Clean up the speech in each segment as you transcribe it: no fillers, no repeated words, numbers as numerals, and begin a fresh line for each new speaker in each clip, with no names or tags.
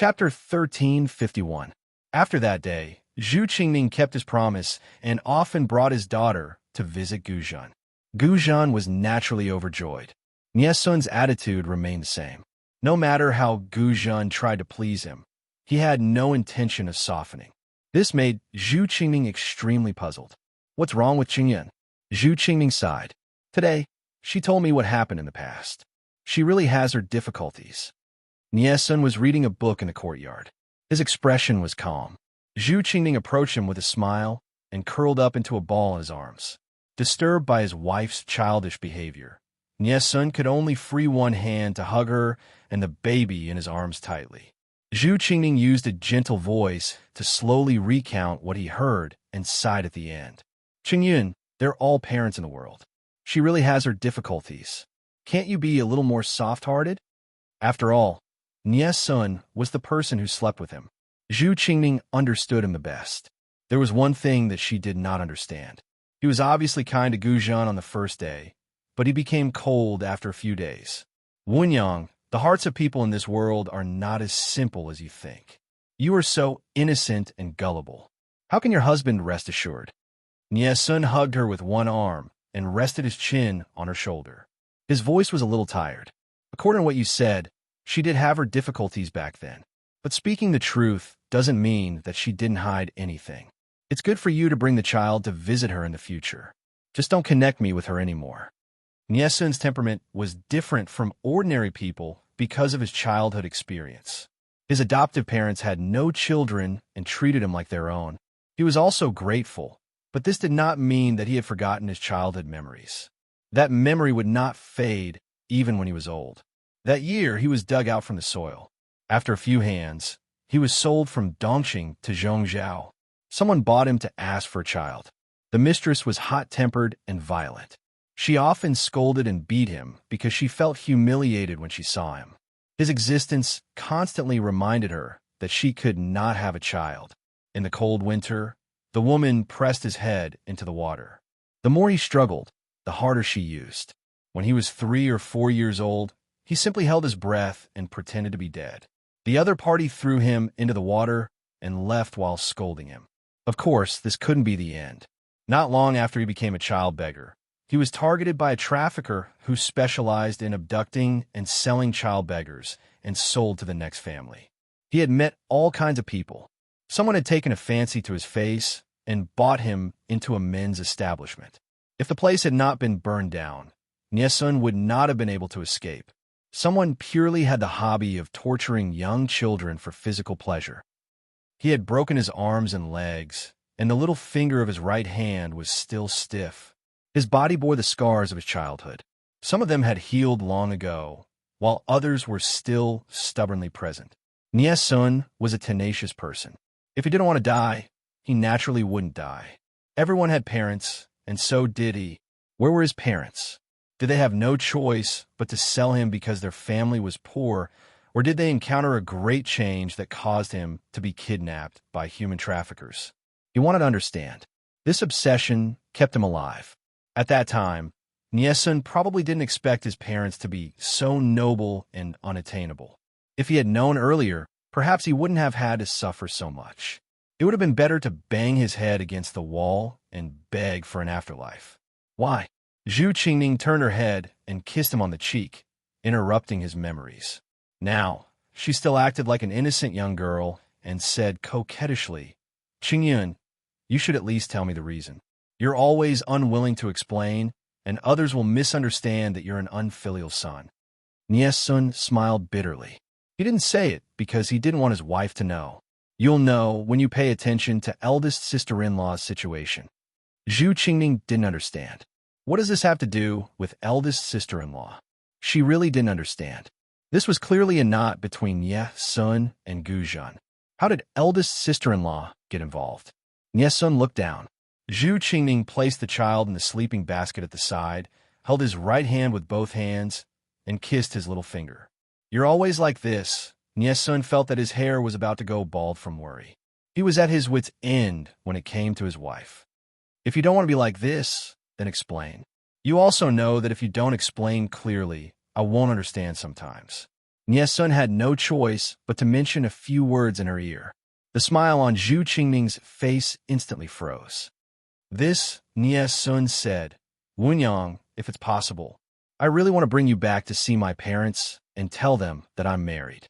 Chapter 1351. After that day, Zhu Qingning kept his promise and often brought his daughter to visit Guzhan. Guzhan was naturally overjoyed. Niesun's attitude remained the same. No matter how Guzhan tried to please him, he had no intention of softening. This made Zhu Qingning extremely puzzled. What's wrong with Qingyun? Zhu Qingning sighed. Today, she told me what happened in the past. She really has her difficulties. Niesun was reading a book in the courtyard. His expression was calm. Zhu Qingning approached him with a smile and curled up into a ball in his arms. Disturbed by his wife's childish behavior, Niesun could only free one hand to hug her and the baby in his arms tightly. Zhu Qingning used a gentle voice to slowly recount what he heard and sighed at the end. Qingyun, they're all parents in the world. She really has her difficulties. Can't you be a little more soft-hearted? After all, Niesun was the person who slept with him. Zhu Qingning understood him the best. There was one thing that she did not understand. He was obviously kind to Guzhan on the first day, but he became cold after a few days. Wunyang, the hearts of people in this world are not as simple as you think. You are so innocent and gullible. How can your husband rest assured? Niesun hugged her with one arm and rested his chin on her shoulder. His voice was a little tired. According to what you said, she did have her difficulties back then. But speaking the truth doesn't mean that she didn't hide anything. It's good for you to bring the child to visit her in the future. Just don't connect me with her anymore. Niesun's temperament was different from ordinary people because of his childhood experience. His adoptive parents had no children and treated him like their own. He was also grateful, but this did not mean that he had forgotten his childhood memories. That memory would not fade even when he was old. That year, he was dug out from the soil. After a few hands, he was sold from Dongqing to Zhongzhou. Someone bought him to ask for a child. The mistress was hot-tempered and violent. She often scolded and beat him because she felt humiliated when she saw him. His existence constantly reminded her that she could not have a child. In the cold winter, the woman pressed his head into the water. The more he struggled, the harder she used. When he was 3 or 4 years old, he simply held his breath and pretended to be dead. The other party threw him into the water and left while scolding him. Of course, this couldn't be the end. Not long after he became a child beggar, he was targeted by a trafficker who specialized in abducting and selling child beggars and sold to the next family. He had met all kinds of people. Someone had taken a fancy to his face and bought him into a men's establishment. If the place had not been burned down, Niesun would not have been able to escape. Someone purely had the hobby of torturing young children for physical pleasure. He had broken his arms and legs, and the little finger of his right hand was still stiff. His body bore the scars of his childhood. Some of them had healed long ago, while others were still stubbornly present. Niesun was a tenacious person. If he didn't want to die, he naturally wouldn't die. Everyone had parents, and so did he. Where were his parents? Did they have no choice but to sell him because their family was poor, or did they encounter a great change that caused him to be kidnapped by human traffickers? He wanted to understand. This obsession kept him alive. At that time, Niesun probably didn't expect his parents to be so noble and unattainable. If he had known earlier, perhaps he wouldn't have had to suffer so much. It would have been better to bang his head against the wall and beg for an afterlife. Why? Zhu Qingning turned her head and kissed him on the cheek, interrupting his memories. Now, she still acted like an innocent young girl and said coquettishly, "Qingyun, you should at least tell me the reason. You're always unwilling to explain, and others will misunderstand that you're an unfilial son." Niesun smiled bitterly. He didn't say it because he didn't want his wife to know. You'll know when you pay attention to eldest sister-in-law's situation. Zhu Qingning didn't understand. What does this have to do with eldest sister-in-law? She really didn't understand. This was clearly a knot between Niesun and Guzhan. How did eldest sister-in-law get involved? Niesun looked down. Zhu Qingning placed the child in the sleeping basket at the side, held his right hand with both hands, and kissed his little finger. "You're always like this." Niesun felt that his hair was about to go bald from worry. He was at his wit's end when it came to his wife. "If you don't want to be like this, then explain. You also know that if you don't explain clearly, I won't understand sometimes." Sun had no choice but to mention a few words in her ear. The smile on Zhu Qingming's face instantly froze. This, Sun said, Wunyang, if it's possible, I really want to bring you back to see my parents and tell them that I'm married.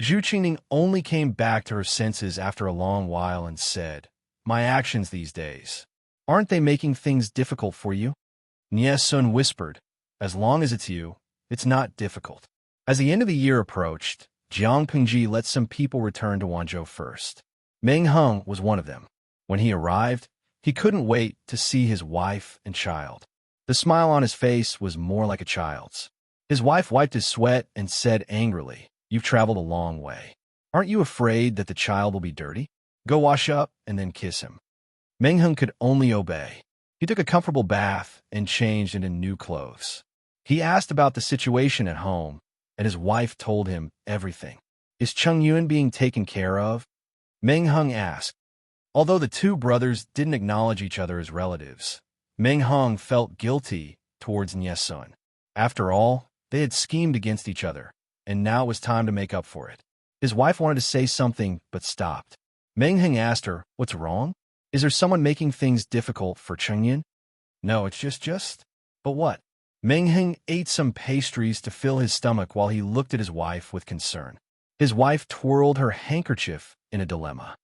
Zhu Qingming only came back to her senses after a long while and said, my actions these days, aren't they making things difficult for you? Sun whispered, as long as it's you, it's not difficult. As the end of the year approached, Jiang Pengji let some people return to Wanzhou first. Meng Heng was one of them. When he arrived, he couldn't wait to see his wife and child. The smile on his face was more like a child's. His wife wiped his sweat and said angrily, you've traveled a long way. Aren't you afraid that the child will be dirty? Go wash up and then kiss him. Meng Heng could only obey. He took a comfortable bath and changed into new clothes. He asked about the situation at home, and his wife told him everything. Is Cheng Yun being taken care of? Meng Heng asked. Although the two brothers didn't acknowledge each other as relatives, Meng Heng felt guilty towards Sun. After all, they had schemed against each other, and now it was time to make up for it. His wife wanted to say something, but stopped. Meng Heng asked her, what's wrong? Is there someone making things difficult for Cheng Yun? No, it's just. But what? Meng Heng ate some pastries to fill his stomach while he looked at his wife with concern. His wife twirled her handkerchief in a dilemma.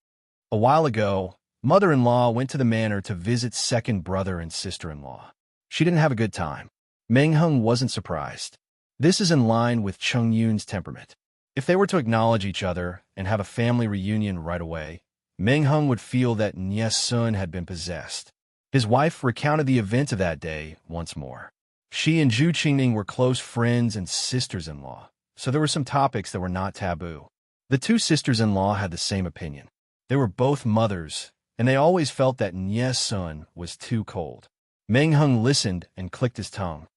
A while ago, mother-in-law went to the manor to visit second brother and sister-in-law. She didn't have a good time. Meng Heng wasn't surprised. This is in line with Cheng Yun's temperament. If they were to acknowledge each other and have a family reunion right away, Meng Heng would feel that Sun had been possessed. His wife recounted the events of that day once more. She and Zhu Qingming were close friends and sisters-in-law, so there were some topics that were not taboo. The two sisters-in-law had the same opinion. They were both mothers, and they always felt that Sun was too cold. Meng Heng listened and clicked his tongue.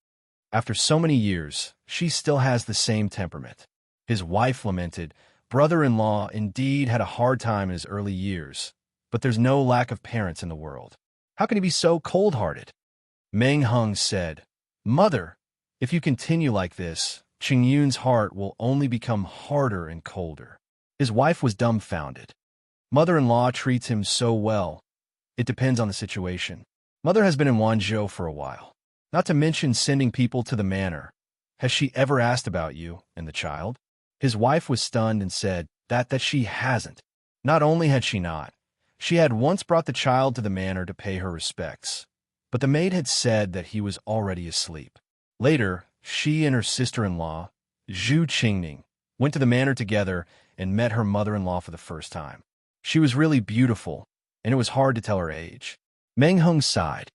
After so many years, she still has the same temperament. His wife lamented, brother-in-law indeed had a hard time in his early years, but there's no lack of parents in the world. How can he be so cold-hearted? Meng Heng said, Mother, if you continue like this, Cheng Yun's heart will only become harder and colder. His wife was dumbfounded. Mother-in-law treats him so well. It depends on the situation. Mother has been in Wanzhou for a while, not to mention sending people to the manor. Has she ever asked about you and the child? His wife was stunned and said that she hasn't. Not only had she not, she had once brought the child to the manor to pay her respects, but the maid had said that he was already asleep. Later, she and her sister-in-law, Zhu Qingming, went to the manor together and met her mother-in-law for the first time. She was really beautiful, and it was hard to tell her age. Meng Heng sighed.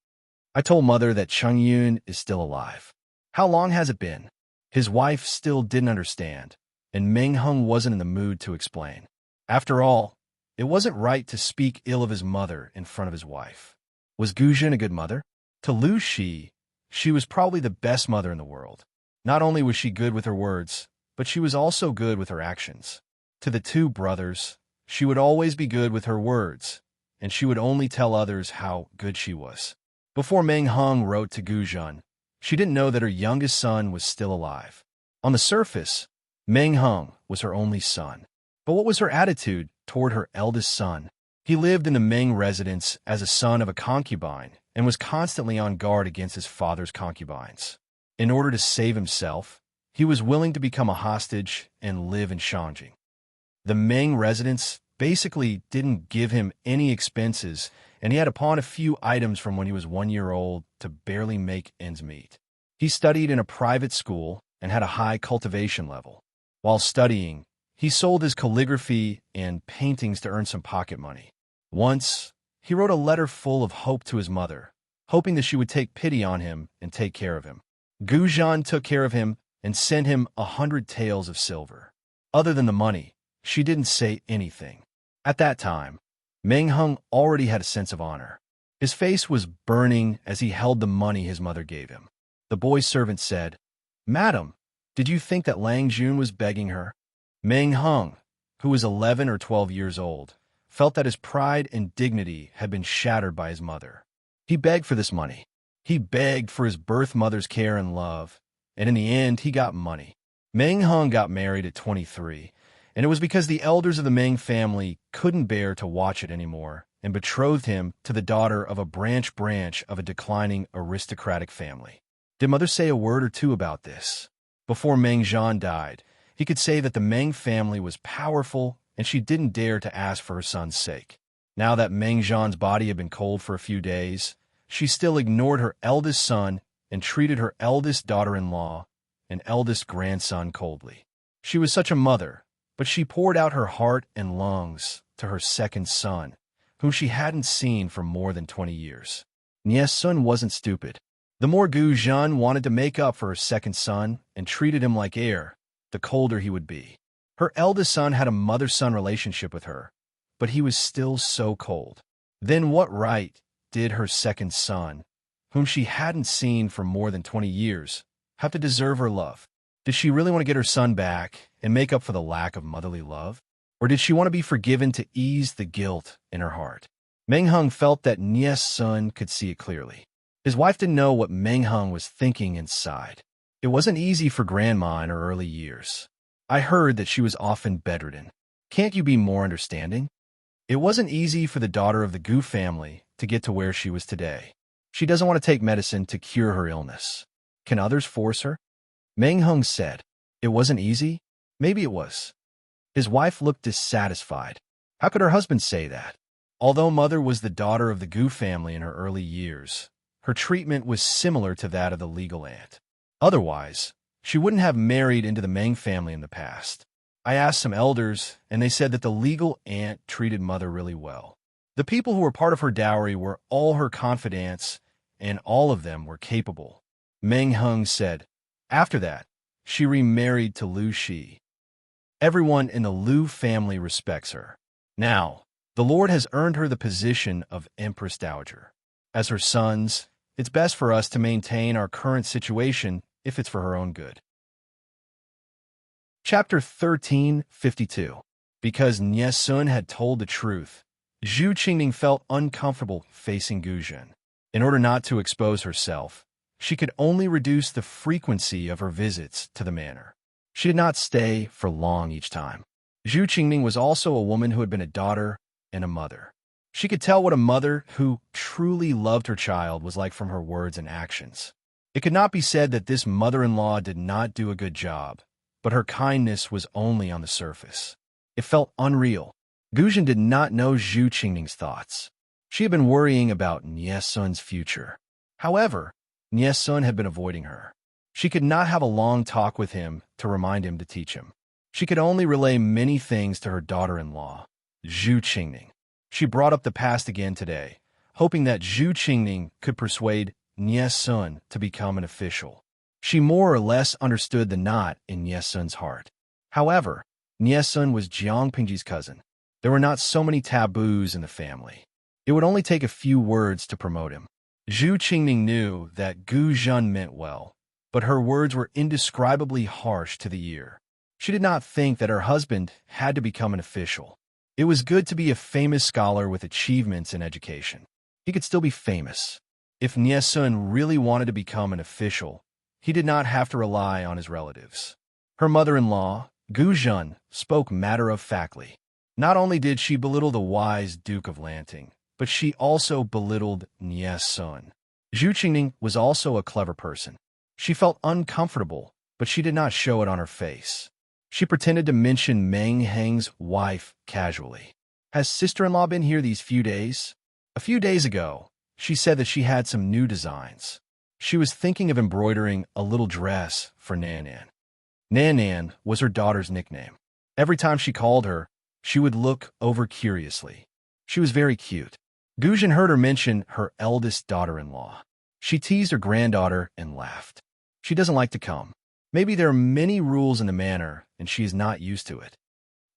I told Mother that Cheng Yun is still alive. How long has it been? His wife still didn't understand, and Meng Heng wasn't in the mood to explain. After all, it wasn't right to speak ill of his mother in front of his wife. Was Guzhan a good mother? To Lu Shi, she was probably the best mother in the world. Not only was she good with her words, but she was also good with her actions. To the two brothers, she would always be good with her words, and she would only tell others how good she was. Before Meng Heng wrote to Guzhan, she didn't know that her youngest son was still alive. On the surface, Meng Heng was her only son. But what was her attitude toward her eldest son? He lived in the Meng residence as a son of a concubine and was constantly on guard against his father's concubines. In order to save himself, he was willing to become a hostage and live in Shangjing. The Meng residence basically didn't give him any expenses, and he had to pawn a few items from when he was 1 year old to barely make ends meet. He studied in a private school and had a high cultivation level. While studying, he sold his calligraphy and paintings to earn some pocket money. Once, he wrote a letter full of hope to his mother, hoping that she would take pity on him and take care of him. Guzhan took care of him and sent him 100 taels of silver. Other than the money, she didn't say anything. At that time, Meng Heng already had a sense of honor. His face was burning as he held the money his mother gave him. The boy's servant said, Madam, did you think that Lang Jun was begging her? Meng Heng, who was 11 or 12 years old, felt that his pride and dignity had been shattered by his mother. He begged for this money. He begged for his birth mother's care and love, and in the end he got money. Meng Hung got married at 23, and it was because the elders of the Meng family couldn't bear to watch it anymore and betrothed him to the daughter of a branch of a declining aristocratic family. Did mother say a word or two about this? Before Meng Zhan died, he could say that the Meng family was powerful and she didn't dare to ask for her son's sake. Now that Meng Zhan's body had been cold for a few days, she still ignored her eldest son and treated her eldest daughter-in-law and eldest grandson coldly. She was such a mother, but she poured out her heart and lungs to her second son, whom she hadn't seen for more than 20 years. Niè's son wasn't stupid. The more Gu Zhan wanted to make up for her second son and treated him like air, the colder he would be. Her eldest son had a mother-son relationship with her, but he was still so cold. Then what right did her second son, whom she hadn't seen for more than 20 years, have to deserve her love? Did she really want to get her son back and make up for the lack of motherly love? Or did she want to be forgiven to ease the guilt in her heart? Meng Hung felt that Niè's son could see it clearly. His wife didn't know what Meng Hung was thinking inside. It wasn't easy for Grandma in her early years. I heard that she was often bedridden. Can't you be more understanding? It wasn't easy for the daughter of the Gu family to get to where she was today. She doesn't want to take medicine to cure her illness. Can others force her? Meng Hung said, "It wasn't easy? Maybe it was." His wife looked dissatisfied. How could her husband say that? Although mother was the daughter of the Gu family in her early years, her treatment was similar to that of the legal aunt. Otherwise, she wouldn't have married into the Meng family in the past. I asked some elders, and they said that the legal aunt treated mother really well. The people who were part of her dowry were all her confidants, and all of them were capable. Meng Hung said. After that, she remarried to Liu Shi. Everyone in the Liu family respects her. Now, the Lord has earned her the position of Empress Dowager. As her sons, it's best for us to maintain our current situation if it's for her own good. Chapter 1352. Because Niè Sun had told the truth, Zhu Qingning felt uncomfortable facing Gu Zhan. In order not to expose herself, she could only reduce the frequency of her visits to the manor. She did not stay for long each time. Zhu Qingning was also a woman who had been a daughter and a mother. She could tell what a mother who truly loved her child was like from her words and actions. It could not be said that this mother-in-law did not do a good job, but her kindness was only on the surface. It felt unreal. Gu Zhan did not know Zhu Qingning's thoughts. She had been worrying about Niè Sun's future. However, Niè Sun had been avoiding her. She could not have a long talk with him to remind him to teach him. She could only relay many things to her daughter-in-law, Zhu Qingning. She brought up the past again today, hoping that Zhu Qingning could persuade Niè Sun to become an official. She more or less understood the knot in Niè Sun's heart. However, Niè Sun was Jiang Pingji's cousin. There were not so many taboos in the family. It would only take a few words to promote him. Zhu Qingning knew that Gu Zhan meant well, but her words were indescribably harsh to the ear. She did not think that her husband had to become an official. It was good to be a famous scholar with achievements in education. He could still be famous. If Niè Sun really wanted to become an official, he did not have to rely on his relatives. Her mother-in-law, Gu Zhan, spoke matter-of-factly. Not only did she belittle the wise Duke of Lanting, but she also belittled Niè Sun. Zhu Qingning was also a clever person. She felt uncomfortable, but she did not show it on her face. She pretended to mention Meng Heng's wife casually. Has sister-in-law been here these few days? A few days ago, she said that she had some new designs. She was thinking of embroidering a little dress for Nan. Nan was her daughter's nickname. Every time she called her, she would look over curiously. She was very cute. Gu Zhan heard her mention her eldest daughter-in-law. She teased her granddaughter and laughed. She doesn't like to come. Maybe there are many rules in the manor, and she is not used to it.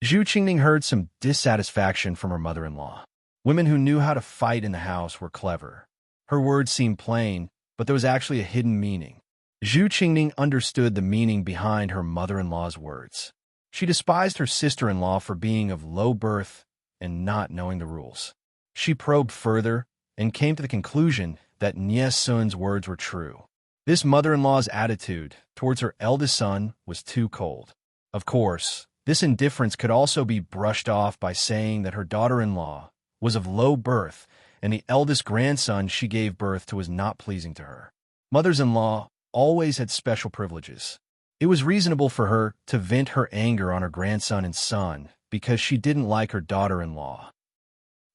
Zhu Qingning heard some dissatisfaction from her mother-in-law. Women who knew how to fight in the house were clever. Her words seemed plain, but there was actually a hidden meaning. Zhu Qingning understood the meaning behind her mother-in-law's words. She despised her sister-in-law for being of low birth and not knowing the rules. She probed further and came to the conclusion that Niè Sun's words were true. This mother-in-law's attitude towards her eldest son was too cold. Of course, this indifference could also be brushed off by saying that her daughter-in-law was of low birth and the eldest grandson she gave birth to was not pleasing to her. Mothers-in-law always had special privileges. It was reasonable for her to vent her anger on her grandson and son because she didn't like her daughter-in-law.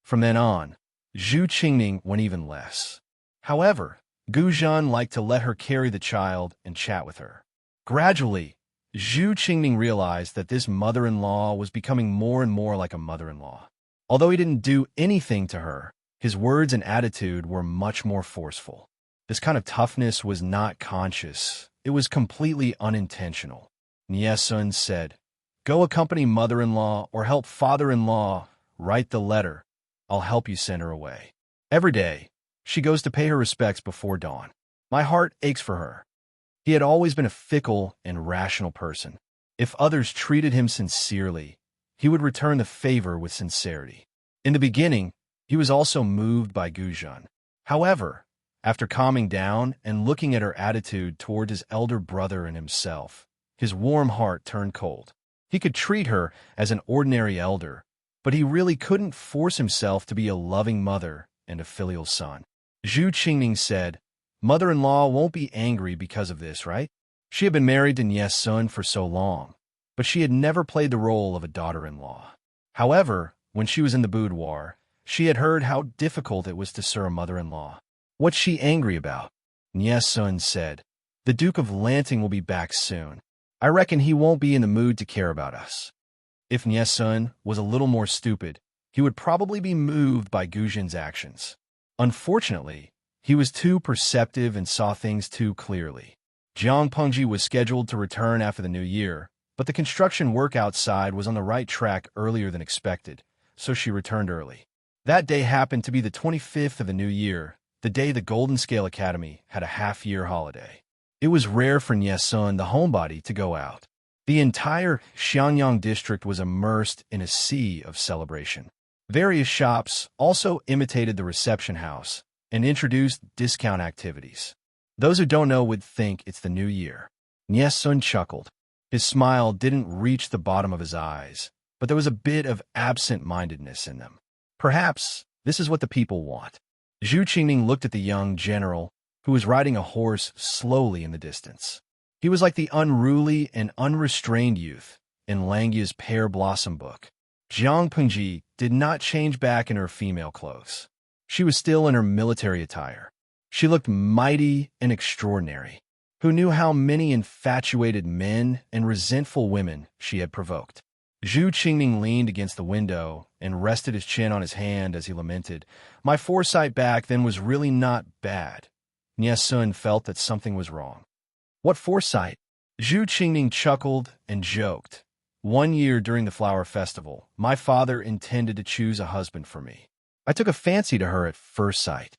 From then on, Zhu Qingning went even less. However, Guzhan liked to let her carry the child and chat with her. Gradually, Zhu Qingning realized that this mother-in-law was becoming more and more like a mother-in-law. Although he didn't do anything to her, his words and attitude were much more forceful. This kind of toughness was not conscious. It was completely unintentional. Niesun said, "Go accompany mother-in-law or help father-in-law write the letter. I'll help you send her away." Every day, she goes to pay her respects before dawn. My heart aches for her. He had always been a fickle and rational person. If others treated him sincerely, he would return the favor with sincerity. In the beginning, he was also moved by Guzhan. However, after calming down and looking at her attitude toward his elder brother and himself, his warm heart turned cold. He could treat her as an ordinary elder, but he really couldn't force himself to be a loving mother and a filial son. Zhu Qingning said, "Mother-in-law won't be angry because of this, right?" She had been married to Niesun for so long, but she had never played the role of a daughter-in-law. However, when she was in the boudoir, she had heard how difficult it was to serve a mother-in-law. "What's she angry about?" Niesun said, "The Duke of Lanting will be back soon. I reckon he won't be in the mood to care about us." If Niesun was a little more stupid, he would probably be moved by Guzhan's actions. Unfortunately, he was too perceptive and saw things too clearly. Jiang Pengji was scheduled to return after the new year, but the construction work outside was on the right track earlier than expected, so she returned early. That day happened to be the 25th of the new year, the day the Golden Scale Academy had a half-year holiday. It was rare for Niesun, the homebody, to go out. The entire Xianyang district was immersed in a sea of celebration. Various shops also imitated the reception house and introduced discount activities. Those who don't know would think it's the new year. Niesun chuckled. His smile didn't reach the bottom of his eyes, but there was a bit of absent-mindedness in them. Perhaps this is what the people want. Zhu Qingning looked at the young general, who was riding a horse slowly in the distance. He was like the unruly and unrestrained youth in Langya's Pear Blossom book. Jiang Pengji did not change back in her female clothes. She was still in her military attire. She looked mighty and extraordinary. Who knew how many infatuated men and resentful women she had provoked? Zhu Qingning leaned against the window and rested his chin on his hand as he lamented, "My foresight back then was really not bad." Niesun felt that something was wrong. "What foresight?" Zhu Qingning chuckled and joked. "One year during the flower festival, my father intended to choose a husband for me. I took a fancy to her at first sight."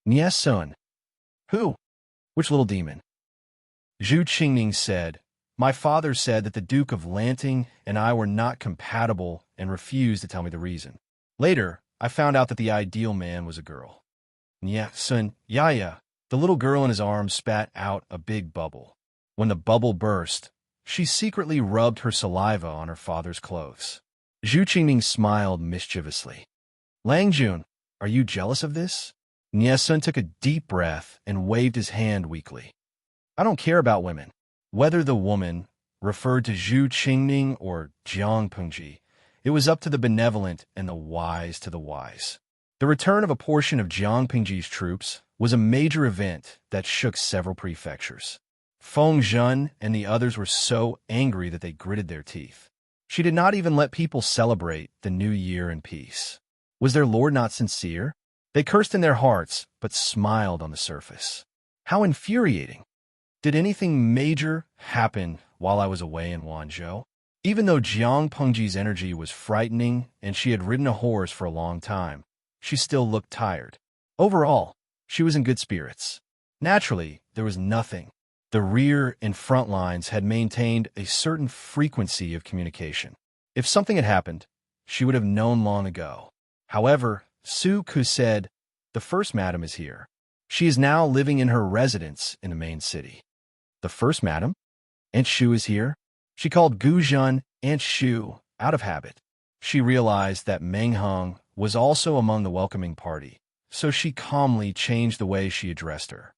Niesun. "Who? Which little demon?" Zhu Qingning said, "My father said that the Duke of Lanting and I were not compatible and refused to tell me the reason. Later, I found out that the ideal man was a girl." Niesun, "Yeah. The little girl in his arms spat out a big bubble. When the bubble burst, she secretly rubbed her saliva on her father's clothes." Zhu Qingning smiled mischievously. "Langjun, are you jealous of this?" Niesun took a deep breath and waved his hand weakly. "I don't care about women." Whether the woman referred to Zhu Qingning or Jiang Pengji, it was up to the benevolent and the wise to the wise. The return of a portion of Jiang Pengji's troops was a major event that shook several prefectures. Feng Zhen and the others were so angry that they gritted their teeth. She did not even let people celebrate the new year in peace. Was their lord not sincere? They cursed in their hearts, but smiled on the surface. How infuriating! Did anything major happen while I was away in Wanzhou? Even though Jiang Pengji's energy was frightening and she had ridden a horse for a long time, she still looked tired. Overall, she was in good spirits. Naturally, there was nothing. The rear and front lines had maintained a certain frequency of communication. If something had happened, she would have known long ago. However, Su Ku said, "The first madam is here." She is now living in her residence in the main city. The first madam, Aunt Shu, is here. She called Guzhan Aunt Shu out of habit. She realized that Meng Heng was also among the welcoming party, so she calmly changed the way she addressed her.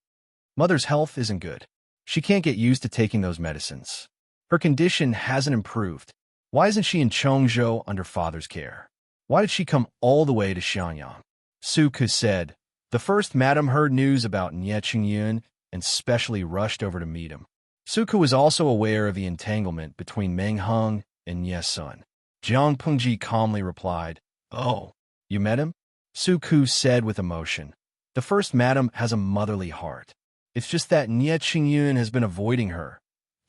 Mother's health isn't good. She can't get used to taking those medicines. Her condition hasn't improved. Why isn't she in Chongzhou under father's care? Why did she come all the way to Xianyang? Su Ke said. The first madam heard news about Nie Qingyun and specially rushed over to meet him. Su Ke was also aware of the entanglement between Meng Heng and Nie Sun. Jiang Pengji calmly replied, "Oh, you met him?" Su Ke said with emotion. The first madam has a motherly heart. It's just that Nie Qingyun has been avoiding her.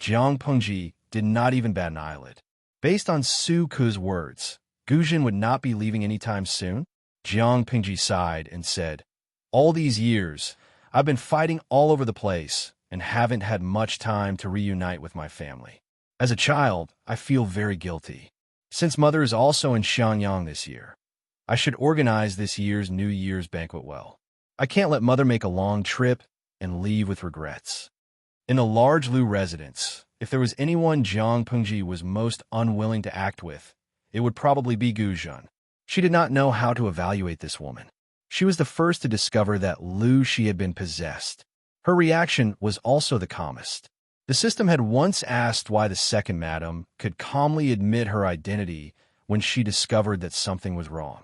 Jiang Pengji did not even bat an eyelid. Based on Su Ke's words, Guzhan would not be leaving anytime soon. Jiang Pengji sighed and said, all these years, I've been fighting all over the place and haven't had much time to reunite with my family. As a child, I feel very guilty. Since Mother is also in Xianyang this year, I should organize this year's New Year's banquet well. I can't let Mother make a long trip and leave with regrets. In the large Lu residence, if there was anyone Jiang Pengji was most unwilling to act with, it would probably be Guzhan. She did not know how to evaluate this woman. She was the first to discover that Lu she had been possessed. Her reaction was also the calmest. The system had once asked why the second madam could calmly admit her identity when she discovered that something was wrong.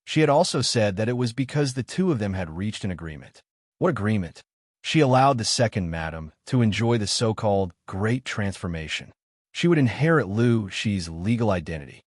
She had also said that it was because the two of them had reached an agreement. What agreement? She allowed the second madam to enjoy the so-called Great Transformation. She would inherit Lu Shi's legal identity.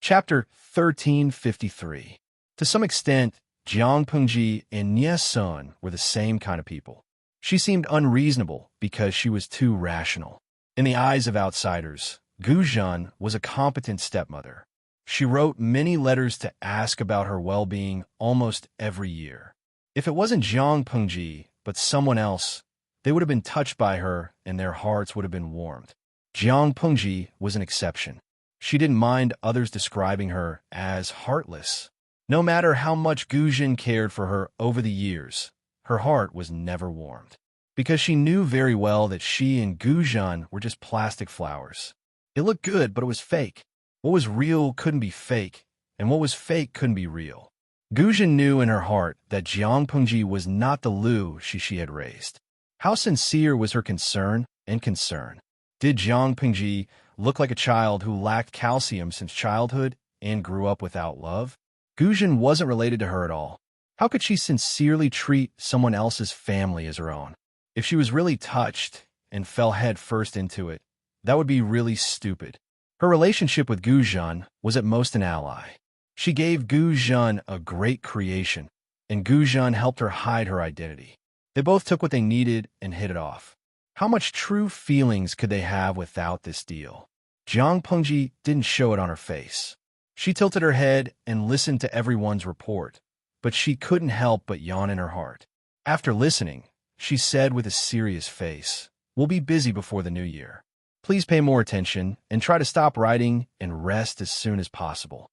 Chapter 1353. To some extent, Jiang Pengji and Nie Sun were the same kind of people. She seemed unreasonable because she was too rational. In the eyes of outsiders, Guzhan was a competent stepmother. She wrote many letters to ask about her well-being almost every year. If it wasn't Jiang Pengji, but someone else, they would have been touched by her and their hearts would have been warmed. Jiang Pengji was an exception. She didn't mind others describing her as heartless. No matter how much Guzhan cared for her over the years, her heart was never warmed. Because she knew very well that she and Guzhan were just plastic flowers. It looked good, but it was fake. What was real couldn't be fake, and what was fake couldn't be real. Guzhan knew in her heart that Jiang Pengji was not the Lu she had raised. How sincere was her concern and concern? Did Jiang Pengji look like a child who lacked calcium since childhood and grew up without love? Guzhan wasn't related to her at all. How could she sincerely treat someone else's family as her own? If she was really touched and fell head first into it, that would be really stupid. Her relationship with Guzhan was at most an ally. She gave Guzhan a great creation, and Guzhan helped her hide her identity. They both took what they needed and hit it off. How much true feelings could they have without this deal? Jiang Pengji didn't show it on her face. She tilted her head and listened to everyone's report, but she couldn't help but yawn in her heart. After listening, she said with a serious face, "We'll be busy before the new year. Please pay more attention and try to stop writing and rest as soon as possible."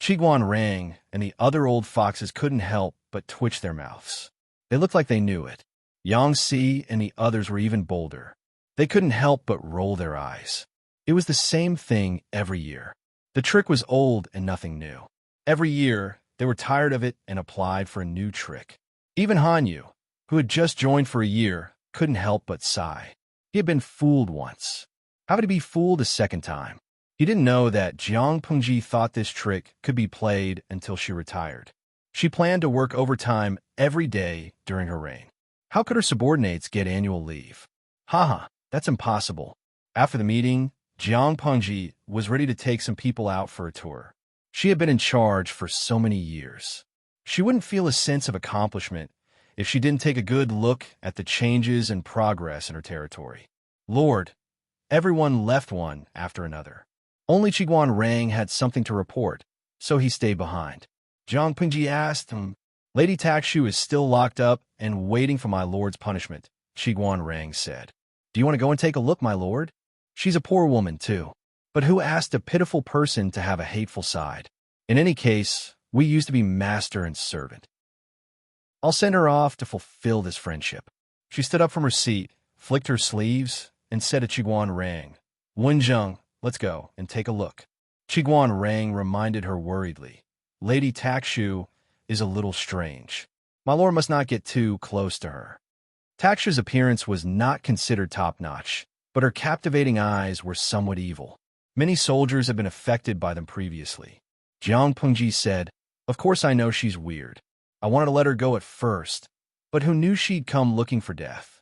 Qiguan Rang and the other old foxes couldn't help but twitch their mouths. They looked like they knew it. Yang Si and the others were even bolder. They couldn't help but roll their eyes. It was the same thing every year. The trick was old and nothing new. Every year, they were tired of it and applied for a new trick. Even Hanyu, who had just joined for a year, couldn't help but sigh. He had been fooled once. How could he be fooled a second time? He didn't know that Jiang Pengji thought this trick could be played until she retired. She planned to work overtime every day during her reign. How could her subordinates get annual leave? Haha, that's impossible. After the meeting, Jiang Pengji was ready to take some people out for a tour. She had been in charge for so many years. She wouldn't feel a sense of accomplishment if she didn't take a good look at the changes and progress in her territory. Lord, everyone left one after another. Only Qiguan Rang had something to report, so he stayed behind. Jiang Pengji asked him, "Lady Takshu is still locked up and waiting for my lord's punishment," Qiguan Rang said. "Do you want to go and take a look, my lord? She's a poor woman, too. But who asked a pitiful person to have a hateful side? In any case, we used to be master and servant. I'll send her off to fulfill this friendship. She stood up from her seat, flicked her sleeves, and said to Qiguan Rang, Wenjeng, let's go and take a look. Qiguan Rang reminded her worriedly, Lady Takshu is a little strange. My lord must not get too close to her. Takshu's appearance was not considered top-notch, but her captivating eyes were somewhat evil. Many soldiers had been affected by them previously. Jiang Pengji said, Of course I know she's weird. I wanted to let her go at first, but who knew she'd come looking for death?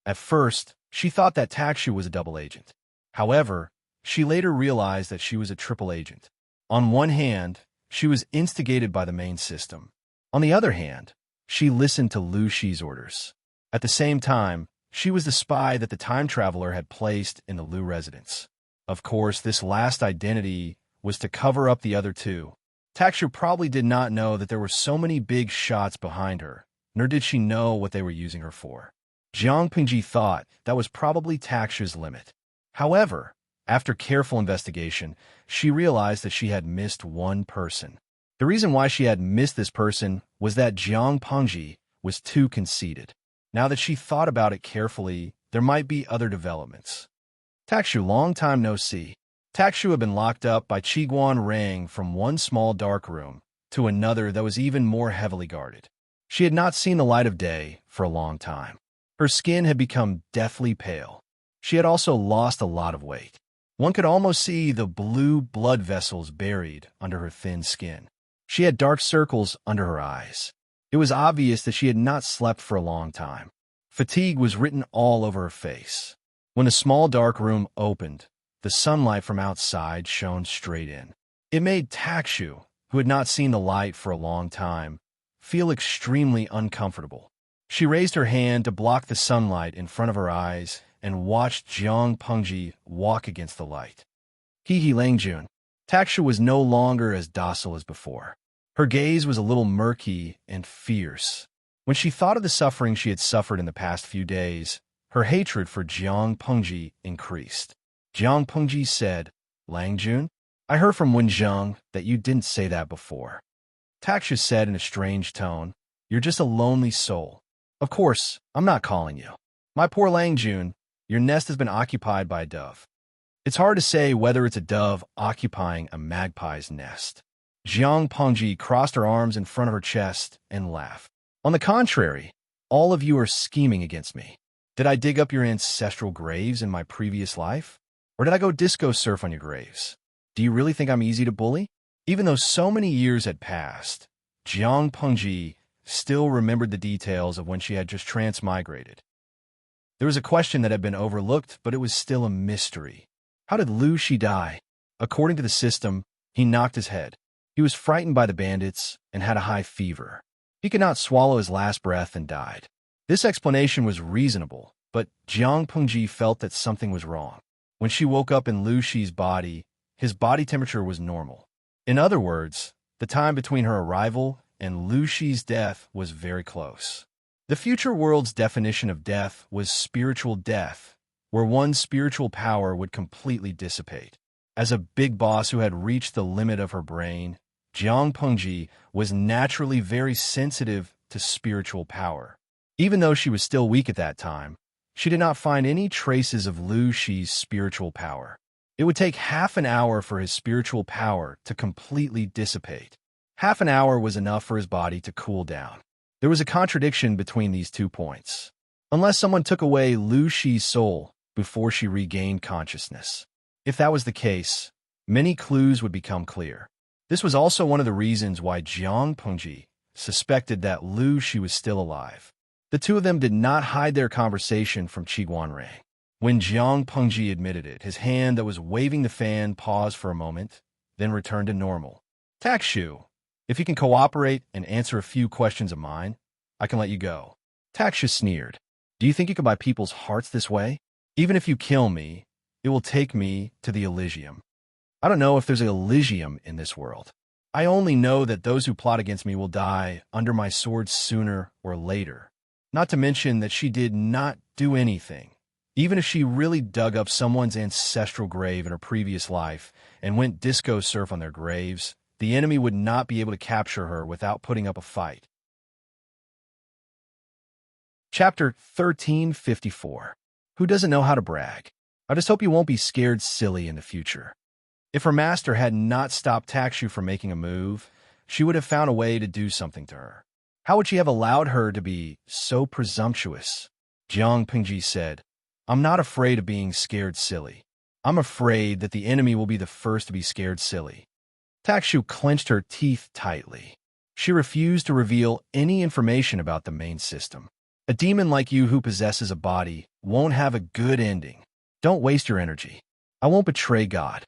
At first, she thought that Takshu was a double agent. However, she later realized that she was a triple agent. On one hand, she was instigated by the main system. On the other hand, she listened to Lu Shi's orders. At the same time, she was the spy that the time traveler had placed in the Lu residence. Of course, this last identity was to cover up the other two. Takshu probably did not know that there were so many big shots behind her, nor did she know what they were using her for. Jiang Pengji thought that was probably Takshu's limit. However, after careful investigation, she realized that she had missed one person. The reason why she had missed this person was that Jiang Pengji was too conceited. Now that she thought about it carefully, there might be other developments. Takshu, long time no see. Takshu had been locked up by Qiguan Rang from one small dark room to another that was even more heavily guarded. She had not seen the light of day for a long time. Her skin had become deathly pale. She had also lost a lot of weight. One could almost see the blue blood vessels buried under her thin skin. She had dark circles under her eyes. It was obvious that she had not slept for a long time. Fatigue was written all over her face. When the small dark room opened, the sunlight from outside shone straight in. It made Takshu, who had not seen the light for a long time, feel extremely uncomfortable. She raised her hand to block the sunlight in front of her eyes and watched Jiang Pengji walk against the light. He Langjun. Takshu was no longer as docile as before. Her gaze was a little murky and fierce. When she thought of the suffering she had suffered in the past few days, her hatred for Jiang Pengji increased. Jiang Pengji said, Langjun, I heard from Wenjeng that you didn't say that before. Takshu said in a strange tone, You're just a lonely soul. Of course, I'm not calling you. My poor Langjun, your nest has been occupied by a dove. It's hard to say whether it's a dove occupying a magpie's nest. Jiang Pengji crossed her arms in front of her chest and laughed. On the contrary, all of you are scheming against me. Did I dig up your ancestral graves in my previous life? Or did I go disco surf on your graves? Do you really think I'm easy to bully? Even though so many years had passed, Jiang Pengji still remembered the details of when she had just transmigrated. There was a question that had been overlooked, but it was still a mystery. How did Lu Shi die? According to the system, he knocked his head. He was frightened by the bandits and had a high fever. He could not swallow his last breath and died. This explanation was reasonable, but Jiang Pengji felt that something was wrong. When she woke up in Lu Shi's body, his body temperature was normal. In other words, the time between her arrival and Lu Shi's death was very close. The future world's definition of death was spiritual death, where one's spiritual power would completely dissipate. As a big boss who had reached the limit of her brain, Jiang Pengji was naturally very sensitive to spiritual power. Even though she was still weak at that time, she did not find any traces of Lu Shi's spiritual power. It would take half an hour for his spiritual power to completely dissipate. Half an hour was enough for his body to cool down. There was a contradiction between these 2 points. Unless someone took away Lu Shi's soul before she regained consciousness. If that was the case, many clues would become clear. This was also one of the reasons why Jiang Pengji suspected that Lu Shi was still alive. The two of them did not hide their conversation from Qiguan Rang. When Jiang Pengji admitted it, his hand that was waving the fan paused for a moment, then returned to normal. Takshu, if you can cooperate and answer a few questions of mine, I can let you go. Takshu sneered. Do you think you can buy people's hearts this way? Even if you kill me, it will take me to the Elysium. I don't know if there's an Elysium in this world. I only know that those who plot against me will die under my sword sooner or later. Not to mention that she did not do anything. Even if she really dug up someone's ancestral grave in her previous life and went disco surf on their graves, the enemy would not be able to capture her without putting up a fight. Chapter 1354. Who doesn't know how to brag? I just hope you won't be scared silly in the future. If her master had not stopped Takshu from making a move, she would have found a way to do something to her. How would she have allowed her to be so presumptuous? Jiang Pingji said, I'm not afraid of being scared silly. I'm afraid that the enemy will be the first to be scared silly. Takshu clenched her teeth tightly. She refused to reveal any information about the main system. A demon like you who possesses a body won't have a good ending. Don't waste your energy. I won't betray God.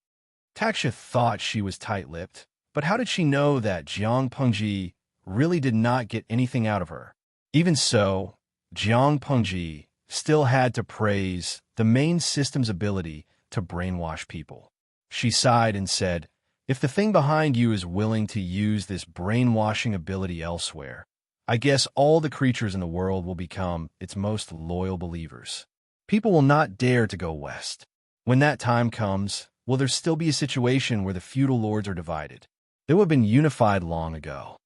Taksha thought she was tight-lipped, but how did she know that Jiang Pengji really did not get anything out of her? Even so, Jiang Pengji still had to praise the main system's ability to brainwash people. She sighed and said, if the thing behind you is willing to use this brainwashing ability elsewhere, I guess all the creatures in the world will become its most loyal believers. People will not dare to go west. When that time comes, will there still be a situation where the feudal lords are divided? They would have been unified long ago.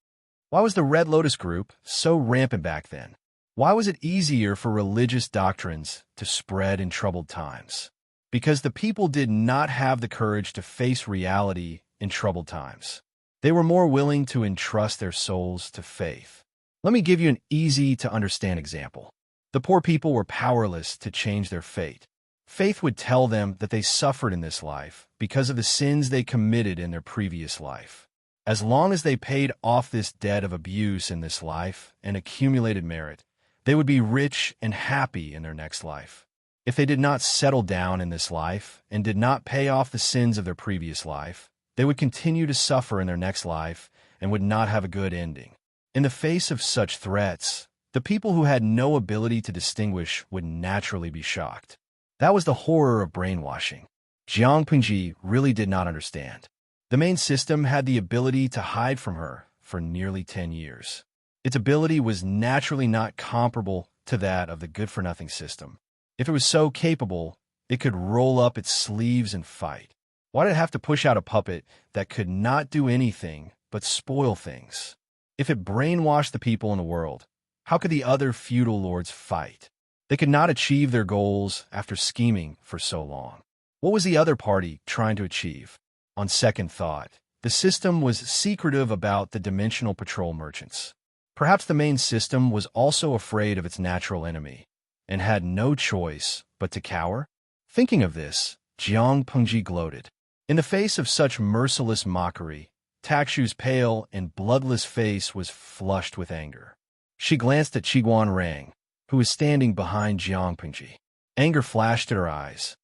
Why was the Red Lotus group so rampant back then? Why was it easier for religious doctrines to spread in troubled times? Because the people did not have the courage to face reality in troubled times. They were more willing to entrust their souls to faith. Let me give you an easy-to-understand example. The poor people were powerless to change their fate. Faith would tell them that they suffered in this life because of the sins they committed in their previous life. As long as they paid off this debt of abuse in this life and accumulated merit, they would be rich and happy in their next life. If they did not settle down in this life and did not pay off the sins of their previous life, they would continue to suffer in their next life and would not have a good ending. In the face of such threats, the people who had no ability to distinguish would naturally be shocked. That was the horror of brainwashing. Jiang Pingji really did not understand. The main system had the ability to hide from her for nearly 10 years. Its ability was naturally not comparable to that of the good-for-nothing system. If it was so capable, it could roll up its sleeves and fight. Why did it have to push out a puppet that could not do anything but spoil things? If it brainwashed the people in the world, how could the other feudal lords fight? They could not achieve their goals after scheming for so long. What was the other party trying to achieve? On second thought, the system was secretive about the dimensional patrol merchants. Perhaps the main system was also afraid of its natural enemy and had no choice but to cower? Thinking of this, Jiang Pengji gloated. In the face of such merciless mockery, Takshu's pale and bloodless face was flushed with anger. She glanced at Qiguan Rang, who was standing behind Jiang Pengji. Anger flashed at her eyes.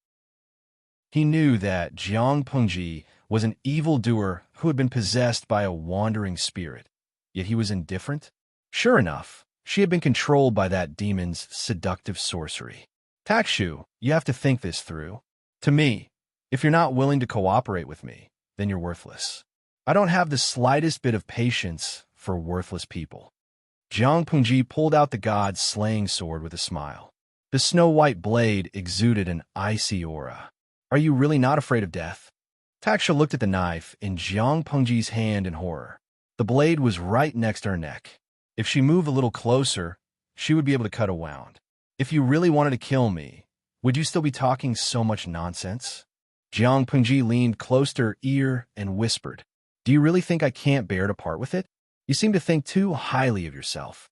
He knew that Jiang Pengji was an evildoer who had been possessed by a wandering spirit, yet he was indifferent. Sure enough, she had been controlled by that demon's seductive sorcery. Takshu, you have to think this through. To me, if you're not willing to cooperate with me, then you're worthless. I don't have the slightest bit of patience for worthless people. Jiang Pengji pulled out the god's slaying sword with a smile. The snow-white blade exuded an icy aura. Are you really not afraid of death? Taksha looked at the knife in Jiang Pengji's hand in horror. The blade was right next to her neck. If she moved a little closer, she would be able to cut a wound. If you really wanted to kill me, would you still be talking so much nonsense? Jiang Pengji leaned close to her ear and whispered, do you really think I can't bear to part with it? You seem to think too highly of yourself.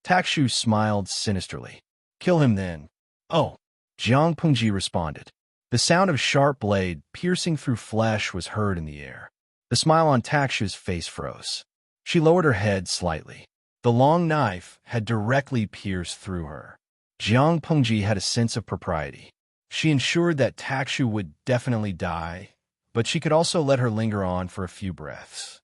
Takshu smiled sinisterly. Kill him then. Oh, Jiang Pengji responded. The sound of sharp blade piercing through flesh was heard in the air. The smile on Takshu's face froze. She lowered her head slightly. The long knife had directly pierced through her. Jiang Pengji had a sense of propriety. She ensured that Takshu would definitely die, but she could also let her linger on for a few breaths.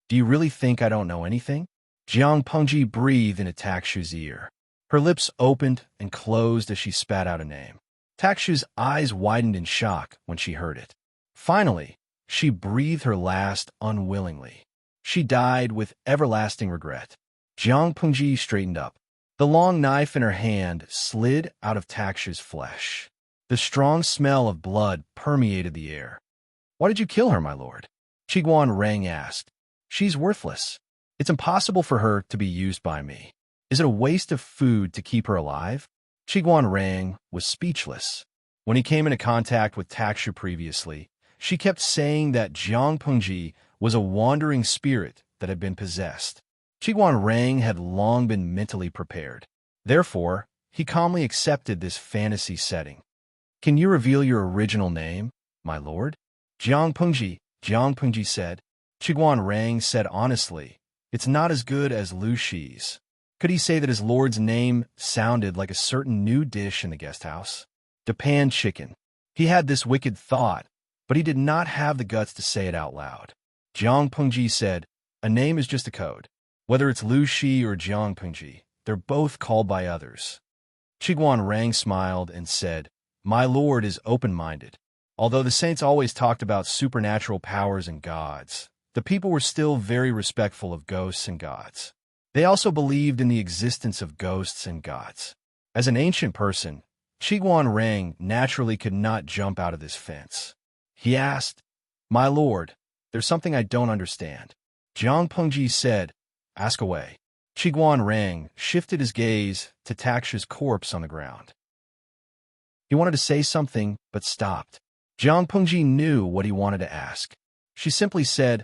Do you really think I don't know anything? Jiang Pengji breathed into Takshu's ear. Her lips opened and closed as she spat out a name. Takshu's eyes widened in shock when she heard it. Finally, she breathed her last unwillingly. She died with everlasting regret. Jiang Pengji straightened up. The long knife in her hand slid out of Takshu's flesh. The strong smell of blood permeated the air. Why did you kill her, my lord? Qiguan Rang asked. She's worthless. It's impossible for her to be used by me. Is it a waste of food to keep her alive? Qiguan Rang was speechless. When he came into contact with Takshu previously, she kept saying that Jiang Pengji was a wandering spirit that had been possessed. Qiguan Rang had long been mentally prepared. Therefore, he calmly accepted this fantasy setting. Can you reveal your original name, my lord? Jiang Pengji said. Qiguan Rang said honestly, it's not as good as Lu Shi's. Could he say that his lord's name sounded like a certain new dish in the guest house? Japan chicken. He had this wicked thought, but he did not have the guts to say it out loud. Jiang Pengji said, a name is just a code. Whether it's Lu Shi or Jiang Pengji, they're both called by others. Qiguan Rang smiled and said, my lord is open-minded. Although the saints always talked about supernatural powers and gods, the people were still very respectful of ghosts and gods. They also believed in the existence of ghosts and gods. As an ancient person, Qiguan Rang naturally could not jump out of this fence. He asked, my lord, there's something I don't understand. Jiang Pengji said, ask away. Qiguan Rang shifted his gaze to Takshu's corpse on the ground. He wanted to say something, but stopped. Jiang Pengji knew what he wanted to ask. She simply said,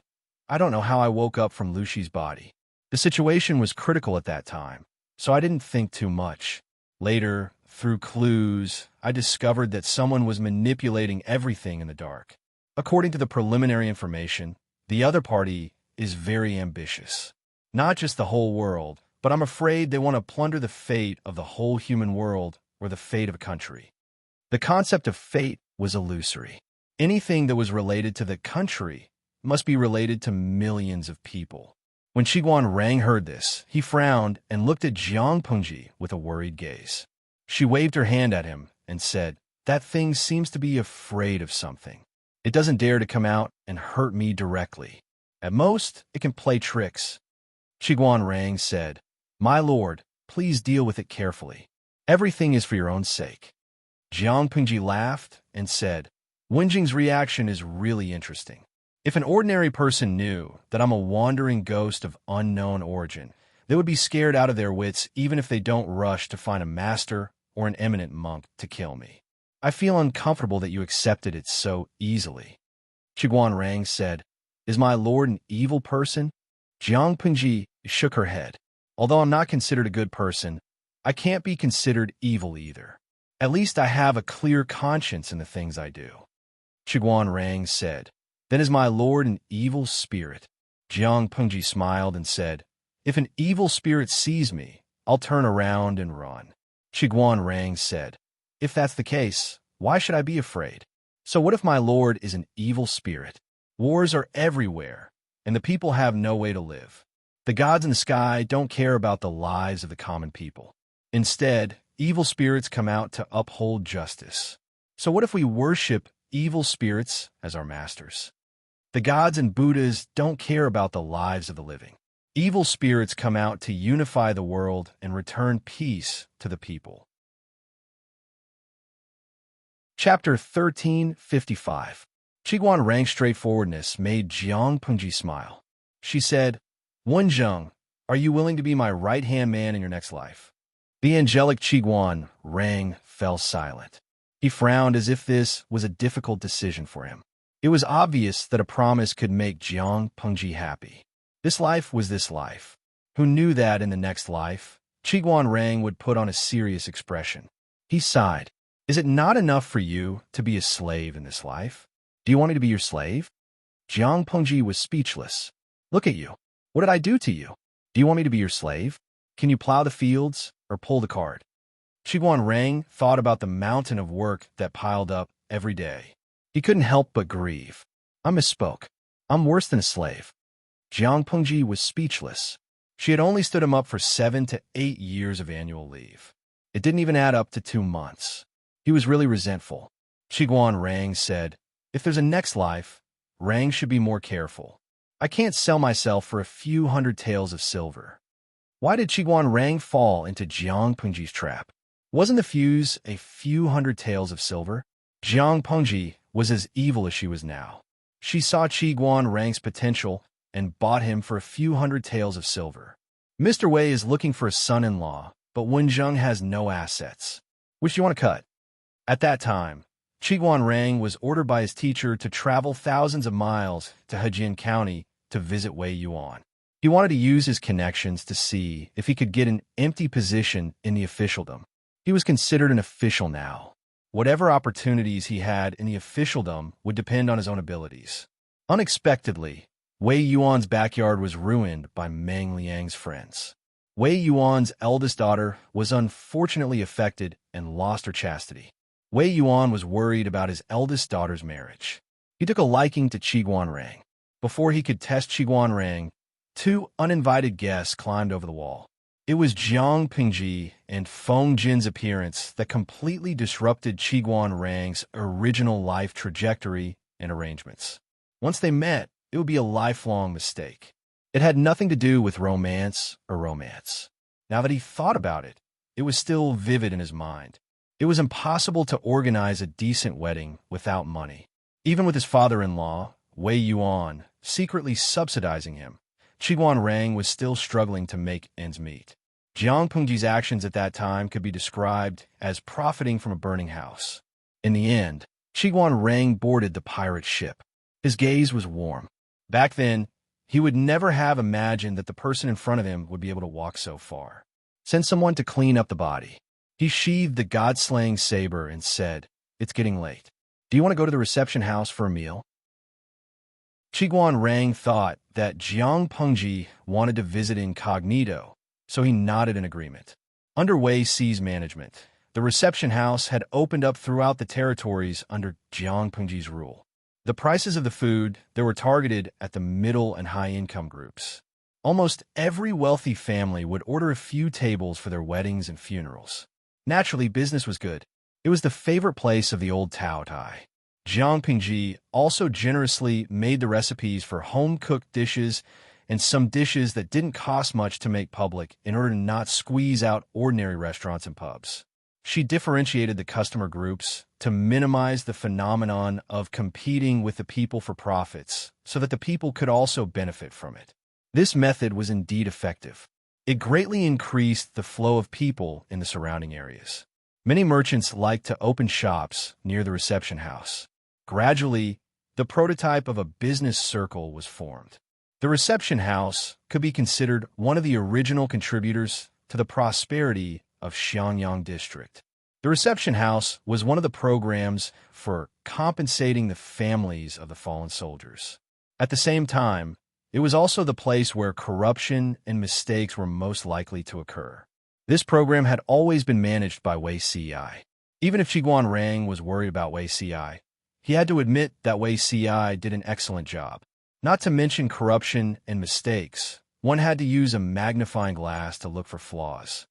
I don't know how I woke up from Lu Shi's body. The situation was critical at that time, so I didn't think too much. Later, through clues, I discovered that someone was manipulating everything in the dark. According to the preliminary information, the other party is very ambitious. Not just the whole world, but I'm afraid they want to plunder the fate of the whole human world or the fate of a country. The concept of fate was illusory. Anything that was related to the country must be related to millions of people. When Qiguan Rang heard this, he frowned and looked at Jiang Pengji with a worried gaze. She waved her hand at him and said, that thing seems to be afraid of something. It doesn't dare to come out and hurt me directly. At most, it can play tricks. Qiguan Rang said, my lord, please deal with it carefully. Everything is for your own sake. Jiang Pengji laughed and said, Wenjing's reaction is really interesting. If an ordinary person knew that I'm a wandering ghost of unknown origin, they would be scared out of their wits even if they don't rush to find a master or an eminent monk to kill me. I feel uncomfortable that you accepted it so easily. Qiguan Rang said, is my lord an evil person? Jiang Pengji shook her head. Although I'm not considered a good person, I can't be considered evil either. At least I have a clear conscience in the things I do. Qiguan Rang said, then is my lord an evil spirit? Jiang Pengji smiled and said, if an evil spirit sees me, I'll turn around and run. Qiguan Rang said, if that's the case, why should I be afraid? So what if my lord is an evil spirit? Wars are everywhere, and the people have no way to live. The gods in the sky don't care about the lives of the common people. Instead, evil spirits come out to uphold justice. So what if we worship evil spirits as our masters? The gods and Buddhas don't care about the lives of the living. Evil spirits come out to unify the world and return peace to the people. Chapter 1355. Qiguan Rang's straightforwardness made Jiang Pengji smile. She said, Wenjing, are you willing to be my right-hand man in your next life? The angelic Qiguan Rang fell silent. He frowned as if this was a difficult decision for him. It was obvious that a promise could make Jiang Pengji happy. This life was this life. Who knew that in the next life, Qiguan Rang would put on a serious expression. He sighed. Is it not enough for you to be a slave in this life? Do you want me to be your slave? Jiang Pengji was speechless. Look at you. What did I do to you? Do you want me to be your slave? Can you plow the fields or pull the cart? Qiguan Rang thought about the mountain of work that piled up every day. He couldn't help but grieve. I misspoke. I'm worse than a slave. Jiang Pengji was speechless. She had only stood him up for 7 to 8 years of annual leave. It didn't even add up to 2 months. He was really resentful. Qiguan Rang said, if there's a next life, Rang should be more careful. I can't sell myself for a few hundred taels of silver. Why did Qiguan Rang fall into Jiang Pengji's trap? Wasn't the fuse a few hundred taels of silver? Jiang Pengji was as evil as she was now. She saw Qiguan Rang's potential and bought him for a few hundred taels of silver. Mr. Wei is looking for a son-in-law, but Wenjung has no assets. Which do you want to cut? At that time, Qiguan Rang was ordered by his teacher to travel thousands of miles to Hejian County to visit Wei Yuan. He wanted to use his connections to see if he could get an empty position in the officialdom. He was considered an official now. Whatever opportunities he had in the officialdom would depend on his own abilities. Unexpectedly, Wei Yuan's backyard was ruined by Meng Liang's friends. Wei Yuan's eldest daughter was unfortunately affected and lost her chastity. Wei Yuan was worried about his eldest daughter's marriage. He took a liking to Qiguan Rang. Before he could test Qiguan Rang, two uninvited guests climbed over the wall. It was Jiang Pingji and Feng Jin's appearance that completely disrupted Qiguan Rang's original life trajectory and arrangements. Once they met, it would be a lifelong mistake. It had nothing to do with romance or romance. Now that he thought about it, it was still vivid in his mind. It was impossible to organize a decent wedding without money. Even with his father-in-law, Wei Yuan, secretly subsidizing him, Qiguan Rang was still struggling to make ends meet. Jiang Pengji's actions at that time could be described as profiting from a burning house. In the end, Qiguan Rang boarded the pirate ship. His gaze was warm. Back then, he would never have imagined that the person in front of him would be able to walk so far. Send someone to clean up the body. He sheathed the god-slaying saber and said, "It's getting late. Do you want to go to the reception house for a meal?" Qiguan Rang thought that Jiang Pengji wanted to visit incognito, so he nodded in agreement. Under Wei Si's management, the reception house had opened up throughout the territories under Jiang Pengji's rule. The prices of the food that were targeted at the middle and high-income groups. Almost every wealthy family would order a few tables for their weddings and funerals. Naturally, business was good. It was the favorite place of the old Tao Tai. Jiang Pingji also generously made the recipes for home-cooked dishes and some dishes that didn't cost much to make public in order to not squeeze out ordinary restaurants and pubs. She differentiated the customer groups to minimize the phenomenon of competing with the people for profits so that the people could also benefit from it. This method was indeed effective. It greatly increased the flow of people in the surrounding areas. Many merchants liked to open shops near the reception house. Gradually, the prototype of a business circle was formed. The reception house could be considered one of the original contributors to the prosperity of Xiangyang district. The reception house was one of the programs for compensating the families of the fallen soldiers. At the same time, it was also the place where corruption and mistakes were most likely to occur. This program had always been managed by Wei Si. Even if Qiguan Rang was worried about Wei Si, he had to admit that Wei Si did an excellent job. Not to mention corruption and mistakes, one had to use a magnifying glass to look for flaws.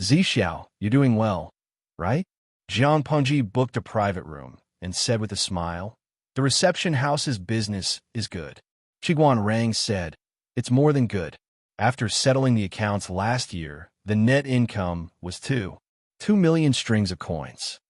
Zixiao, you're doing well, right? Jiang Pengji booked a private room and said with a smile, "The reception house's business is good." Qiguan Rang said, "It's more than good." After settling the accounts last year, the net income was 2 million strings of coins.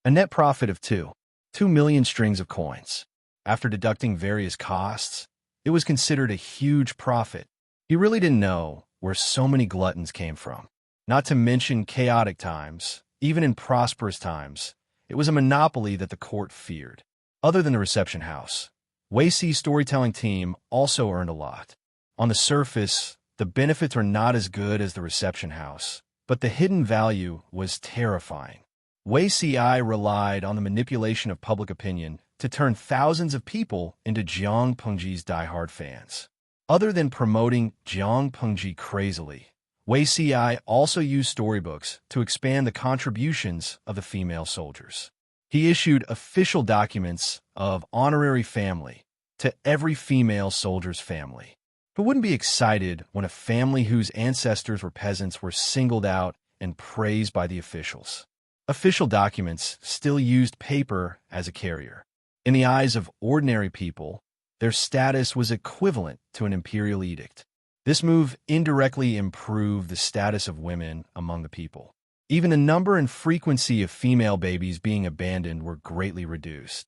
A net profit of 2 million strings of coins. After deducting various costs, it was considered a huge profit. He really didn't know where so many gluttons came from. Not to mention chaotic times, even in prosperous times, it was a monopoly that the court feared. Other than the reception house, Wei Si's storytelling team also earned a lot. On the surface, the benefits were not as good as the reception house, but the hidden value was terrifying. Wei Si relied on the manipulation of public opinion to turn thousands of people into Jiang Pengji's diehard fans. Other than promoting Jiang Pengji crazily, Wei Si also used storybooks to expand the contributions of the female soldiers. He issued official documents of honorary family to every female soldier's family. Who wouldn't be excited when a family whose ancestors were peasants were singled out and praised by the officials? Official documents still used paper as a carrier. In the eyes of ordinary people, their status was equivalent to an imperial edict. This move indirectly improved the status of women among the people. Even the number and frequency of female babies being abandoned were greatly reduced.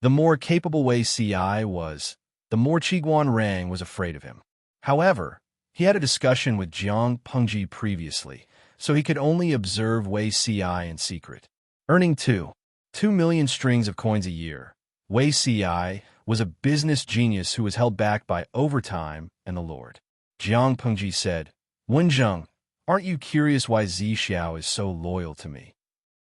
The more capable Wei Si was, the more Qiguan Rang was afraid of him. However, He had a discussion with Jiang Pengji previously, so he could only observe Wei Ci in secret. Earning 2 million strings of coins a year, Wei Ci was a business genius who was held back by overtime and the Lord. Jiang Pengji said, "Wenzheng, aren't you curious why Zi Xiao is so loyal to me?"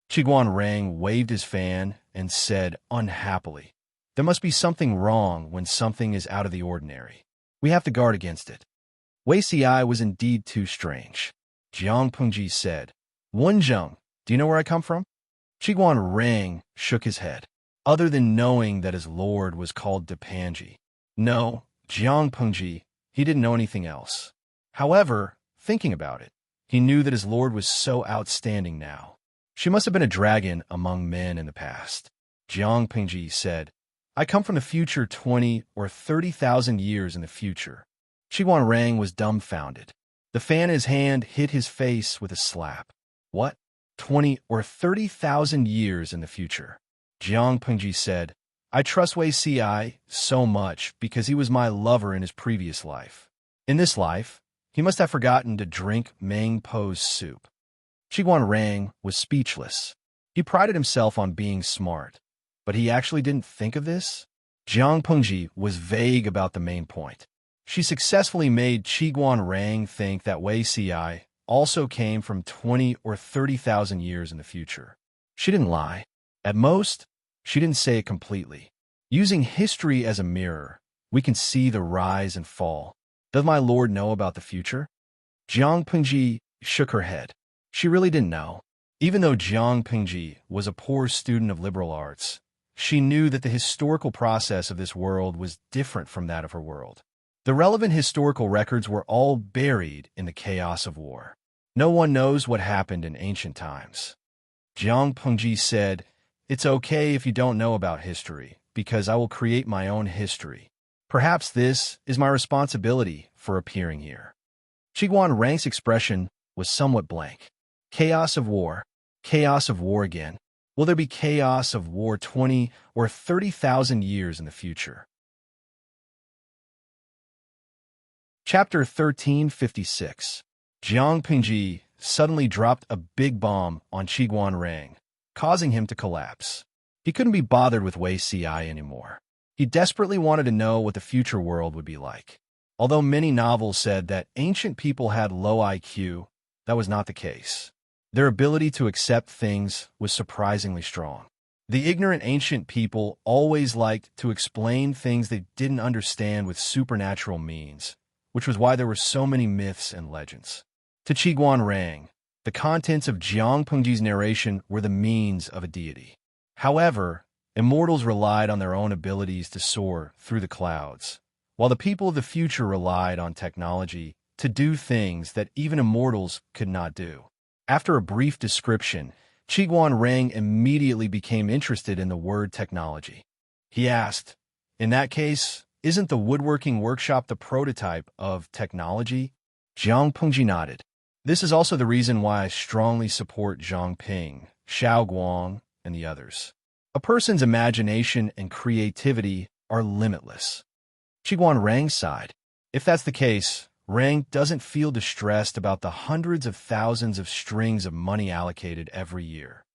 Qiguan Rang waved his fan and said unhappily, "There must be something wrong when something is out of the ordinary. We have to guard against it." Wei Ci was indeed too strange. Jiang Pengji said, "Wenzheng, do you know where I come from?" Qiguan Rang shook his head, other than knowing that his lord was called Dipanji. No, Jiang Pengji, he didn't know anything else. However, thinking about it, he knew that his lord was so outstanding now. She must have been a dragon among men in the past. Jiang Pengji said, "I come from the future 20 or 30,000 years in the future." Qiguan Rang was dumbfounded. The fan in his hand hit his face with a slap. "What? 20 or 30,000 years in the future?" Jiang Pengji said, "I trust Wei Ci so much because he was my lover in his previous life. In this life, he must have forgotten to drink Mang Po's soup." Qiguan Rang was speechless. He prided himself on being smart, but he actually didn't think of this? Jiang Pengji was vague about the main point. She successfully made Qiguan Rang think that Wei Ci also came from 20 or 30,000 years in the future. She didn't lie. At most, she didn't say it completely. Using history as a mirror, we can see the rise and fall. Does my lord know about the future? Jiang Pengji shook her head. She really didn't know. Even though Jiang Pengji was a poor student of liberal arts, she knew that the historical process of this world was different from that of her world. The relevant historical records were all buried in the chaos of war. No one knows what happened in ancient times. Jiang Pengji said, "It's okay if you don't know about history, because I will create my own history. Perhaps this is my responsibility for appearing here." Qiguan Rang's expression was somewhat blank. Chaos of war again. Will there be chaos of war 20 or 30,000 years in the future? Chapter 1356. Jiang Pengji suddenly dropped a big bomb on Qiguan Rang, causing him to collapse. He couldn't be bothered with Wei Ci anymore. He desperately wanted to know what the future world would be like. Although many novels said that ancient people had low IQ, that was not the case. Their ability to accept things was surprisingly strong. The ignorant ancient people always liked to explain things they didn't understand with supernatural means, which was why there were so many myths and legends. To Qiguan Rang, the contents of Jiang Pengji's narration were the means of a deity. However, immortals relied on their own abilities to soar through the clouds, while the people of the future relied on technology to do things that even immortals could not do. After a brief description, Qiguan Rang immediately became interested in the word technology. He asked, "In that case, isn't the woodworking workshop the prototype of technology?" Jiang Pengji nodded. "This is also the reason why I strongly support Zhang Ping, Xiao Guang, and the others. A person's imagination and creativity are limitless." Qiguan Rang sighed. If that's the case, Rang doesn't feel distressed about the hundreds of thousands of strings of money allocated every year.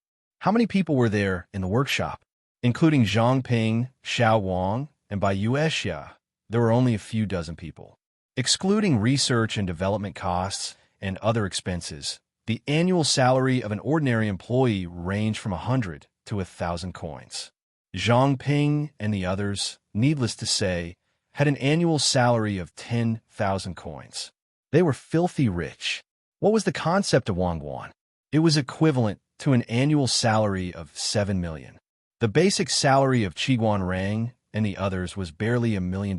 How many people were there in the workshop? Including Zhang Ping, Xiao Guang, and by Yuexia, there were only a few dozen people. Excluding research and development costs and other expenses, the annual salary of an ordinary employee ranged from 100 to 1,000 coins. Zhang Ping and the others, needless to say, had an annual salary of 10,000 coins. They were filthy rich. What was the concept of Wangguan? It was equivalent to an annual salary of 7 million. The basic salary of Qiguan Rang and the others was barely $1 million.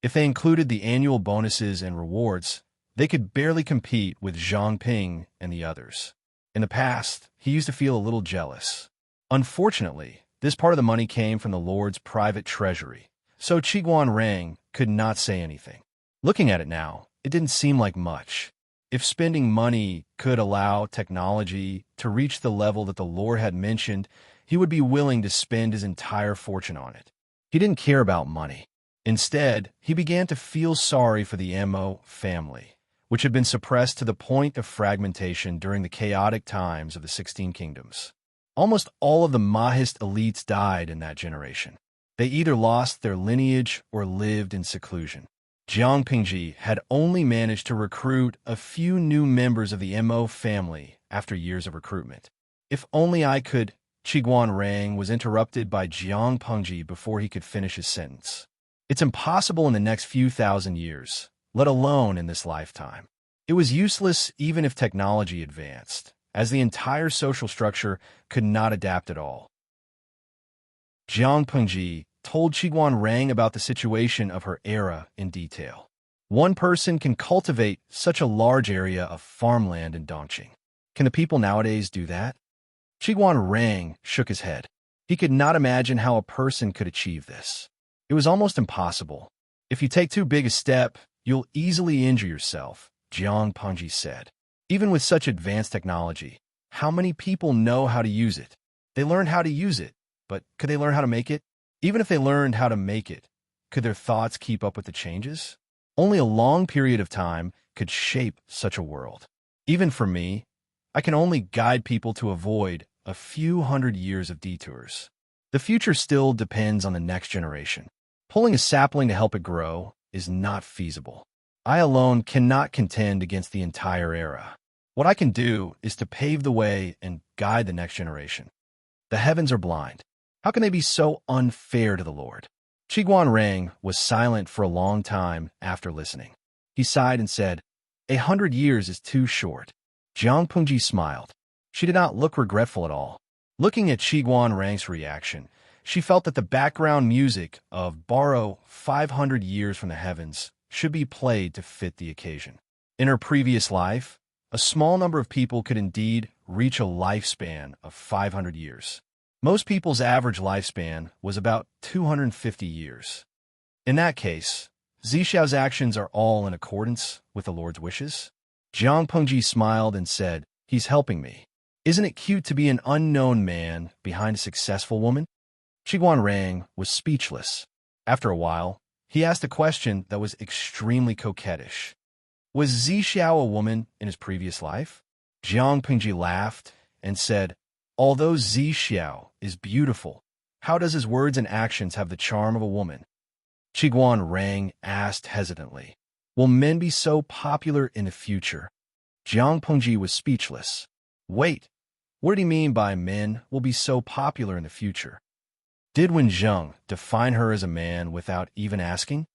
If they included the annual bonuses and rewards, they could barely compete with Zhang Ping and the others. In the past, he used to feel a little jealous. Unfortunately, this part of the money came from the Lord's private treasury, so Qiguan Rang could not say anything. Looking at it now, it didn't seem like much. If spending money could allow technology to reach the level that the Lord had mentioned, he would be willing to spend his entire fortune on it. He didn't care about money. Instead, he began to feel sorry for the Mo family, which had been suppressed to the point of fragmentation during the chaotic times of the 16 Kingdoms. Almost all of the Mahist elites died in that generation. They either lost their lineage or lived in seclusion. Jiang Pingji had only managed to recruit a few new members of the Mo family after years of recruitment. If only I could, Qiguan Rang was interrupted by Jiang Pengji before he could finish his sentence. It's impossible in the next few thousand years, let alone in this lifetime. It was useless even if technology advanced, as the entire social structure could not adapt at all. Jiang Pengji told Qiguan Rang about the situation of her era in detail. One person can cultivate such a large area of farmland in Dongqing. Can the people nowadays do that? Qiguan Rang shook his head. He could not imagine how a person could achieve this. It was almost impossible. If you take too big a step, you'll easily injure yourself, Jiang Pengji said. Even with such advanced technology, how many people know how to use it? They learned how to use it, but could they learn how to make it? Even if they learned how to make it, could their thoughts keep up with the changes? Only a long period of time could shape such a world. Even for me, I can only guide people to avoid a few hundred years of detours. The future still depends on the next generation. Pulling a sapling to help it grow is not feasible. I alone cannot contend against the entire era. What I can do is to pave the way and guide the next generation. The heavens are blind. How can they be so unfair to the Lord? Qiguan Rang was silent for a long time after listening. He sighed and said, 100 years is too short. Jiang Pengji smiled. She did not look regretful at all. Looking at Qiguan Rang's reaction, she felt that the background music of Borrow 500 Years from the Heavens should be played to fit the occasion. In her previous life, a small number of people could indeed reach a lifespan of 500 years. Most people's average lifespan was about 250 years. In that case, Zixiao's actions are all in accordance with the Lord's wishes? Jiang Pengji smiled and said, he's helping me. Isn't it cute to be an unknown man behind a successful woman? Qiguan Rang was speechless. After a while, he asked a question that was extremely coquettish. Was Zixiao a woman in his previous life? Jiang Pengji laughed and said, although Zixiao is beautiful, how does his words and actions have the charm of a woman? Qiguan Rang asked hesitantly, will men be so popular in the future? Jiang Pengji was speechless. Wait, what did he mean by men will be so popular in the future? Did Wen Zheng define her as a man without even asking?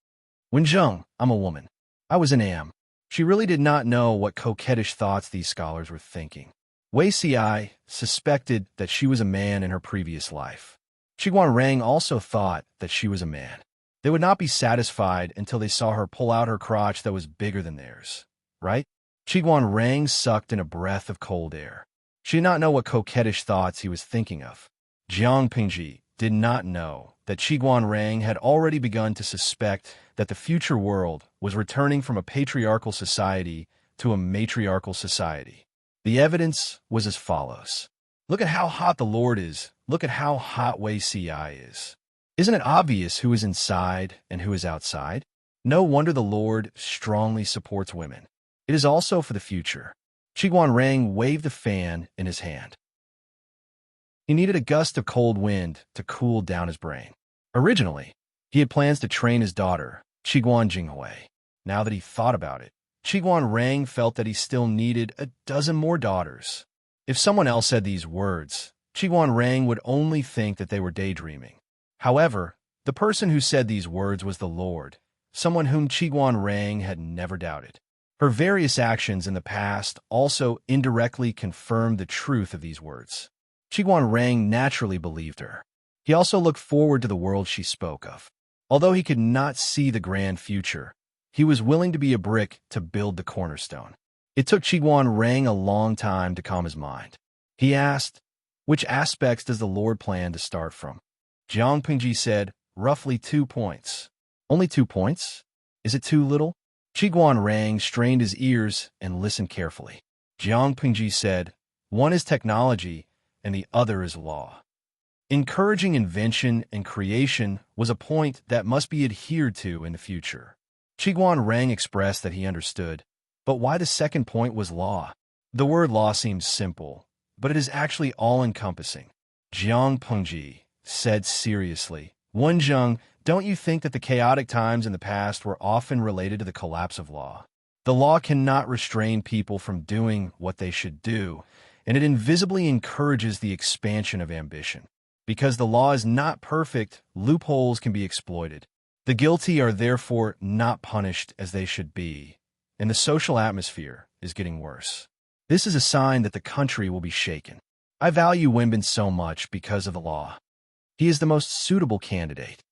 Wen Zheng, I'm a woman. I was an am. She really did not know what coquettish thoughts these scholars were thinking. Wei Ci suspected that she was a man in her previous life. Qiguan Rang also thought that she was a man. They would not be satisfied until they saw her pull out her crotch that was bigger than theirs, right? Qiguan Rang sucked in a breath of cold air. She did not know what coquettish thoughts he was thinking of. Jiang Pengji did not know that Qiguan Rang had already begun to suspect that the future world was returning from a patriarchal society to a matriarchal society. The evidence was as follows. Look at how hot the Lord is. Look at how hot Wei Ci is. Isn't it obvious who is inside and who is outside? No wonder the Lord strongly supports women. It is also for the future. Qiguan Rang waved the fan in his hand. He needed a gust of cold wind to cool down his brain. Originally, he had plans to train his daughter, Qiguan Jinghui. Now that he thought about it, Qiguan Rang felt that he still needed a dozen more daughters. If someone else said these words, Qiguan Rang would only think that they were daydreaming. However, the person who said these words was the Lord, someone whom Qiguan Rang had never doubted. Her various actions in the past also indirectly confirmed the truth of these words. Qiguan Rang naturally believed her. He also looked forward to the world she spoke of. Although he could not see the grand future, he was willing to be a brick to build the cornerstone. It took Qiguan Rang a long time to calm his mind. He asked, which aspects does the Lord plan to start from? Jiang Pengji said, roughly 2 points. Only 2 points? Is it too little? Qiguan Rang strained his ears and listened carefully. Jiang Pengji said, one is technology and the other is law. Encouraging invention and creation was a point that must be adhered to in the future. Qiguan Rang expressed that he understood, but why the second point was law? The word law seems simple, but it is actually all-encompassing. Jiang Pengji said seriously, Wenzheng, don't you think that the chaotic times in the past were often related to the collapse of law? The law cannot restrain people from doing what they should do, and it invisibly encourages the expansion of ambition. Because the law is not perfect, loopholes can be exploited. The guilty are therefore not punished as they should be, and the social atmosphere is getting worse. This is a sign that the country will be shaken. I value Wenbin so much because of the law. He is the most suitable candidate.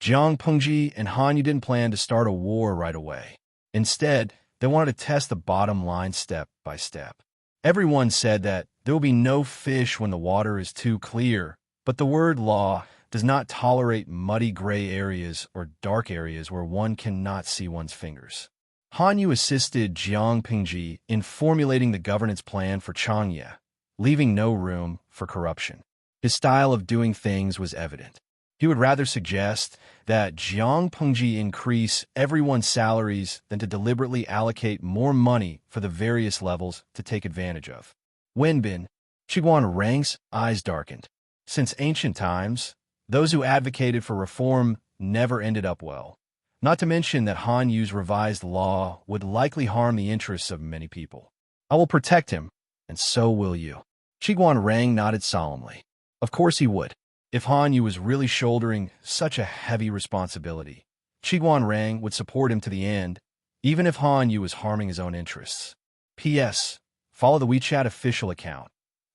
Jiang Pengji and Han Yu didn't plan to start a war right away. Instead, they wanted to test the bottom line step by step. Everyone said that there will be no fish when the water is too clear, but the word law does not tolerate muddy gray areas or dark areas where one cannot see one's fingers. Han Yu assisted Jiang Pengji in formulating the governance plan for Changye, leaving no room for corruption. His style of doing things was evident. He would rather suggest that Jiang Pengji increase everyone's salaries than to deliberately allocate more money for the various levels to take advantage of. Wenbin, Qiguan Rang's eyes darkened. Since ancient times, those who advocated for reform never ended up well. Not to mention that Han Yu's revised law would likely harm the interests of many people. I will protect him, and so will you. Qiguan Rang nodded solemnly. Of course he would. If Han Yu was really shouldering such a heavy responsibility, Qiguan Rang would support him to the end, even if Han Yu was harming his own interests. P.S. Follow the WeChat official account.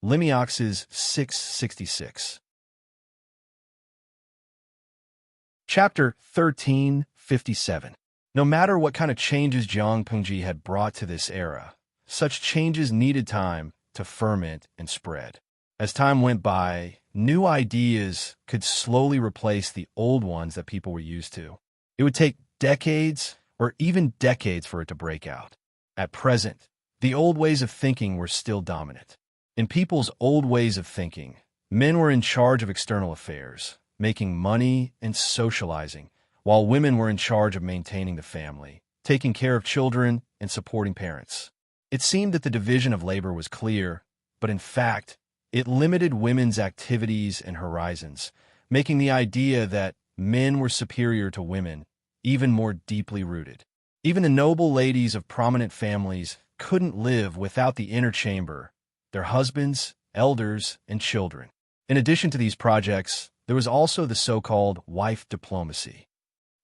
Limiox's 666. Chapter 1357. No matter what kind of changes Jiang Pengji had brought to this era, such changes needed time to ferment and spread. As time went by, new ideas could slowly replace the old ones that people were used to. It would take decades or even decades for it to break out. At present, the old ways of thinking were still dominant. In people's old ways of thinking, men were in charge of external affairs, making money and socializing, while women were in charge of maintaining the family, taking care of children, and supporting parents. It seemed that the division of labor was clear, but in fact, it limited women's activities and horizons, making the idea that men were superior to women even more deeply rooted. Even the noble ladies of prominent families couldn't live without the inner chamber, their husbands, elders, and children. In addition to these projects, there was also the so-called wife diplomacy.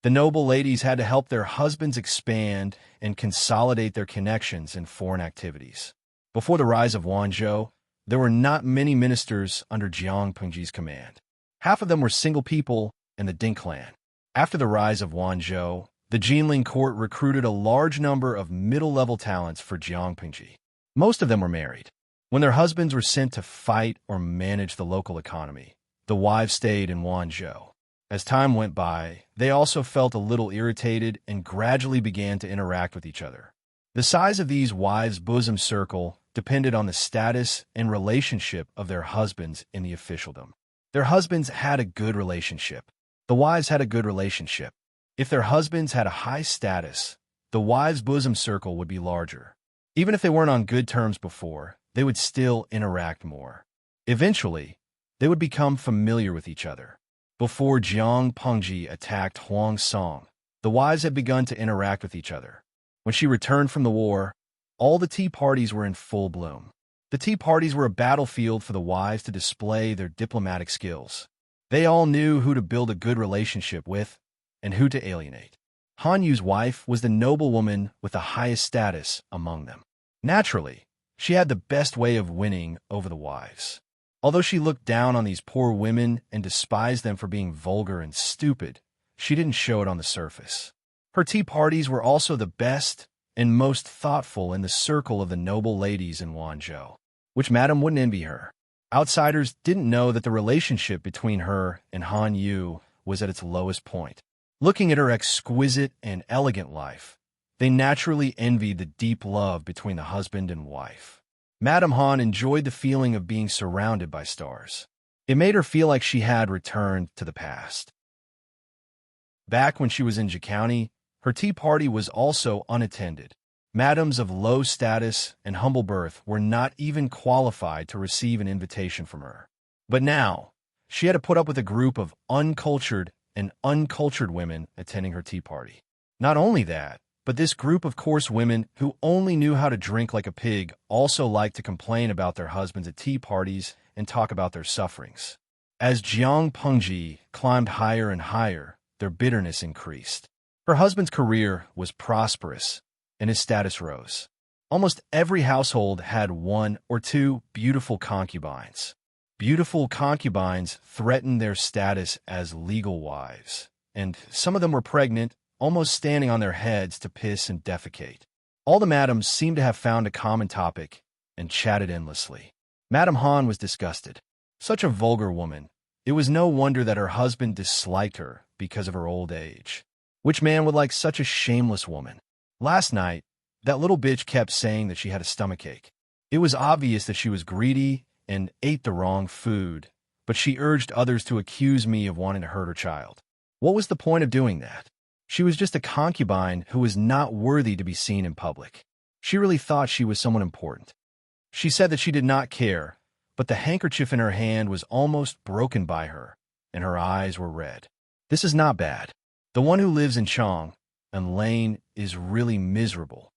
The noble ladies had to help their husbands expand and consolidate their connections in foreign activities. Before the rise of Wanzhou, there were not many ministers under Jiang Pengji's command. Half of them were single people in the Ding clan. After the rise of Wanzhou, the Jinling court recruited a large number of middle-level talents for Jiang Pengji. Most of them were married. When their husbands were sent to fight or manage the local economy, the wives stayed in Wanzhou. As time went by, they also felt a little irritated and gradually began to interact with each other. The size of these wives' bosom circle depended on the status and relationship of their husbands in the officialdom. Their husbands had a good relationship. The wives had a good relationship. If their husbands had a high status, the wives' bosom circle would be larger. Even if they weren't on good terms before, they would still interact more. Eventually, they would become familiar with each other. Before Jiang Pengji attacked Huang Song, the wives had begun to interact with each other. When she returned from the war, all the tea parties were in full bloom. The tea parties were a battlefield for the wives to display their diplomatic skills. They all knew who to build a good relationship with and who to alienate. Han Yu's wife was the noblewoman with the highest status among them. Naturally, she had the best way of winning over the wives. Although she looked down on these poor women and despised them for being vulgar and stupid, she didn't show it on the surface. Her tea parties were also the best and most thoughtful in the circle of the noble ladies in Wanzhou, which Madame wouldn't envy her. Outsiders didn't know that the relationship between her and Han Yu was at its lowest point. Looking at her exquisite and elegant life, they naturally envied the deep love between the husband and wife. Madame Han enjoyed the feeling of being surrounded by stars. It made her feel like she had returned to the past. Back when she was in County, her tea party was also unattended. Madams of low status and humble birth were not even qualified to receive an invitation from her. But now, she had to put up with a group of uncultured and uncultured women attending her tea party. Not only that, but this group of coarse women who only knew how to drink like a pig also liked to complain about their husbands at tea parties and talk about their sufferings. As Jiang Pengji climbed higher and higher, their bitterness increased. Her husband's career was prosperous, and his status rose. Almost every household had one or two beautiful concubines. Beautiful concubines threatened their status as legal wives, and some of them were pregnant, almost standing on their heads to piss and defecate. All the madams seemed to have found a common topic and chatted endlessly. Madame Han was disgusted. Such a vulgar woman. It was no wonder that her husband disliked her because of her old age. Which man would like such a shameless woman? Last night, that little bitch kept saying that she had a stomachache. It was obvious that she was greedy and ate the wrong food, but she urged others to accuse me of wanting to hurt her child. What was the point of doing that? She was just a concubine who was not worthy to be seen in public. She really thought she was someone important. She said that she did not care, but the handkerchief in her hand was almost broken by her, and her eyes were red. This is not bad. The one who lives in Chong and Lane is really miserable.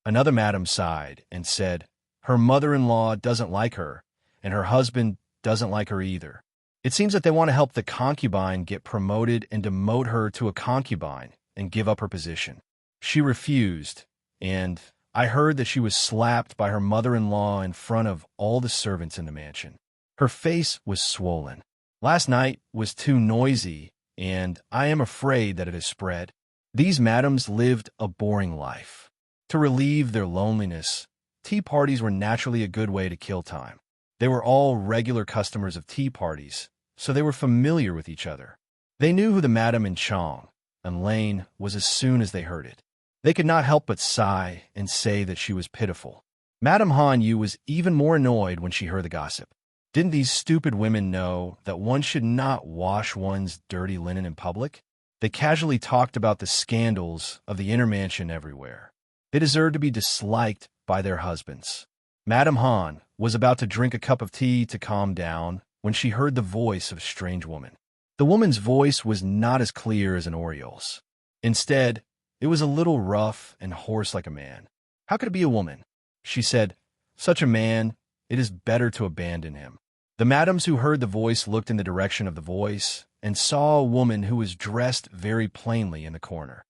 Another madam sighed and said, her mother-in-law doesn't like her, and her husband doesn't like her either. It seems that they want to help the concubine get promoted and demote her to a concubine and give up her position. She refused, and I heard that she was slapped by her mother-in-law in front of all the servants in the mansion. Her face was swollen. Last night was too noisy, and I am afraid that it has spread. These madams lived a boring life. To relieve their loneliness, tea parties were naturally a good way to kill time. They were all regular customers of tea parties, so they were familiar with each other. They knew who the madam in Chong and Lane was as soon as they heard it. They could not help but sigh and say that she was pitiful. Madame Han Yu was even more annoyed when she heard the gossip. Didn't these stupid women know that one should not wash one's dirty linen in public? They casually talked about the scandals of the inner mansion everywhere. They deserved to be disliked by their husbands. Madame Han was about to drink a cup of tea to calm down when she heard the voice of a strange woman. The woman's voice was not as clear as an oriole's. Instead, it was a little rough and hoarse like a man. How could it be a woman? She said, such a man, it is better to abandon him. The madams who heard the voice looked in the direction of the voice and saw a woman who was dressed very plainly in the corner.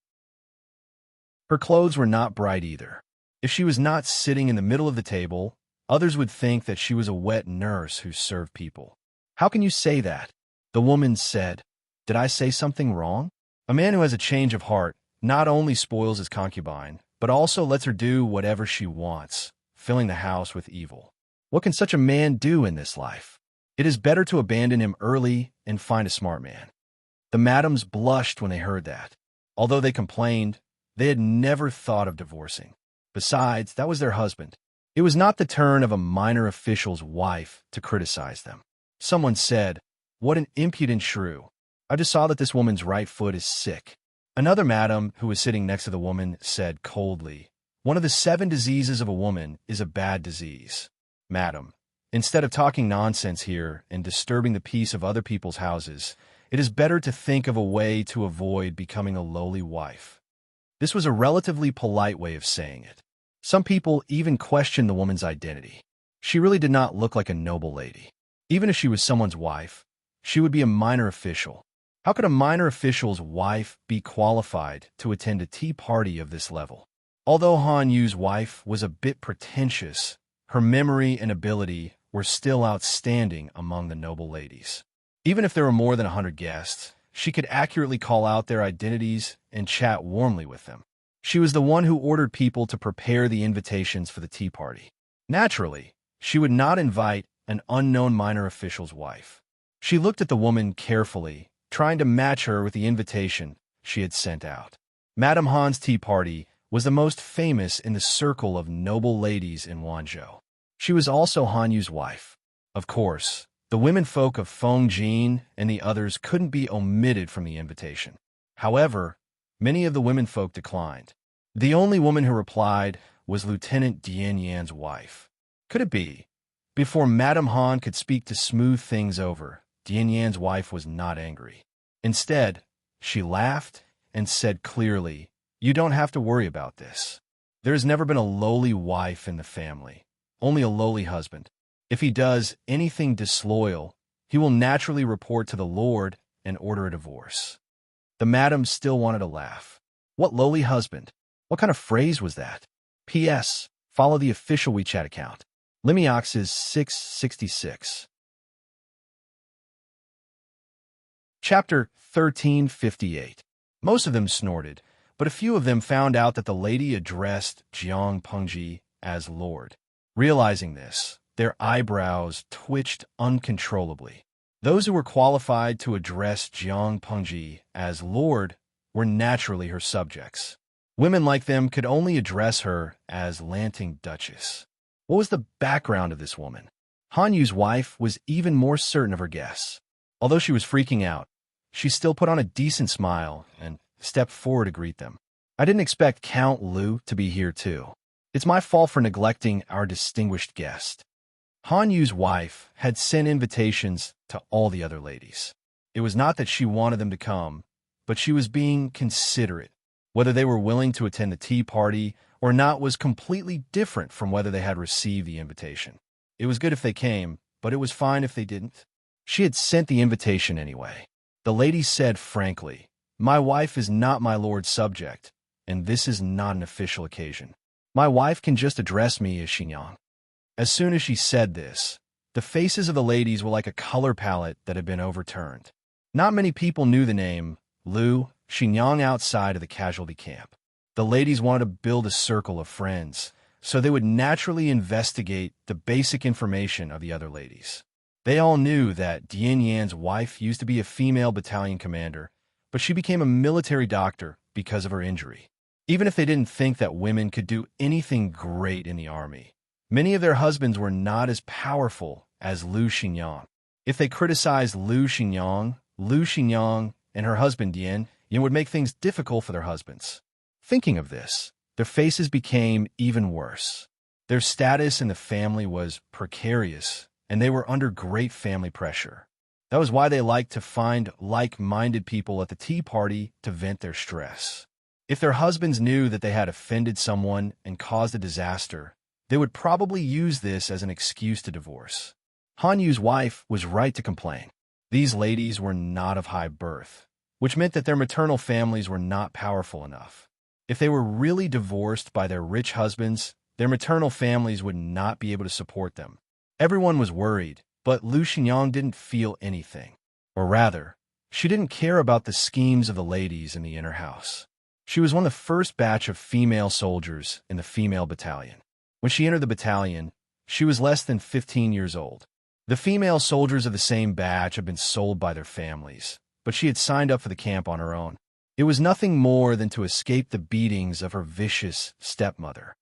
Her clothes were not bright either. If she was not sitting in the middle of the table, others would think that she was a wet nurse who served people. How can you say that? The woman said, did I say something wrong? A man who has a change of heart not only spoils his concubine, but also lets her do whatever she wants, filling the house with evil. What can such a man do in this life? It is better to abandon him early and find a smart man. The madams blushed when they heard that. Although they complained, they had never thought of divorcing. Besides, that was their husband. It was not the turn of a minor official's wife to criticize them. Someone said, what an impudent shrew. I just saw that this woman's right foot is sick. Another madam who was sitting next to the woman said coldly, one of the 7 diseases of a woman is a bad disease. Madam, instead of talking nonsense here and disturbing the peace of other people's houses, it is better to think of a way to avoid becoming a lowly wife. This was a relatively polite way of saying it. Some people even questioned the woman's identity. She really did not look like a noble lady. Even if she was someone's wife, she would be a minor official. How could a minor official's wife be qualified to attend a tea party of this level? Although Han Yu's wife was a bit pretentious, her memory and ability were still outstanding among the noble ladies. Even if there were more than 100 guests, she could accurately call out their identities and chat warmly with them. She was the one who ordered people to prepare the invitations for the tea party. Naturally, she would not invite an unknown minor official's wife. She looked at the woman carefully, trying to match her with the invitation she had sent out. Madame Han's tea party was the most famous in the circle of noble ladies in Wanzhou. She was also Han Yu's wife. Of course, The womenfolk of Feng Jin and the others couldn't be omitted from the invitation. However, many of the womenfolk declined. The only woman who replied was Lieutenant Dian Yan's wife. Could it be? Before Madame Han could speak to smooth things over, Dian Yan's wife was not angry. Instead, she laughed and said clearly, "You don't have to worry about this. There has never been a lowly wife in the family, only a lowly husband. If he does anything disloyal, he will naturally report to the Lord and order a divorce." The madam still wanted to laugh. What lowly husband? What kind of phrase was that? P.S. Follow the official WeChat account. Limiox is 666. Chapter 1358. Most of them snorted, but a few of them found out that the lady addressed Jiang Pengji as Lord. Realizing this, their eyebrows twitched uncontrollably. Those who were qualified to address Jiang Pengji as Lord were naturally her subjects. Women like them could only address her as Lanting Duchess. What was the background of this woman? Han Yu's wife was even more certain of her guess. Although she was freaking out, she still put on a decent smile and stepped forward to greet them. "I didn't expect Count Lu to be here too. It's my fault for neglecting our distinguished guest." Han Yu's wife had sent invitations to all the other ladies. It was not that she wanted them to come, but she was being considerate. Whether they were willing to attend the tea party or not was completely different from whether they had received the invitation. It was good if they came, but it was fine if they didn't. She had sent the invitation anyway. The lady said frankly, "My wife is not my lord's subject, and this is not an official occasion. My wife can just address me as Xingyang." As soon as she said this, the faces of the ladies were like a color palette that had been overturned. Not many people knew the name Lu Xingyang outside of the casualty camp. The ladies wanted to build a circle of friends, so they would naturally investigate the basic information of the other ladies. They all knew that Dian Yan's wife used to be a female battalion commander, but she became a military doctor because of her injury. Even if they didn't think that women could do anything great in the army, many of their husbands were not as powerful as Lu Xingyang. If they criticized Lu Xingyang, and her husband Dian Yan would make things difficult for their husbands. Thinking of this, their faces became even worse. Their status in the family was precarious, and they were under great family pressure. That was why they liked to find like-minded people at the tea party to vent their stress. If their husbands knew that they had offended someone and caused a disaster, they would probably use this as an excuse to divorce. Han Yu's wife was right to complain. These ladies were not of high birth, which meant that their maternal families were not powerful enough. If they were really divorced by their rich husbands, their maternal families would not be able to support them. Everyone was worried, but Lu Xingyang didn't feel anything. Or rather, she didn't care about the schemes of the ladies in the inner house. She was one of the first batch of female soldiers in the female battalion. When she entered the battalion, she was less than 15 years old. The female soldiers of the same batch had been sold by their families, but she had signed up for the camp on her own. It was nothing more than to escape the beatings of her vicious stepmother.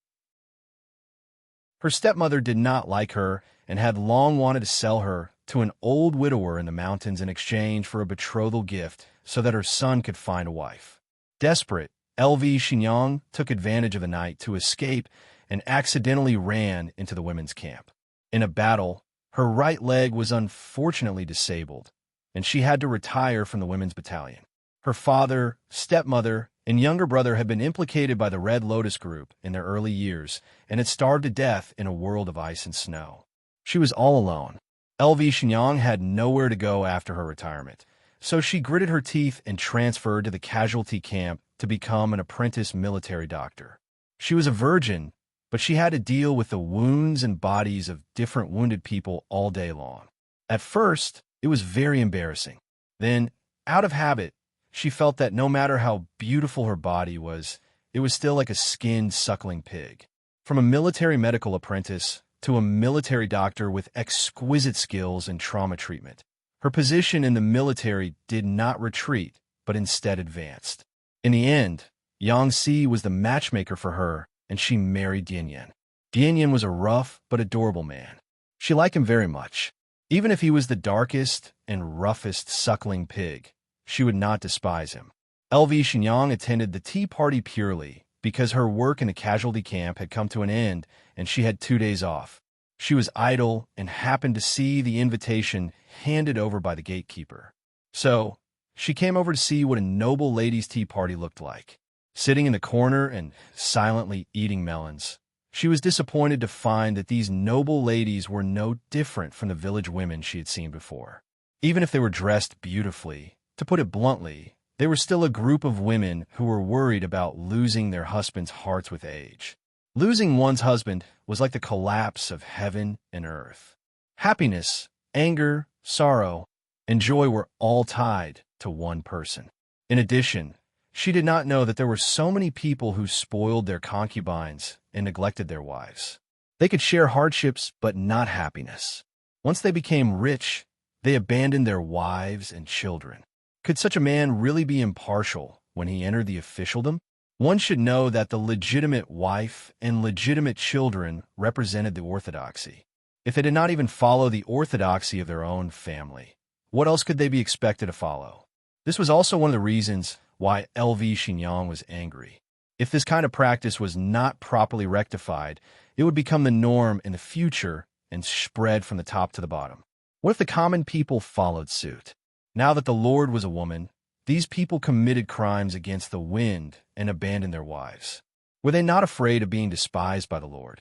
Her stepmother did not like her and had long wanted to sell her to an old widower in the mountains in exchange for a betrothal gift so that her son could find a wife. Desperate, LV Xingyang took advantage of the night to escape and accidentally ran into the women's camp. In a battle, her right leg was unfortunately disabled, and she had to retire from the women's battalion. Her father, stepmother, and younger brother had been implicated by the Red Lotus group in their early years and had starved to death in a world of ice and snow. She was all alone. LV Xingyang had nowhere to go after her retirement, so she gritted her teeth and transferred to the casualty camp to become an apprentice military doctor. She was a virgin, but she had to deal with the wounds and bodies of different wounded people all day long. At first, it was very embarrassing. Then, out of habit, she felt that no matter how beautiful her body was, it was still like a skinned, suckling pig. From a military medical apprentice to a military doctor with exquisite skills in trauma treatment, her position in the military did not retreat, but instead advanced. In the end, Yang Si was the matchmaker for her, and she married Dian Yan. Dian Yan was a rough but adorable man. She liked him very much. Even if he was the darkest and roughest suckling pig, she would not despise him. LV Xinyang attended the tea party purely because her work in the casualty camp had come to an end and she had 2 days off. She was idle and happened to see the invitation handed over by the gatekeeper. So, she came over to see what a noble ladies' tea party looked like. Sitting in the corner and silently eating melons, she was disappointed to find that these noble ladies were no different from the village women she had seen before. Even if they were dressed beautifully, to put it bluntly, they were still a group of women who were worried about losing their husbands' hearts with age. Losing one's husband was like the collapse of heaven and earth. Happiness, anger, sorrow, and joy were all tied to one person. In addition, she did not know that there were so many people who spoiled their concubines and neglected their wives. They could share hardships, but not happiness. Once they became rich, they abandoned their wives and children. Could such a man really be impartial when he entered the officialdom? One should know that the legitimate wife and legitimate children represented the orthodoxy. If they did not even follow the orthodoxy of their own family, what else could they be expected to follow? This was also one of the reasons why LV Xinyang was angry. If this kind of practice was not properly rectified, it would become the norm in the future and spread from the top to the bottom. What if the common people followed suit? Now that the Lord was a woman, these people committed crimes against the wind and abandoned their wives. Were they not afraid of being despised by the Lord?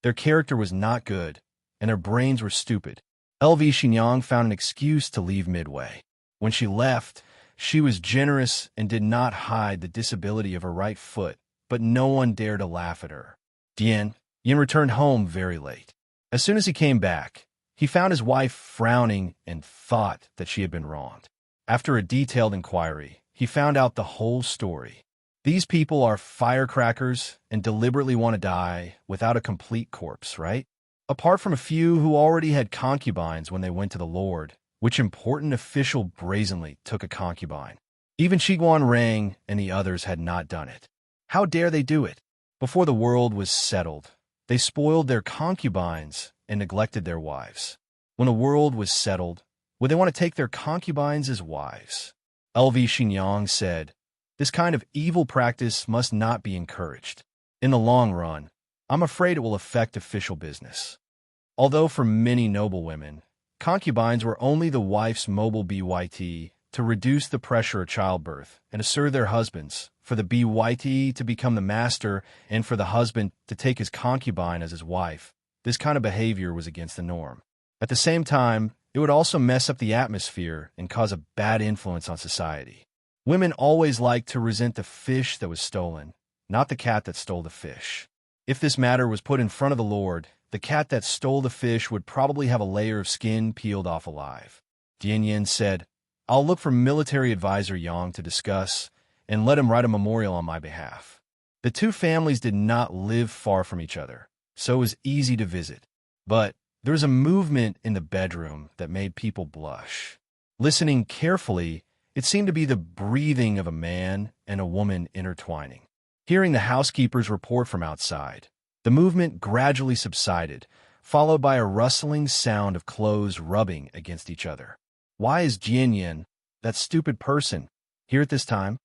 Their character was not good, and their brains were stupid. LV Xinyang found an excuse to leave midway. When she left, she was generous and did not hide the disability of her right foot, but no one dared to laugh at her. Yin returned home very late. As soon as he came back, he found his wife frowning and thought that she had been wronged. After a detailed inquiry, he found out the whole story. These people are firecrackers and deliberately want to die without a complete corpse, right? Apart from a few who already had concubines when they went to the Lord, which important official brazenly took a concubine? Even Shiguan Rang and the others had not done it. How dare they do it? Before the world was settled, they spoiled their concubines and neglected their wives. When the world was settled, would they want to take their concubines as wives? LV Xinyang said, "This kind of evil practice must not be encouraged. In the long run, I'm afraid it will affect official business." Although for many noble women, concubines were only the wife's mobile byt to reduce the pressure of childbirth and to serve their husbands, for the byt to become the master and for the husband to take his concubine as his wife, this kind of behavior was against the norm. At the same time, it would also mess up the atmosphere and cause a bad influence on society. Women always liked to resent the fish that was stolen, not the cat that stole the fish. If this matter was put in front of the Lord, the cat that stole the fish would probably have a layer of skin peeled off alive. Dian Yin said, "I'll look for military advisor Yang to discuss and let him write a memorial on my behalf." The two families did not live far from each other, so it was easy to visit. But there was a movement in the bedroom that made people blush. Listening carefully, it seemed to be the breathing of a man and a woman intertwining. Hearing the housekeeper's report from outside, the movement gradually subsided, followed by a rustling sound of clothes rubbing against each other. "Why is Jianyan, that stupid person, here at this time?"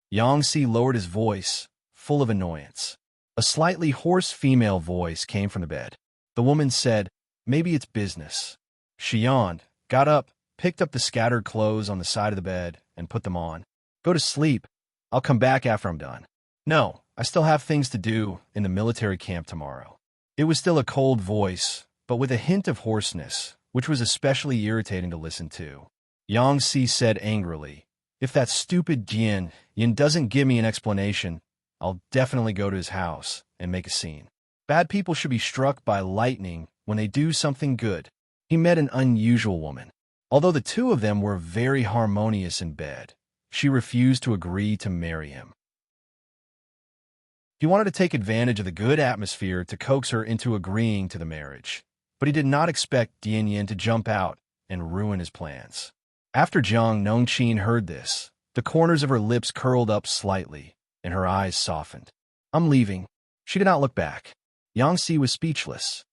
Yang Si lowered his voice, full of annoyance. A slightly hoarse female voice came from the bed. The woman said, "Maybe it's business." She yawned, got up, picked up the scattered clothes on the side of the bed, and put them on. "Go to sleep. I'll come back after I'm done." "No, I still have things to do in the military camp tomorrow." It was still a cold voice, but with a hint of hoarseness, which was especially irritating to listen to. Yang Si said angrily, "If that stupid Jian Yin doesn't give me an explanation, I'll definitely go to his house and make a scene." Bad people should be struck by lightning when they do something good. He met an unusual woman. Although the two of them were very harmonious in bed, she refused to agree to marry him. He wanted to take advantage of the good atmosphere to coax her into agreeing to the marriage, but he did not expect Dian Yin to jump out and ruin his plans. After Jiang Nongqin heard this, the corners of her lips curled up slightly, and her eyes softened. "I'm leaving." She did not look back. Yang Si was speechless.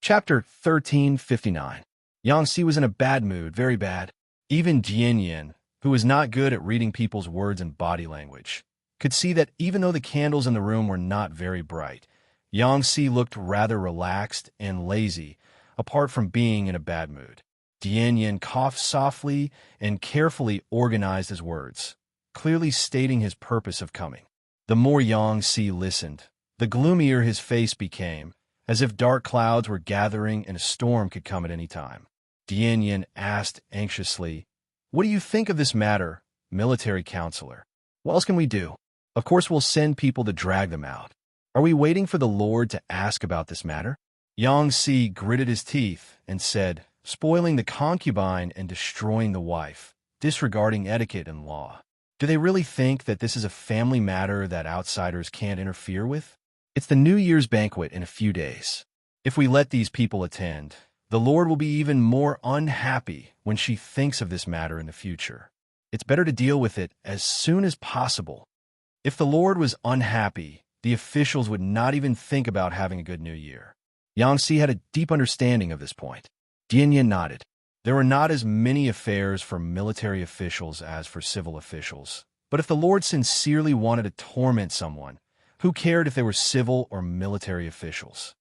Chapter 1359. Yang Si was in a bad mood, very bad. Even Jian Yin, who was not good at reading people's words and body language, could see that even though the candles in the room were not very bright, Yang Si looked rather relaxed and lazy, apart from being in a bad mood. Jian Yin coughed softly and carefully organized his words, clearly stating his purpose of coming. The more Yang Si listened, the gloomier his face became, as if dark clouds were gathering and a storm could come at any time. Jian Yin asked anxiously, "What do you think of this matter, military counselor? What else can we do? Of course we'll send people to drag them out. Are we waiting for the Lord to ask about this matter?" Yang Si gritted his teeth and said, "Spoiling the concubine and destroying the wife, disregarding etiquette and law. Do they really think that this is a family matter that outsiders can't interfere with? It's the New Year's banquet in a few days. If we let these people attend, the Lord will be even more unhappy when she thinks of this matter in the future. It's better to deal with it as soon as possible." If the Lord was unhappy, the officials would not even think about having a good New Year. Yang Si had a deep understanding of this point. Jian Yin nodded. There were not as many affairs for military officials as for civil officials. But if the Lord sincerely wanted to torment someone, who cared if they were civil or military officials?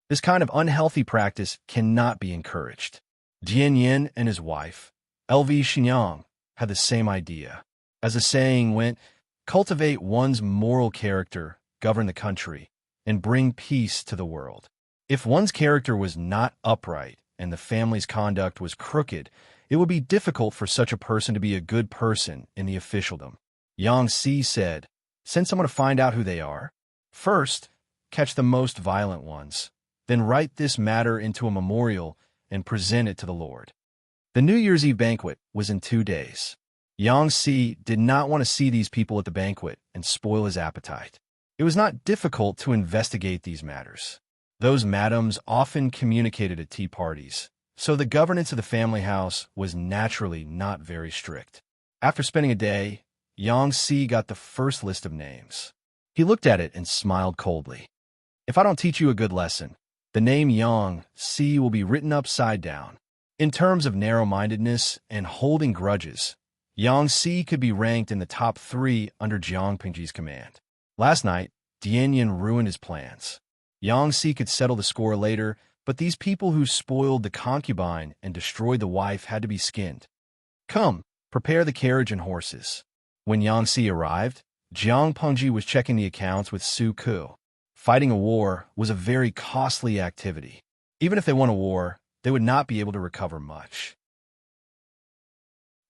This kind of unhealthy practice cannot be encouraged. Jian Yin and his wife, LV Xinyang, had the same idea. As the saying went, cultivate one's moral character, govern the country, and bring peace to the world. If one's character was not upright and the family's conduct was crooked, it would be difficult for such a person to be a good person in the officialdom. Yang Si said, "Send someone to find out who they are. First, catch the most violent ones. Then write this matter into a memorial and present it to the Lord." The New Year's Eve banquet was in 2 days. Yang Si did not want to see these people at the banquet and spoil his appetite. It was not difficult to investigate these matters. Those madams often communicated at tea parties, so the governance of the family house was naturally not very strict. After spending a day, Yang Si got the first list of names. He looked at it and smiled coldly. "If I don't teach you a good lesson, the name Yang Si will be written upside down." In terms of narrow-mindedness and holding grudges, Yang Si could be ranked in the top 3 under Jiang Pingji's command. Last night, Jian Yin ruined his plans. Yang Si could settle the score later, but these people who spoiled the concubine and destroyed the wife had to be skinned. "Come, prepare the carriage and horses." When Yang Si arrived, Jiang Pengji was checking the accounts with Su Ku. Fighting a war was a very costly activity. Even if they won a war, they would not be able to recover much.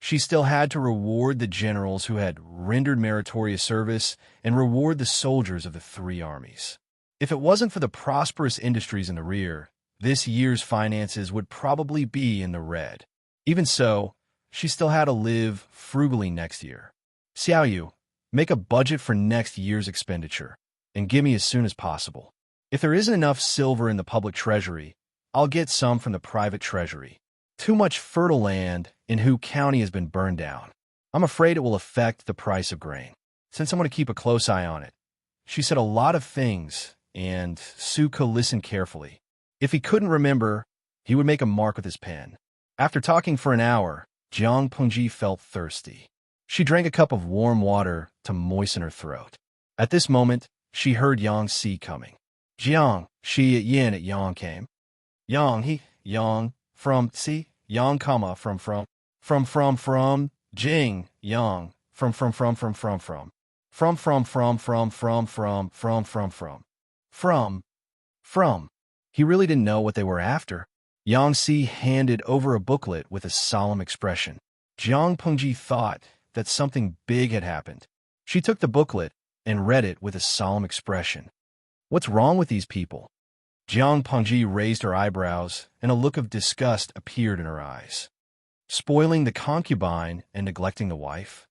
She still had to reward the generals who had rendered meritorious service and reward the soldiers of the 3 armies. If it wasn't for the prosperous industries in the rear, this year's finances would probably be in the red. Even so, she still had to live frugally next year. "Xiao Yu, make a budget for next year's expenditure, and give me as soon as possible. If there isn't enough silver in the public treasury, I'll get some from the private treasury. Too much fertile land in Hu County has been burned down. I'm afraid it will affect the price of grain. Since I'm going to keep a close eye on it." She said a lot of things, and Su Ku listened carefully. If he couldn't remember, he would make a mark with his pen. After talking for an hour, Jiang Pengji felt thirsty. She drank a cup of warm water to moisten her throat. At this moment, she heard Yang Si coming. "Jiang, Shi at Yin at Yang came. Yang, from, Si, Yang, from, Jing, Yang, from. He really didn't know what they were after. Yang Si handed over a booklet with a solemn expression. Jiang Pengji thought that something big had happened. She took the booklet and read it with a solemn expression. "What's wrong with these people?" Jiang Pengji raised her eyebrows, and a look of disgust appeared in her eyes. Spoiling the concubine and neglecting the wife?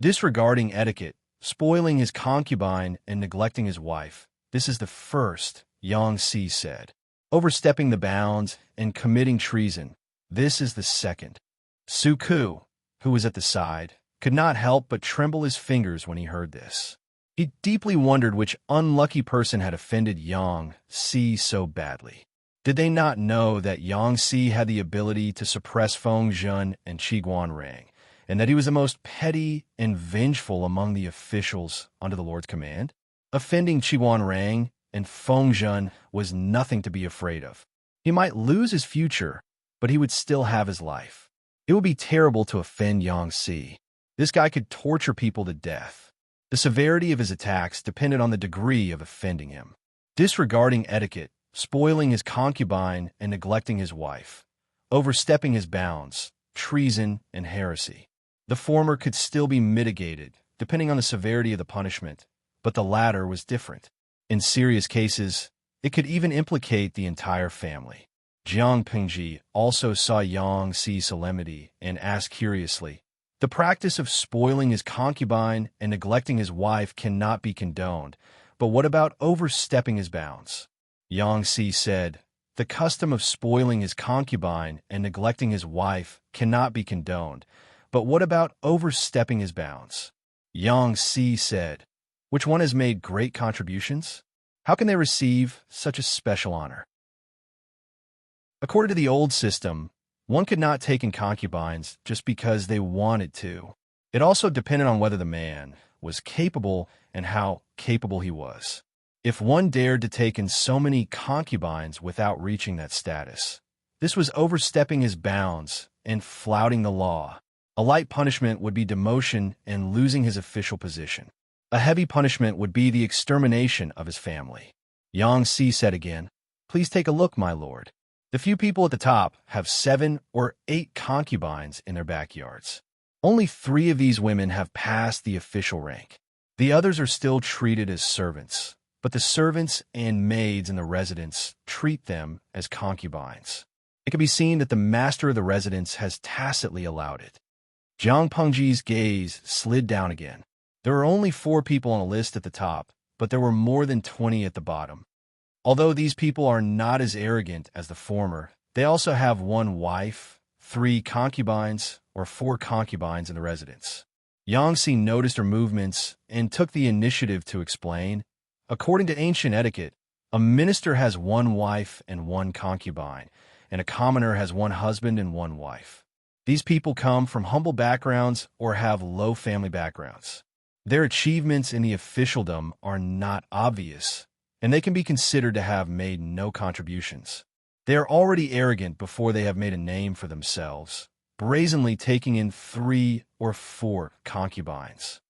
Disregarding etiquette, spoiling his concubine and neglecting his wife, this is the first, Yang Si said. Overstepping the bounds and committing treason, this is the second. Su Ku, who was at the side, could not help but tremble his fingers when he heard this. He deeply wondered which unlucky person had offended Yang Si so badly. Did they not know that Yangtze had the ability to suppress Feng Zhen and Qi Guanrang, and that he was the most petty and vengeful among the officials under the Lord's command? Offending Qi Guanrang and Feng Zhen was nothing to be afraid of. He might lose his future, but he would still have his life. It would be terrible to offend Yangtze. This guy could torture people to death. The severity of his attacks depended on the degree of offending him. Disregarding etiquette, spoiling his concubine and neglecting his wife, overstepping his bounds, treason, and heresy. The former could still be mitigated, depending on the severity of the punishment, but the latter was different. In serious cases, it could even implicate the entire family. Jiang Pingji also saw Yangtze's solemnity and asked curiously, "The practice of spoiling his concubine and neglecting his wife cannot be condoned, but what about overstepping his bounds?" Yangtze said, "The custom of spoiling his concubine and neglecting his wife cannot be condoned, but what about overstepping his bounds?" Yangtze said, "Which one has made great contributions? How can they receive such a special honor?" According to the old system, one could not take in concubines just because they wanted to. It also depended on whether the man was capable and how capable he was. If one dared to take in so many concubines without reaching that status, this was overstepping his bounds and flouting the law. A light punishment would be demotion and losing his official position. A heavy punishment would be the extermination of his family. Yangtze said again, "Please take a look, my lord. The few people at the top have 7 or 8 concubines in their backyards. Only 3 of these women have passed the official rank. The others are still treated as servants, but the servants and maids in the residence treat them as concubines. It can be seen that the master of the residence has tacitly allowed it." Jiang Pengji's gaze slid down again. There were only 4 people on a list at the top, but there were more than 20 at the bottom. Although these people are not as arrogant as the former, they also have 1 wife, 3 concubines, or 4 concubines in the residence. Yangtze noticed her movements and took the initiative to explain, "According to ancient etiquette, a minister has 1 wife and 1 concubine, and a commoner has 1 husband and 1 wife. These people come from humble backgrounds or have low family backgrounds. Their achievements in the officialdom are not obvious, and they can be considered to have made no contributions. They are already arrogant before they have made a name for themselves, brazenly taking in 3 or 4 concubines.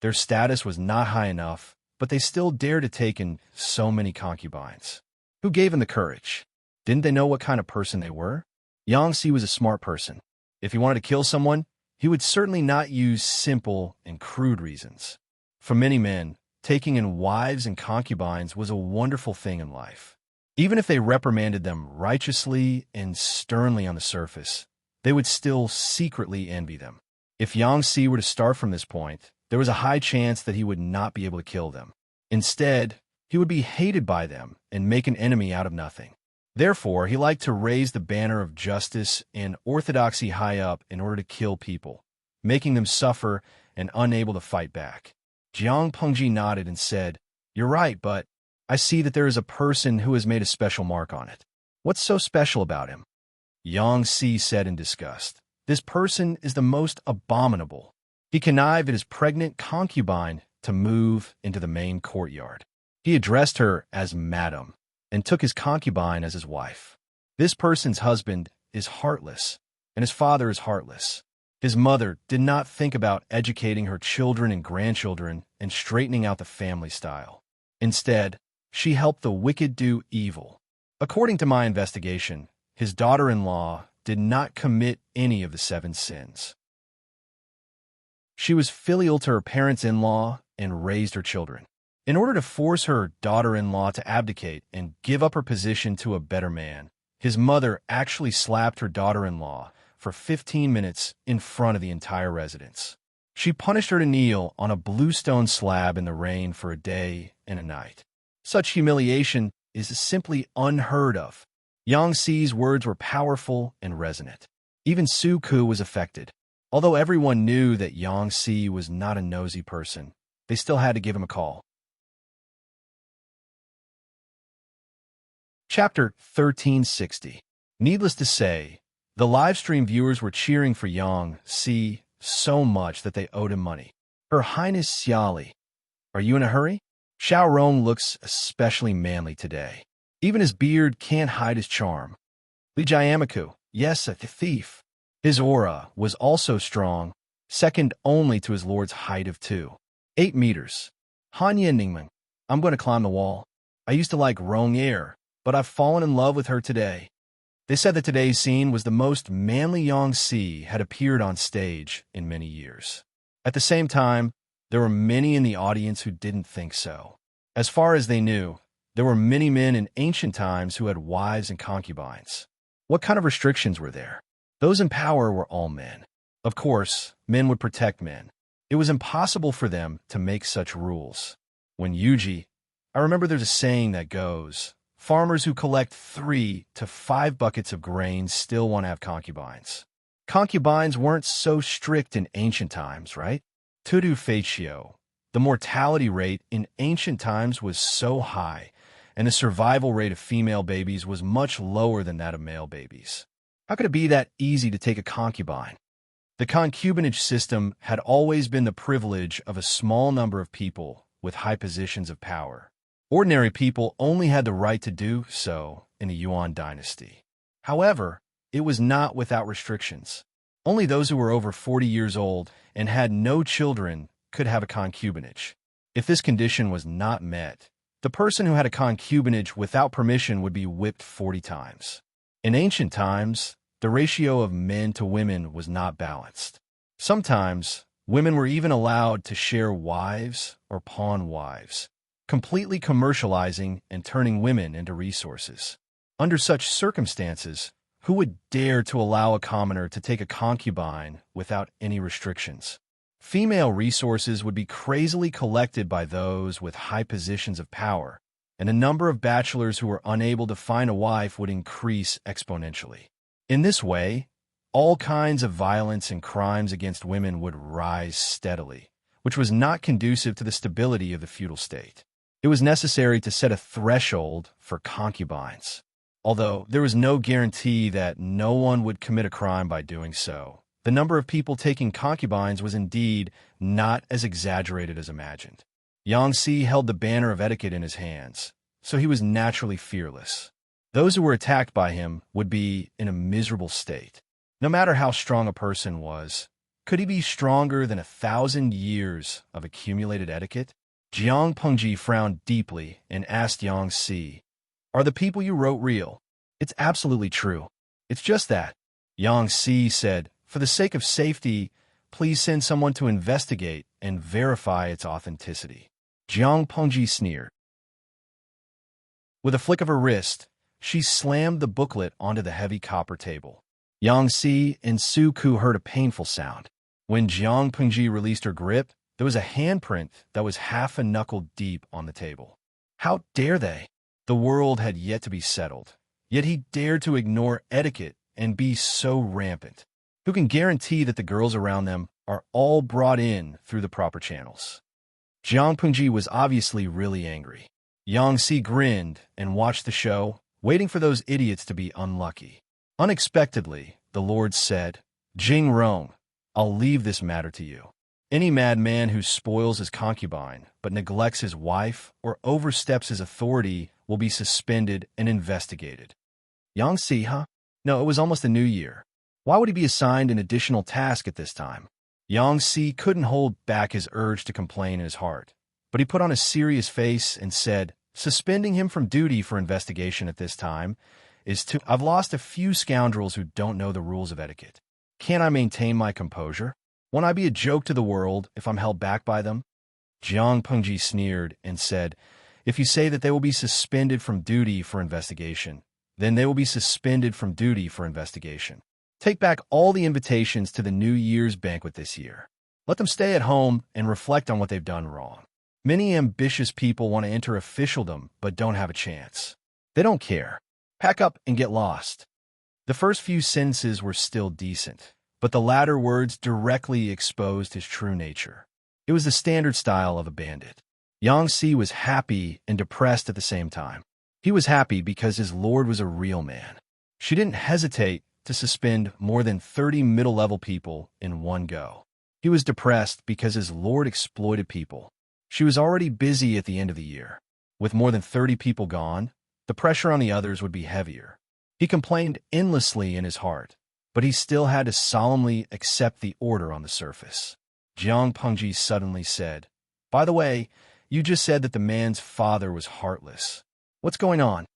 Their status was not high enough, but they still dared to take in so many concubines. Who gave them the courage? Didn't they know what kind of person they were? Yangtze was a smart person. If he wanted to kill someone, he would certainly not use simple and crude reasons. For many men, taking in wives and concubines was a wonderful thing in life. Even if they reprimanded them righteously and sternly on the surface, they would still secretly envy them. If Yangtze were to start from this point, there was a high chance that he would not be able to kill them. Instead, he would be hated by them and make an enemy out of nothing. Therefore, he liked to raise the banner of justice and orthodoxy high up in order to kill people, making them suffer and unable to fight back. Jiang Pengji nodded and said, "You're right, but I see that there is a person who has made a special mark on it. What's so special about him?" Yangtze said in disgust, "This person is the most abominable. He connived at his pregnant concubine to move into the main courtyard. He addressed her as Madam and took his concubine as his wife. This person's husband is heartless, and his father is heartless. His mother did not think about educating her children and grandchildren and straightening out the family style. Instead, she helped the wicked do evil. According to my investigation, his daughter-in-law did not commit any of the 7 sins. She was filial to her parents-in-law and raised her children. In order to force her daughter-in-law to abdicate and give up her position to a better man, his mother actually slapped her daughter-in-law for 15 minutes in front of the entire residence. She punished her to kneel on a bluestone slab in the rain for a day and a night. Such humiliation is simply unheard of. Yangtze's words were powerful and resonant. Even Su Ku was affected. Although everyone knew that Yangtze was not a nosy person, they still had to give him a call. Chapter 1360. Needless to say, the livestream viewers were cheering for Yang Si so much that they owed him money. Her Highness Xiali, are you in a hurry? Xiao Rong looks especially manly today. Even his beard can't hide his charm. Li Jiamaku, yes, a thief. His aura was also strong, second only to his lord's height of 8 meters. Hanya Ningming, I'm going to climb the wall. I used to like Rong Air, but I've fallen in love with her today. They said that today's scene was the most manly Yang Si had appeared on stage in many years. At the same time, there were many in the audience who didn't think so. As far as they knew, there were many men in ancient times who had wives and concubines. What kind of restrictions were there? Those in power were all men. Of course, men would protect men. It was impossible for them to make such rules. When Yuji, I remember there's a saying that goes, farmers who collect 3 to 5 buckets of grain still want to have concubines. Concubines weren't so strict in ancient times, right? Tudu Fatio, the mortality rate in ancient times was so high, and the survival rate of female babies was much lower than that of male babies. How could it be that easy to take a concubine? The concubinage system had always been the privilege of a small number of people with high positions of power. Ordinary people only had the right to do so in the Yuan dynasty. However, it was not without restrictions. Only those who were over 40 years old and had no children could have a concubinage. If this condition was not met, the person who had a concubinage without permission would be whipped 40 times. In ancient times, the ratio of men to women was not balanced. Sometimes, women were even allowed to share wives or pawn wives, completely commercializing and turning women into resources. Under such circumstances, who would dare to allow a commoner to take a concubine without any restrictions? Female resources would be crazily collected by those with high positions of power, and the number of bachelors who were unable to find a wife would increase exponentially. In this way, all kinds of violence and crimes against women would rise steadily, which was not conducive to the stability of the feudal state. It was necessary to set a threshold for concubines, although there was no guarantee that no one would commit a crime by doing so. The number of people taking concubines was indeed not as exaggerated as imagined. Yang Si held the banner of etiquette in his hands, so he was naturally fearless. Those who were attacked by him would be in a miserable state. No matter how strong a person was, could he be stronger than 1,000 years of accumulated etiquette? Jiang Pengji frowned deeply and asked Yang Si, "Are the people you wrote real?" "It's absolutely true. It's just that," Yang Si said, "for the sake of safety, please send someone to investigate and verify its authenticity." Jiang Pengji sneered. With a flick of her wrist, she slammed the booklet onto the heavy copper table. Yang Si and Su Ku heard a painful sound. When Jiang Pengji released her grip, there was a handprint that was half a knuckle deep on the table. How dare they? The world had yet to be settled, yet he dared to ignore etiquette and be so rampant. Who can guarantee that the girls around them are all brought in through the proper channels? Jiang Pengji was obviously really angry. Yang Si grinned and watched the show, waiting for those idiots to be unlucky. Unexpectedly, the Lord said, "Jing Rong, I'll leave this matter to you. Any madman who spoils his concubine but neglects his wife or oversteps his authority will be suspended and investigated." Yang Si, huh? No, it was almost a new year. Why would he be assigned an additional task at this time? Yang Si couldn't hold back his urge to complain in his heart, but he put on a serious face and said, "Suspending him from duty for investigation at this time is too... I've lost a few scoundrels who don't know the rules of etiquette. Can't I maintain my composure? Won't I be a joke to the world if I'm held back by them?" Jiang Pengji sneered and said, "If you say that they will be suspended from duty for investigation, then they will be suspended from duty for investigation. Take back all the invitations to the New Year's banquet this year. Let them stay at home and reflect on what they've done wrong. Many ambitious people want to enter officialdom but don't have a chance. They don't care. Pack up and get lost." The first few sentences were still decent, but the latter words directly exposed his true nature. It was the standard style of a bandit. Yang Si was happy and depressed at the same time. He was happy because his lord was a real man. She didn't hesitate to suspend more than 30 middle-level people in one go. He was depressed because his lord exploited people. She was already busy at the end of the year. With more than 30 people gone, the pressure on the others would be heavier. He complained endlessly in his heart, but he still had to solemnly accept the order on the surface. Jiang Pengji suddenly said, "By the way, you just said that the man's father was heartless. What's going on?"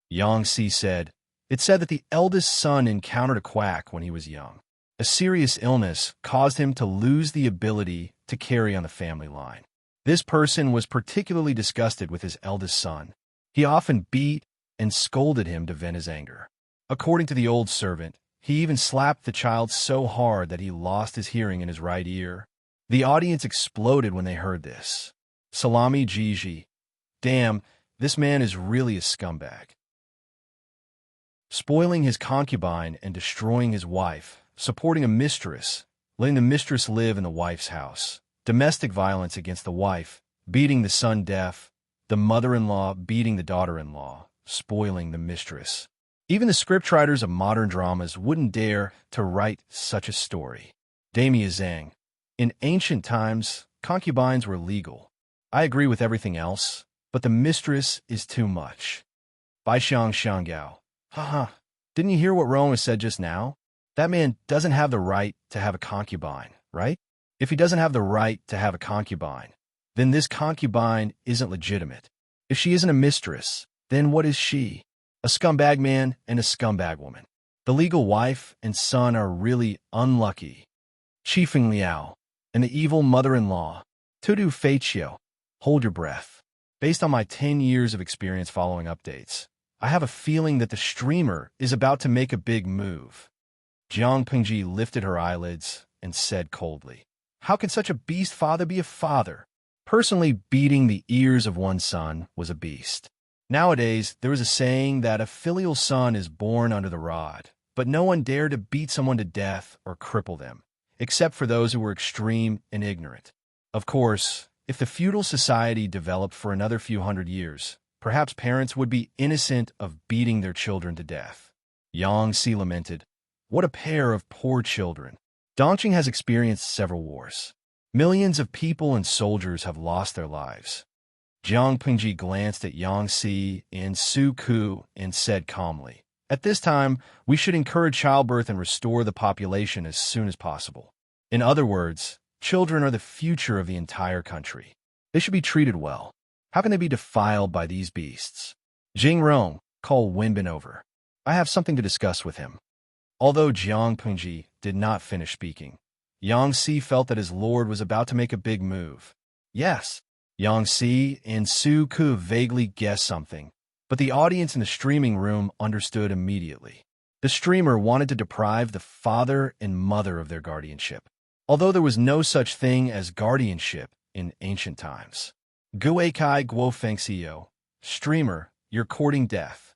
Yang Si said, "It said that the eldest son encountered a quack when he was young. A serious illness caused him to lose the ability to carry on the family line. This person was particularly disgusted with his eldest son. He often beat and scolded him to vent his anger. According to the old servant, he even slapped the child so hard that he lost his hearing in his right ear." The audience exploded when they heard this. Salami Jiji. Damn, this man is really a scumbag. Spoiling his concubine and destroying his wife, supporting a mistress, letting the mistress live in the wife's house, domestic violence against the wife, beating the son deaf, the mother-in-law beating the daughter-in-law, spoiling the mistress. Even the scriptwriters of modern dramas wouldn't dare to write such a story. Damia Zhang. In ancient times, concubines were legal. I agree with everything else, but the mistress is too much. Baixiang Xianggao. Haha, didn't you hear what Roma said just now? That man doesn't have the right to have a concubine, right? If he doesn't have the right to have a concubine, then this concubine isn't legitimate. If she isn't a mistress, then what is she? A scumbag man and a scumbag woman. The legal wife and son are really unlucky. Qifeng Liao and the evil mother-in-law. Tudu Feiqiu. Hold your breath. Based on my 10 years of experience following updates, I have a feeling that the streamer is about to make a big move. Jiang Pengji lifted her eyelids and said coldly, "How can such a beast father be a father?" Personally, beating the ears of one's son was a beast. Nowadays, there is a saying that a filial son is born under the rod, but no one dared to beat someone to death or cripple them, except for those who were extreme and ignorant. Of course, if the feudal society developed for another few hundred years, perhaps parents would be innocent of beating their children to death. Yang Si lamented, "What a pair of poor children." Dongqing has experienced several wars. Millions of people and soldiers have lost their lives. Jiang Pengji glanced at Yang Si and Su Ku and said calmly, "At this time, we should encourage childbirth and restore the population as soon as possible. In other words, children are the future of the entire country. They should be treated well. How can they be defiled by these beasts?" Jing Rong, call Wenbin over. I have something to discuss with him. Although Jiang Pengji did not finish speaking, Yang Si felt that his lord was about to make a big move. Yes, Yang Si and Su Ku vaguely guessed something, but the audience in the streaming room understood immediately. The streamer wanted to deprive the father and mother of their guardianship, although there was no such thing as guardianship in ancient times. Gue Kai Guo Fengxiyo, streamer, you're courting death.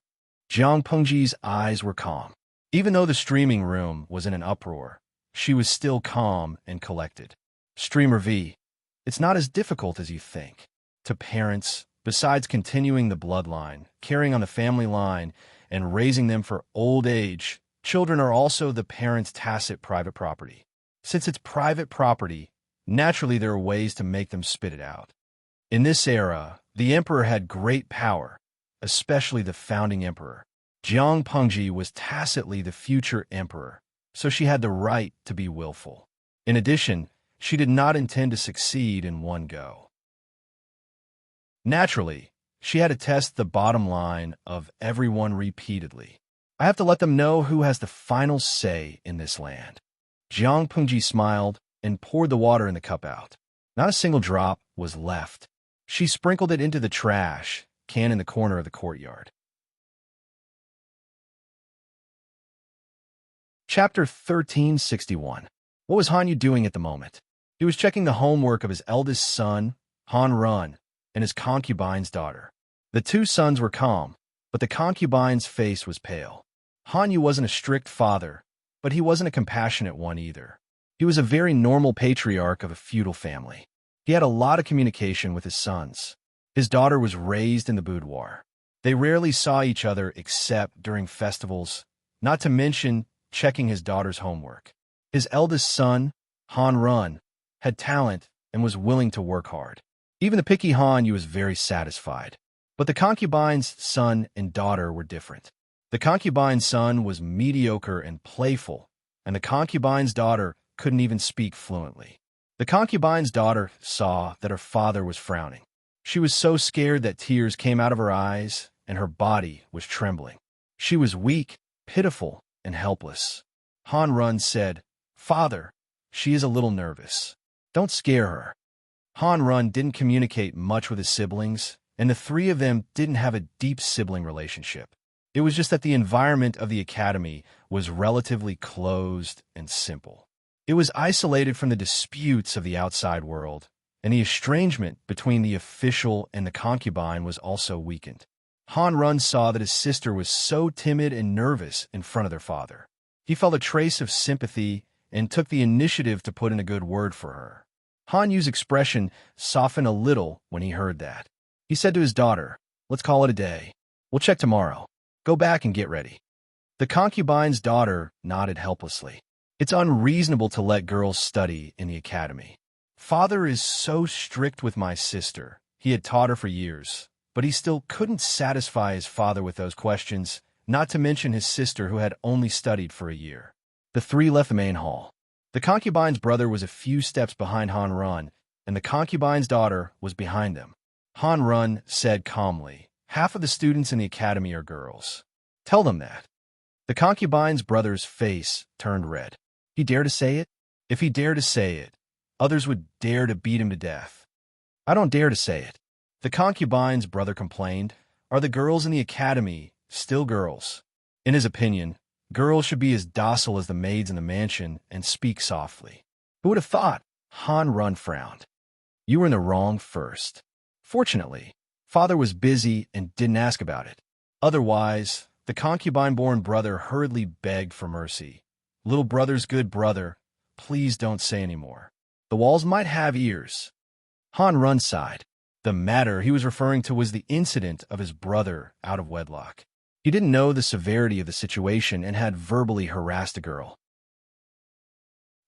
Jiang Pengji's eyes were calm. Even though the streaming room was in an uproar, she was still calm and collected. Streamer V, it's not as difficult as you think. To parents, besides continuing the bloodline, carrying on the family line, and raising them for old age, children are also the parents' tacit private property. Since it's private property, naturally there are ways to make them spit it out. In this era, the emperor had great power, especially the founding emperor. Jiang Pengji was tacitly the future emperor, so she had the right to be willful. In addition, she did not intend to succeed in one go. Naturally, she had to test the bottom line of everyone repeatedly. I have to let them know who has the final say in this land. Jiang Pengji smiled and poured the water in the cup out. Not a single drop was left. She sprinkled it into the trash can in the corner of the courtyard. Chapter 1361. What was Han Yu doing at the moment? He was checking the homework of his eldest son, Han Run, and his concubine's daughter. The two sons were calm, but the concubine's face was pale. Han Yu wasn't a strict father, but he wasn't a compassionate one either. He was a very normal patriarch of a feudal family. He had a lot of communication with his sons. His daughter was raised in the boudoir. They rarely saw each other except during festivals, not to mention checking his daughter's homework. His eldest son, Han Run, had talent and was willing to work hard. Even the picky Han Yu was very satisfied. But the concubine's son and daughter were different. The concubine's son was mediocre and playful, and the concubine's daughter couldn't even speak fluently. The concubine's daughter saw that her father was frowning. She was so scared that tears came out of her eyes, and her body was trembling. She was weak, pitiful, and helpless. Han Run said, "Father, she is a little nervous. Don't scare her." Han Run didn't communicate much with his siblings, and the three of them didn't have a deep sibling relationship. It was just that the environment of the academy was relatively closed and simple. It was isolated from the disputes of the outside world, and the estrangement between the official and the concubine was also weakened. Han Run saw that his sister was so timid and nervous in front of their father. He felt a trace of sympathy and took the initiative to put in a good word for her. Han Yu's expression softened a little when he heard that. He said to his daughter, "Let's call it a day. We'll check tomorrow. Go back and get ready." The concubine's daughter nodded helplessly. "It's unreasonable to let girls study in the academy. Father is so strict with my sister." He had taught her for years, but he still couldn't satisfy his father with those questions, not to mention his sister who had only studied for a year. The three left the main hall. The concubine's brother was a few steps behind Han Run, and the concubine's daughter was behind them. Han Run said calmly, "Half of the students in the academy are girls. Tell them that." The concubine's brother's face turned red. He dared to say it? If he dared to say it, others would dare to beat him to death. "I don't dare to say it." The concubine's brother complained. "Are the girls in the academy still girls?" In his opinion, girls should be as docile as the maids in the mansion and speak softly. Who would have thought? Han Run frowned. "You were in the wrong first." Fortunately, father was busy and didn't ask about it. Otherwise, the concubine-born brother hurriedly begged for mercy. "Little brother's good brother, please don't say any more. The walls might have ears." Han Run sighed. The matter he was referring to was the incident of his brother out of wedlock. He didn't know the severity of the situation and had verbally harassed a girl.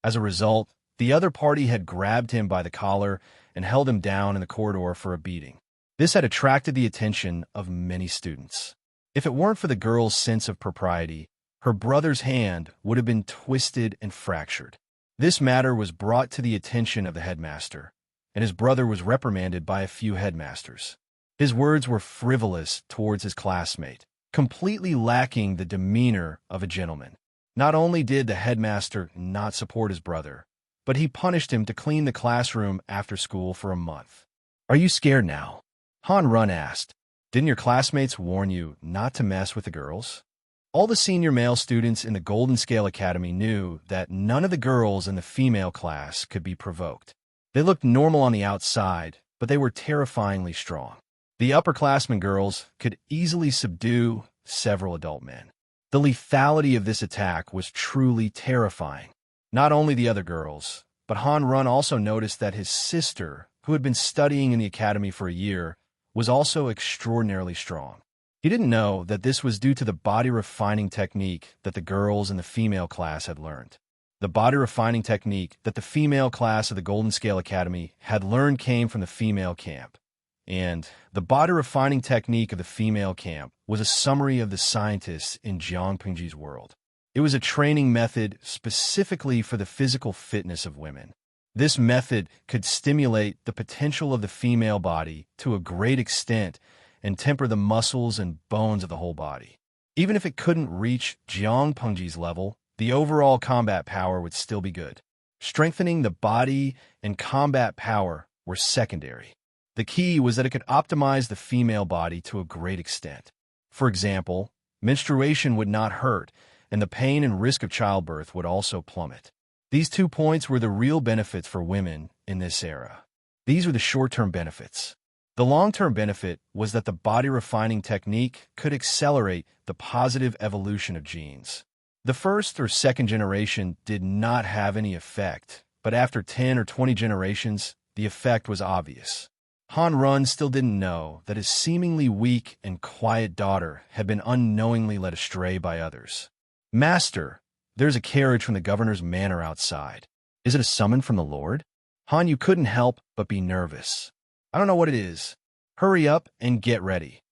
As a result, the other party had grabbed him by the collar and held him down in the corridor for a beating. This had attracted the attention of many students. If it weren't for the girl's sense of propriety, her brother's hand would have been twisted and fractured. This matter was brought to the attention of the headmaster, and his brother was reprimanded by a few headmasters. His words were frivolous towards his classmate, completely lacking the demeanor of a gentleman. Not only did the headmaster not support his brother, but he punished him to clean the classroom after school for a month. "Are you scared now?" Han Run asked. "Didn't your classmates warn you not to mess with the girls?" All the senior male students in the Golden Scale Academy knew that none of the girls in the female class could be provoked. They looked normal on the outside, but they were terrifyingly strong. The upperclassmen girls could easily subdue several adult men. The lethality of this attack was truly terrifying. Not only the other girls, but Han Run also noticed that his sister, who had been studying in the academy for a year, was also extraordinarily strong. He didn't know that this was due to the body refining technique that the girls in the female class had learned. The body refining technique that the female class of the Golden Scale Academy had learned came from the female camp. And the body refining technique of the female camp was a summary of the scientists in Jiang Pengji's world. It was a training method specifically for the physical fitness of women. This method could stimulate the potential of the female body to a great extent and temper the muscles and bones of the whole body. Even if it couldn't reach Jiang Pengji's level, the overall combat power would still be good. Strengthening the body and combat power were secondary. The key was that it could optimize the female body to a great extent. For example, menstruation would not hurt, and the pain and risk of childbirth would also plummet. These 2 points were the real benefits for women in this era. These were the short-term benefits. The long-term benefit was that the body refining technique could accelerate the positive evolution of genes. The first or second generation did not have any effect, but after 10 or 20 generations, the effect was obvious. Han Run still didn't know that his seemingly weak and quiet daughter had been unknowingly led astray by others. "Master, there's a carriage from the governor's manor outside. Is it a summon from the Lord?" Han Yu couldn't help but be nervous. "I don't know what it is. Hurry up and get ready."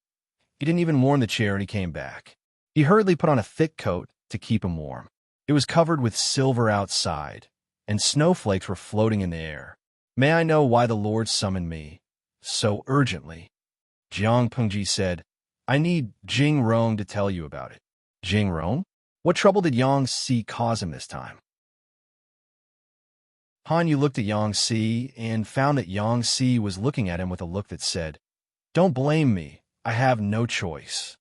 He didn't even warm the chair when he came back. He hurriedly put on a thick coat to keep him warm. It was covered with silver outside, and snowflakes were floating in the air. "May I know why the Lord summoned me so urgently?" Jiang Pengji said, "I need Jing Rong to tell you about it." Jing Rong? What trouble did Yang Si cause him this time? Han Yu looked at Yang Si and found that Yang Si was looking at him with a look that said, "Don't blame me. I have no choice."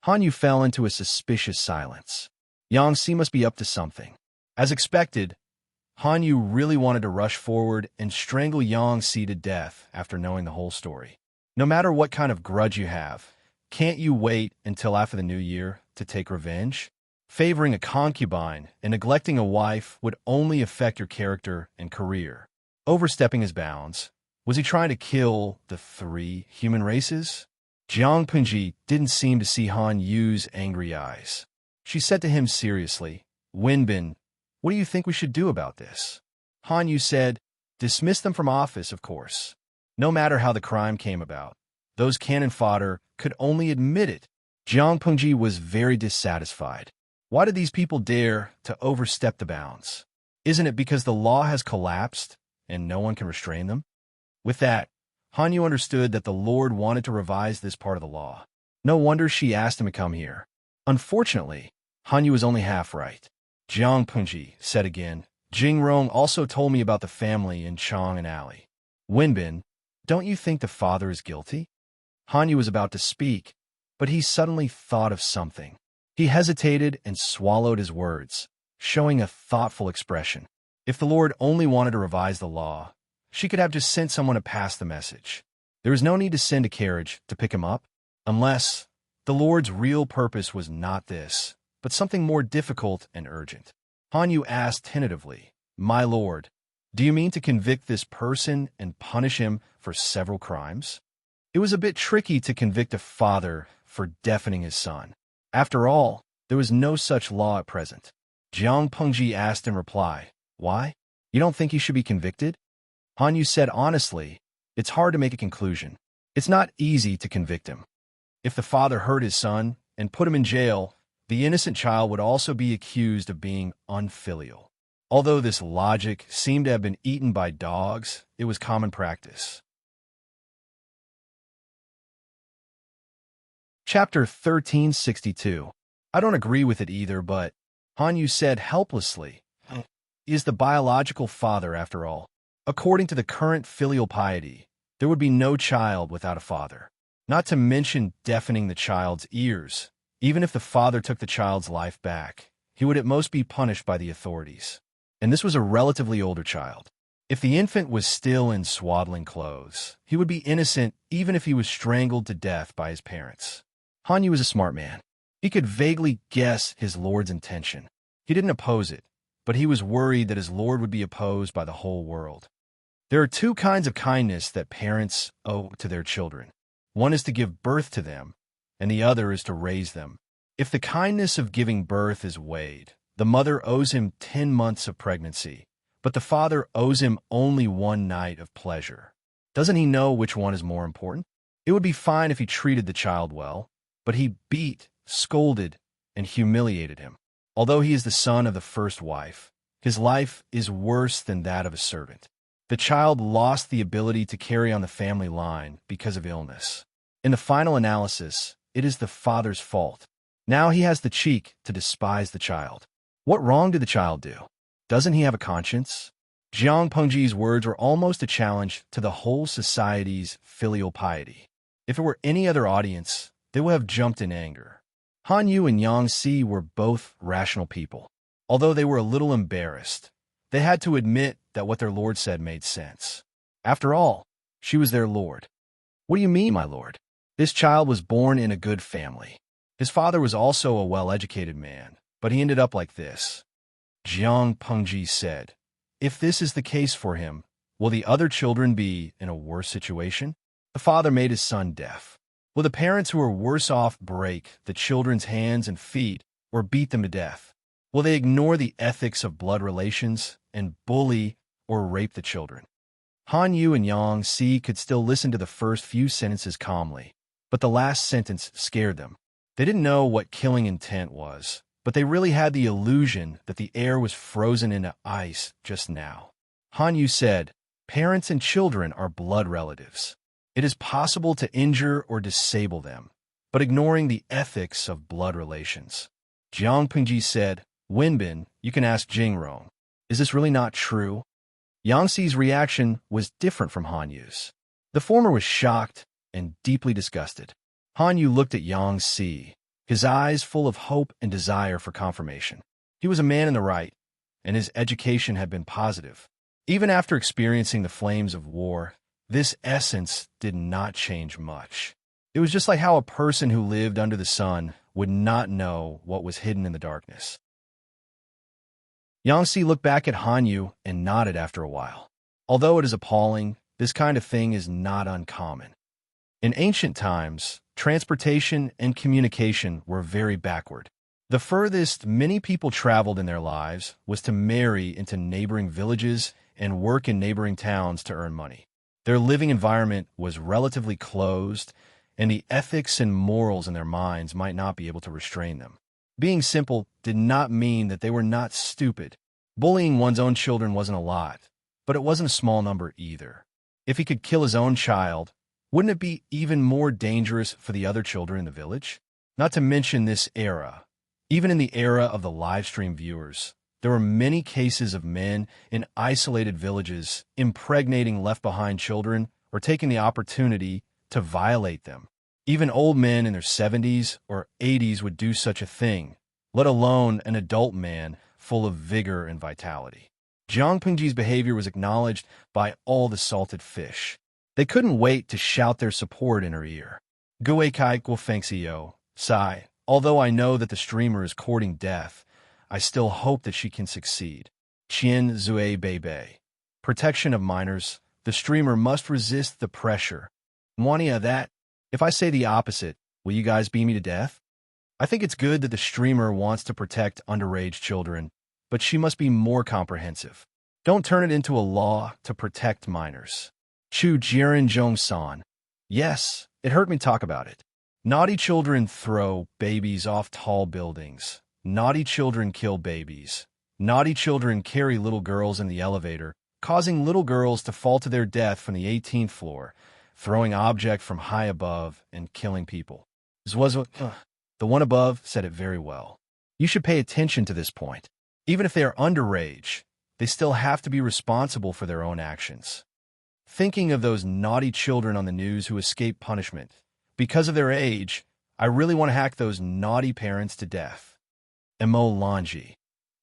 Han Yu fell into a suspicious silence. Yang Si must be up to something. As expected, Han Yu really wanted to rush forward and strangle Yang Si to death after knowing the whole story. No matter what kind of grudge you have, can't you wait until after the new year to take revenge? Favoring a concubine and neglecting a wife would only affect your character and career. Overstepping his bounds, was he trying to kill the 3 human races? Jiang Pengji didn't seem to see Han Yu's angry eyes. She said to him seriously, "Wenbin, what do you think we should do about this?" Han Yu said, "Dismiss them from office, of course. No matter how the crime came about, those cannon fodder could only admit it." Jiang Pengji was very dissatisfied. Why did these people dare to overstep the bounds? Isn't it because the law has collapsed and no one can restrain them? With that, Han Yu understood that the Lord wanted to revise this part of the law. No wonder she asked him to come here. Unfortunately, Han Yu was only half right. Jiang Pengji said again, "Jing Rong also told me about the family in Chong and Alley. Wenbin, don't you think the father is guilty?" Han Yu was about to speak, but he suddenly thought of something. He hesitated and swallowed his words, showing a thoughtful expression. If the Lord only wanted to revise the law, she could have just sent someone to pass the message. There was no need to send a carriage to pick him up, unless the Lord's real purpose was not this, but something more difficult and urgent. Han Yu asked tentatively, "My lord, do you mean to convict this person and punish him for several crimes?" It was a bit tricky to convict a father for deafening his son. After all, there was no such law at present. Jiang Pengji asked in reply, "Why? You don't think he should be convicted?" Han Yu said honestly, "It's hard to make a conclusion. It's not easy to convict him. If the father hurt his son and put him in jail, the innocent child would also be accused of being unfilial. Although this logic seemed to have been eaten by dogs, it was common practice." Chapter 1362. I don't agree with it either, but Han Yu said helplessly, "Is the biological father, after all. According to the current filial piety, there would be no child without a father. Not to mention deafening the child's ears. Even if the father took the child's life back, he would at most be punished by the authorities. And this was a relatively older child. If the infant was still in swaddling clothes, he would be innocent even if he was strangled to death by his parents." Han Yu was a smart man. He could vaguely guess his lord's intention. He didn't oppose it, but he was worried that his lord would be opposed by the whole world. There are 2 kinds of kindness that parents owe to their children. One is to give birth to them, and the other is to raise them. If the kindness of giving birth is weighed, the mother owes him 10 months of pregnancy, but the father owes him only 1 night of pleasure. Doesn't he know which one is more important? It would be fine if he treated the child well, but he beat, scolded, and humiliated him. Although he is the son of the first wife, his life is worse than that of a servant. The child lost the ability to carry on the family line because of illness. In the final analysis, it is the father's fault. Now he has the cheek to despise the child. What wrong did the child do? Doesn't he have a conscience? Jiang Pengji's words were almost a challenge to the whole society's filial piety. If it were any other audience, they would have jumped in anger. Han Yu and Yang Si were both rational people. Although they were a little embarrassed, they had to admit that what their lord said made sense. After all, she was their lord. "What do you mean, my lord? This child was born in a good family. His father was also a well-educated man, but he ended up like this." Jiang Pengji said, "If this is the case for him, will the other children be in a worse situation?" The father made his son deaf. Will the parents who are worse off break the children's hands and feet or beat them to death? Will they ignore the ethics of blood relations and bully or rape the children? Han Yu and Yang Si could still listen to the first few sentences calmly, but the last sentence scared them. They didn't know what killing intent was, but they really had the illusion that the air was frozen into ice just now. Han Yu said, "Parents and children are blood relatives. It is possible to injure or disable them, but ignoring the ethics of blood relations." Jiang Pingji said, "Wenbin, you can ask Jingrong. Is this really not true?" Yang Si's reaction was different from Han Yu's. The former was shocked and deeply disgusted. Han Yu looked at Yang Si, his eyes full of hope and desire for confirmation. He was a man in the right, and his education had been positive. Even after experiencing the flames of war, this essence did not change much. It was just like how a person who lived under the sun would not know what was hidden in the darkness. Yang Si looked back at Han Yu and nodded after a while. Although it is appalling, this kind of thing is not uncommon. In ancient times, transportation and communication were very backward. The furthest many people traveled in their lives was to marry into neighboring villages and work in neighboring towns to earn money. Their living environment was relatively closed, and the ethics and morals in their minds might not be able to restrain them. Being simple did not mean that they were not stupid. Bullying one's own children wasn't a lot, but it wasn't a small number either. If he could kill his own child, wouldn't it be even more dangerous for the other children in the village? Not to mention this era. Even in the era of the live stream viewers, there were many cases of men in isolated villages impregnating left-behind children or taking the opportunity to violate them. Even old men in their 70s or 80s would do such a thing, let alone an adult man full of vigor and vitality. Jiang Pingji's behavior was acknowledged by all the salted fish. They couldn't wait to shout their support in her ear. Gui kai guo fengxiyo, sigh. Although I know that the streamer is courting death, I still hope that she can succeed. Qian zui bei. Protection of minors. The streamer must resist the pressure. Wania that. If I say the opposite, will you guys beat me to death? I think it's good that the streamer wants to protect underage children, but she must be more comprehensive. Don't turn it into a law to protect minors. Chu Jiren Zhong-san. Yes, it hurt me to talk about it. Naughty children throw babies off tall buildings. Naughty children kill babies. Naughty children carry little girls in the elevator, causing little girls to fall to their death from the 18th floor, throwing object from high above and killing people. The one above said it very well. You should pay attention to this point. Even if they are underage, they still have to be responsible for their own actions. Thinking of those naughty children on the news who escape punishment because of their age, I really want to hack those naughty parents to death. Emo Lanji.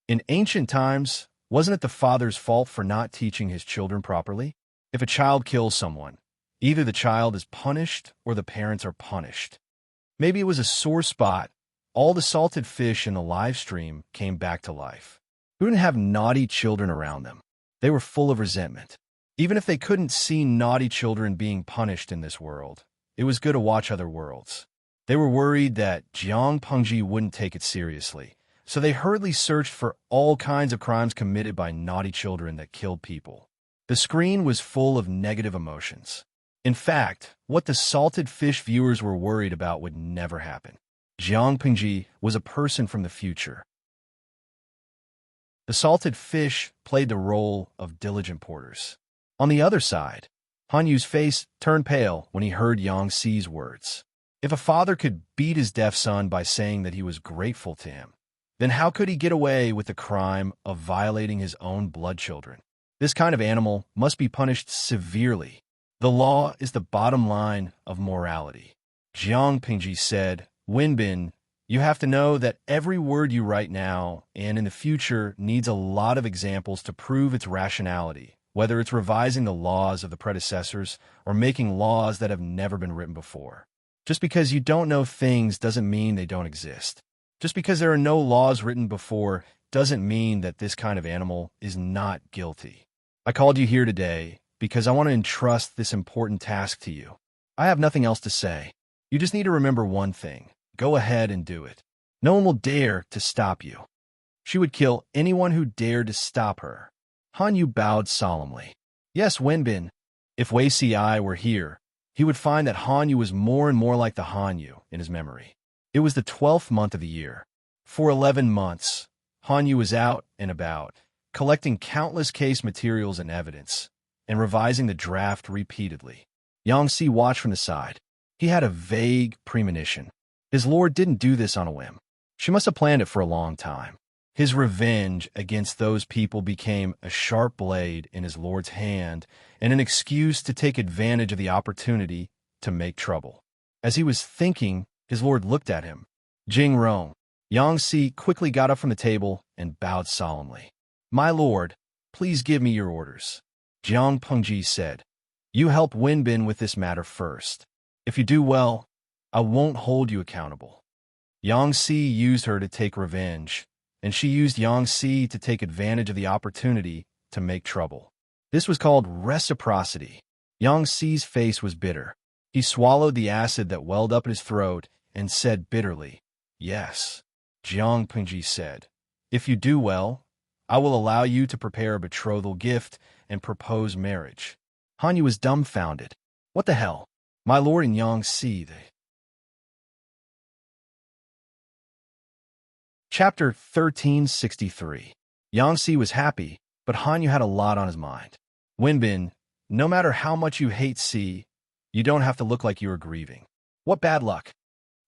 In ancient times, wasn't it the father's fault for not teaching his children properly? If a child kills someone, either the child is punished or the parents are punished. Maybe it was a sore spot. All the salted fish in the live stream came back to life. Who didn't have naughty children around them? They were full of resentment. Even if they couldn't see naughty children being punished in this world, it was good to watch other worlds. They were worried that Jiang Pengji wouldn't take it seriously, so they hurriedly searched for all kinds of crimes committed by naughty children that killed people. The screen was full of negative emotions. In fact, what the salted fish viewers were worried about would never happen. Jiang Pengji was a person from the future. The salted fish played the role of diligent porters. On the other side, Han Yu's face turned pale when he heard Yang Si's words. If a father could beat his deaf son by saying that he was grateful to him, then how could he get away with the crime of violating his own blood children? This kind of animal must be punished severely. The law is the bottom line of morality. Jiang Pingji said, Wenbin, you have to know that every word you write now and in the future needs a lot of examples to prove its rationality, whether it's revising the laws of the predecessors or making laws that have never been written before. Just because you don't know things doesn't mean they don't exist. Just because there are no laws written before doesn't mean that this kind of animal is not guilty. I called you here today because I want to entrust this important task to you. I have nothing else to say. You just need to remember one thing. Go ahead and do it. No one will dare to stop you. She would kill anyone who dared to stop her. Han Yu bowed solemnly. Yes, Wenbin. If Wei Si were here, he would find that Han Yu was more and more like the Han Yu in his memory. It was the 12th month of the year. For 11 months, Han Yu was out and about, collecting countless case materials and evidence, and revising the draft repeatedly. Yang Si watched from the side. He had a vague premonition. His lord didn't do this on a whim. She must have planned it for a long time. His revenge against those people became a sharp blade in his lord's hand and an excuse to take advantage of the opportunity to make trouble. As he was thinking, his lord looked at him. Jing Rong. Yang Si quickly got up from the table and bowed solemnly. My lord, please give me your orders. Jiang Pengji said. You help Wenbin with this matter first. If you do well, I won't hold you accountable. Yang Si used her to take revenge, and she used Yang Si to take advantage of the opportunity to make trouble. This was called reciprocity. Yang Si's face was bitter. He swallowed the acid that welled up in his throat and said bitterly, Yes. Jiang Pengji said, If you do well, I will allow you to prepare a betrothal gift and propose marriage. Han Yu was dumbfounded. What the hell? My lord and Yang Si, Chapter 1363. Yang Si was happy, but Han Yu had a lot on his mind. Wenbin, no matter how much you hate Si, you don't have to look like you are grieving. What bad luck.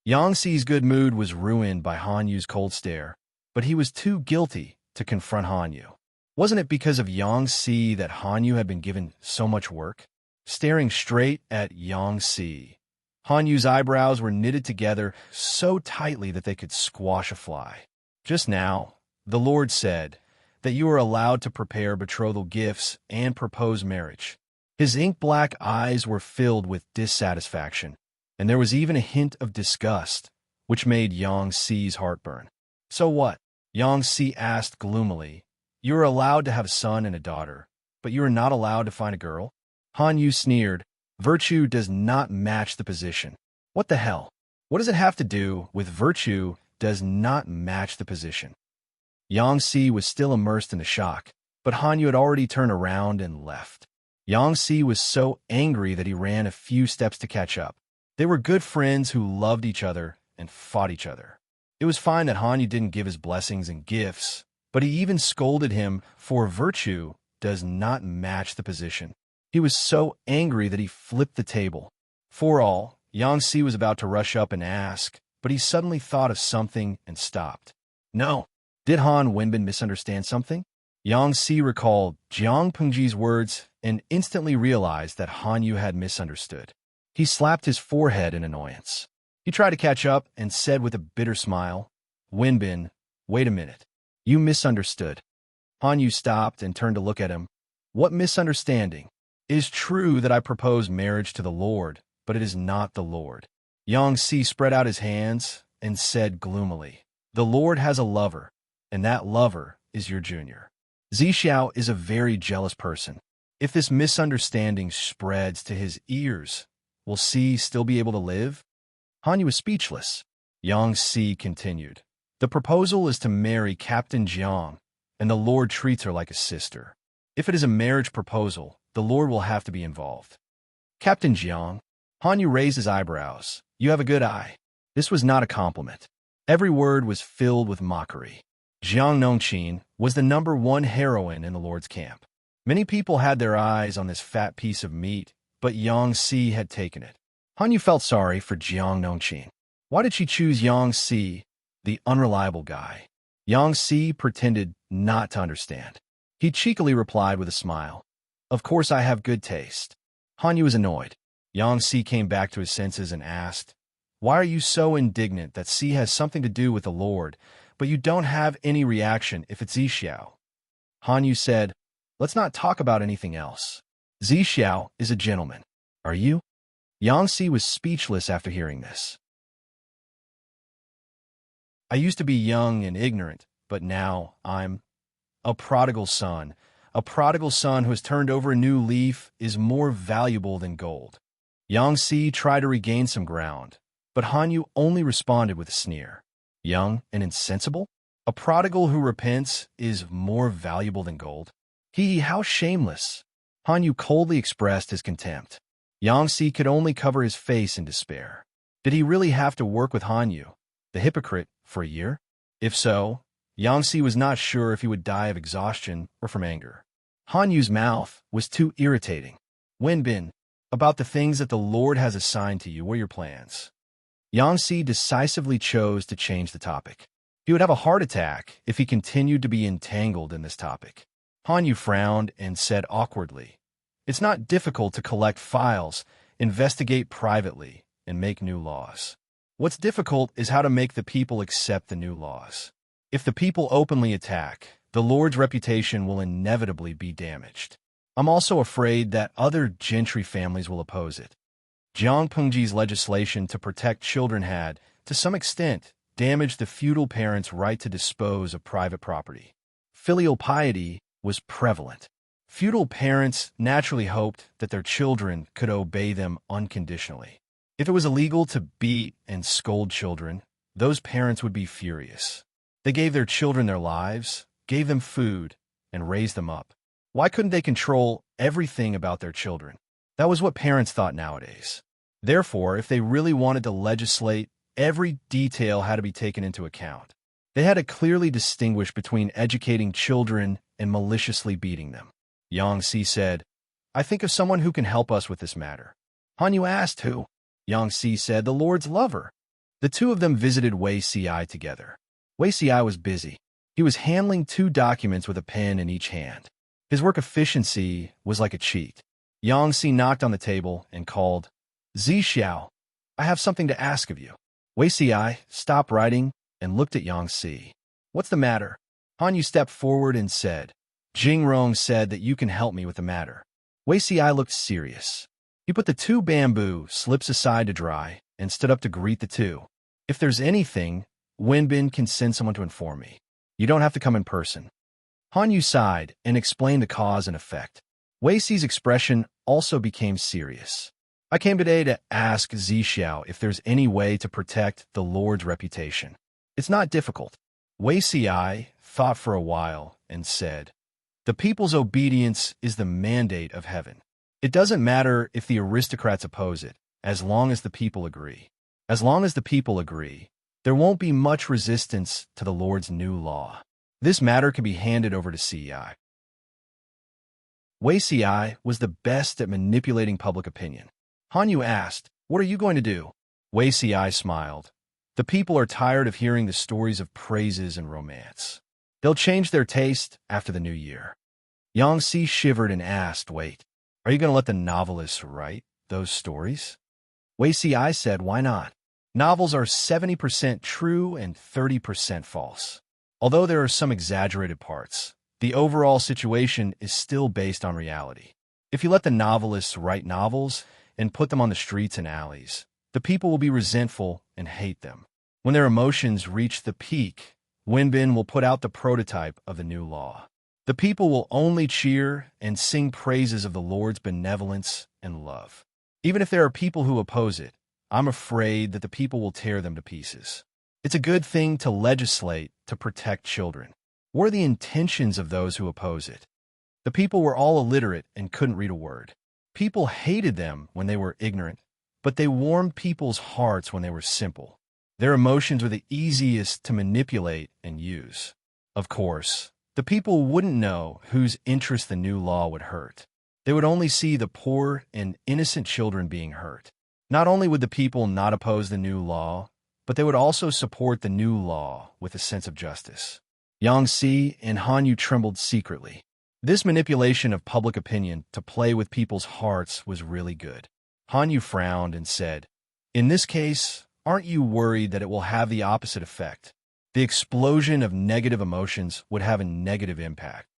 Yang Si's good mood was ruined by Han Yu's cold stare, but he was too guilty to confront Han Yu. Wasn't it because of Yang Si that Han Yu had been given so much work? Staring straight at Yang Si, Han Yu's eyebrows were knitted together so tightly that they could squash a fly. Just now, the Lord said that you are allowed to prepare betrothal gifts and propose marriage. His ink-black eyes were filled with dissatisfaction, and there was even a hint of disgust, which made Yang Si's heart burn. So what? Yang Si asked gloomily. You are allowed to have a son and a daughter, but you are not allowed to find a girl? Han Yu sneered. Virtue does not match the position. What the hell? What does it have to do with virtue does not match the position? Yang Si was still immersed in the shock, but Han Yu had already turned around and left. Yang Si was so angry that he ran a few steps to catch up. They were good friends who loved each other and fought each other. It was fine that Han Yu didn't give his blessings and gifts, but he even scolded him for virtue does not match the position. He was so angry that he flipped the table. For all, Yang Si was about to rush up and ask, but he suddenly thought of something and stopped. No. Did Han Wenbin misunderstand something? Yang Si recalled Jiang Pengji's words and instantly realized that Han Yu had misunderstood. He slapped his forehead in annoyance. He tried to catch up and said with a bitter smile, Wenbin, wait a minute. You misunderstood. Han Yu stopped and turned to look at him. What misunderstanding? It is true that I propose marriage to the Lord, but it is not the Lord. Yang Si spread out his hands and said gloomily, The Lord has a lover, and that lover is your junior. Zixiao is a very jealous person. If this misunderstanding spreads to his ears, will Si still be able to live? Han Yu was speechless. Yang Si continued, The proposal is to marry Captain Jiang, and the Lord treats her like a sister. If it is a marriage proposal, the Lord will have to be involved. Captain Jiang. Han Yu raised his eyebrows. You have a good eye. This was not a compliment. Every word was filled with mockery. Jiang Nongqin was the #1 heroine in the Lord's camp. Many people had their eyes on this fat piece of meat, but Yang Si had taken it. Han Yu felt sorry for Jiang Nongqin. Why did she choose Yang Si, the unreliable guy? Yang Si pretended not to understand. He cheekily replied with a smile. Of course I have good taste. Han Yu was annoyed. Yang Si came back to his senses and asked, Why are you so indignant that Si has something to do with the Lord, but you don't have any reaction if it's Zixiao? Han Yu said, Let's not talk about anything else. Zixiao is a gentleman. Are you? Yang Si was speechless after hearing this. I used to be young and ignorant, but now I'm a prodigal son. A prodigal son who has turned over a new leaf is more valuable than gold. Yang Si tried to regain some ground, but Han Yu only responded with a sneer. Young and insensible? A prodigal who repents is more valuable than gold. How shameless! Han Yu coldly expressed his contempt. Yang Si could only cover his face in despair. Did he really have to work with Han Yu, the hypocrite, for a year? If so, Yang Si was not sure if he would die of exhaustion or from anger. Han Yu's mouth was too irritating. Wenbin, about the things that the Lord has assigned to you, what are your plans? Yang Si decisively chose to change the topic. He would have a heart attack if he continued to be entangled in this topic. Han Yu frowned and said awkwardly, "It's not difficult to collect files, investigate privately, and make new laws. What's difficult is how to make the people accept the new laws. If the people openly attack, the Lord's reputation will inevitably be damaged. I'm also afraid that other gentry families will oppose it." Jiang Pengji's legislation to protect children had, to some extent, damaged the feudal parents' right to dispose of private property. Filial piety was prevalent. Feudal parents naturally hoped that their children could obey them unconditionally. If it was illegal to beat and scold children, those parents would be furious. They gave their children their lives, gave them food, and raised them up. Why couldn't they control everything about their children? That was what parents thought nowadays. Therefore, if they really wanted to legislate, every detail had to be taken into account. They had to clearly distinguish between educating children and maliciously beating them. Yang Si said, "I think of someone who can help us with this matter." Han Yu asked who. Yang Si said, "The Lord's lover." The two of them visited Wei Si together. Wei Si was busy. He was handling 2 documents with a pen in each hand. His work efficiency was like a cheat. Yang Si knocked on the table and called, "Zi Xiao, I have something to ask of you." Wei Si stopped writing and looked at Yang Si. "What's the matter?" Han Yu stepped forward and said, "Jing Rong said that you can help me with the matter." Wei Si looked serious. He put the 2 bamboo slips aside to dry and stood up to greet the two. "If there's anything, Wenbin can send someone to inform me. You don't have to come in person." Han Yu sighed and explained the cause and effect. Wei Si's expression also became serious. "I came today to ask Zi Xiao if there's any way to protect the Lord's reputation. It's not difficult." Wei Si thought for a while and said, "The people's obedience is the mandate of heaven. It doesn't matter if the aristocrats oppose it, as long as the people agree. As long as the people agree, there won't be much resistance to the Lord's new law. This matter can be handed over to CI." Wei Si was the best at manipulating public opinion. Han Yu asked, "What are you going to do?" Wei Si smiled. "The people are tired of hearing the stories of praises and romance. They'll change their taste after the new year." Yang Si shivered and asked, "Wait, are you going to let the novelists write those stories?" Wei Si said, "Why not? Novels are 70% true and 30% false. Although there are some exaggerated parts, the overall situation is still based on reality. If you let the novelists write novels and put them on the streets and alleys, the people will be resentful and hate them. When their emotions reach the peak, Wenbin will put out the prototype of the new law. The people will only cheer and sing praises of the Lord's benevolence and love. Even if there are people who oppose it, I'm afraid that the people will tear them to pieces. It's a good thing to legislate to protect children. What are the intentions of those who oppose it? The people were all illiterate and couldn't read a word. People hated them when they were ignorant, but they warmed people's hearts when they were simple. Their emotions were the easiest to manipulate and use. Of course, the people wouldn't know whose interest the new law would hurt. They would only see the poor and innocent children being hurt. Not only would the people not oppose the new law, but they would also support the new law with a sense of justice." Yang Si and Han Yu trembled secretly. This manipulation of public opinion to play with people's hearts was really good. Han Yu frowned and said, "In this case, aren't you worried that it will have the opposite effect? The explosion of negative emotions would have a negative impact."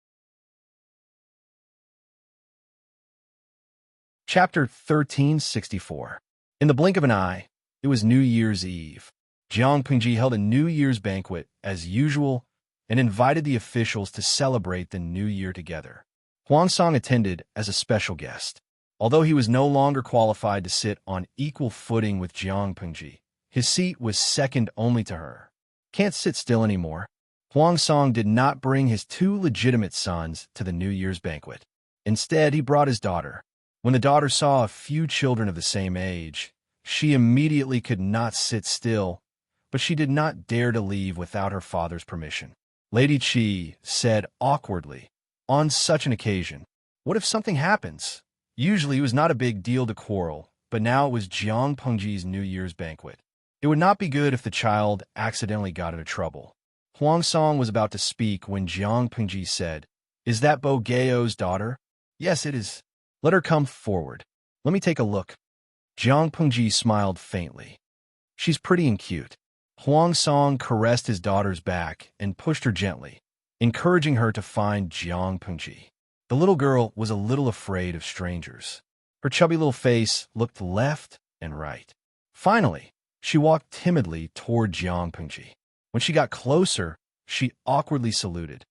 Chapter 1364. In the blink of an eye, it was New Year's Eve. Jiang Pengji held a New Year's banquet, as usual, and invited the officials to celebrate the New Year together. Huang Song attended as a special guest. Although he was no longer qualified to sit on equal footing with Jiang Pengji, his seat was second only to her. Can't sit still anymore. Huang Song did not bring his two legitimate sons to the New Year's banquet. Instead, he brought his daughter. When the daughter saw a few children of the same age, she immediately could not sit still, but she did not dare to leave without her father's permission. Lady Qi said awkwardly, on such an occasion, "What if something happens?" Usually it was not a big deal to quarrel, but now it was Jiang Pengji's New Year's banquet. It would not be good if the child accidentally got into trouble. Huang Song was about to speak when Jiang Pengji said, "Is that Bo Gao's daughter?" "Yes, it is." "Let her come forward. Let me take a look." Jiang Pengji smiled faintly. "She's pretty and cute." Huang Song caressed his daughter's back and pushed her gently, encouraging her to find Jiang Pengji. The little girl was a little afraid of strangers. Her chubby little face looked left and right. Finally, she walked timidly toward Jiang Pengji. When she got closer, she awkwardly saluted.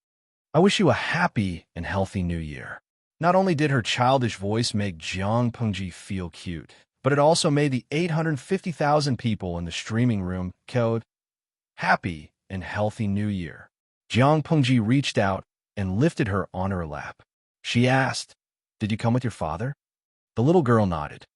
"I wish you a happy and healthy new year." Not only did her childish voice make Jiang Pengji feel cute, but it also made the 850,000 people in the streaming room code happy and healthy new year. Jiang Pengji reached out and lifted her on her lap. She asked, "Did you come with your father?" The little girl nodded.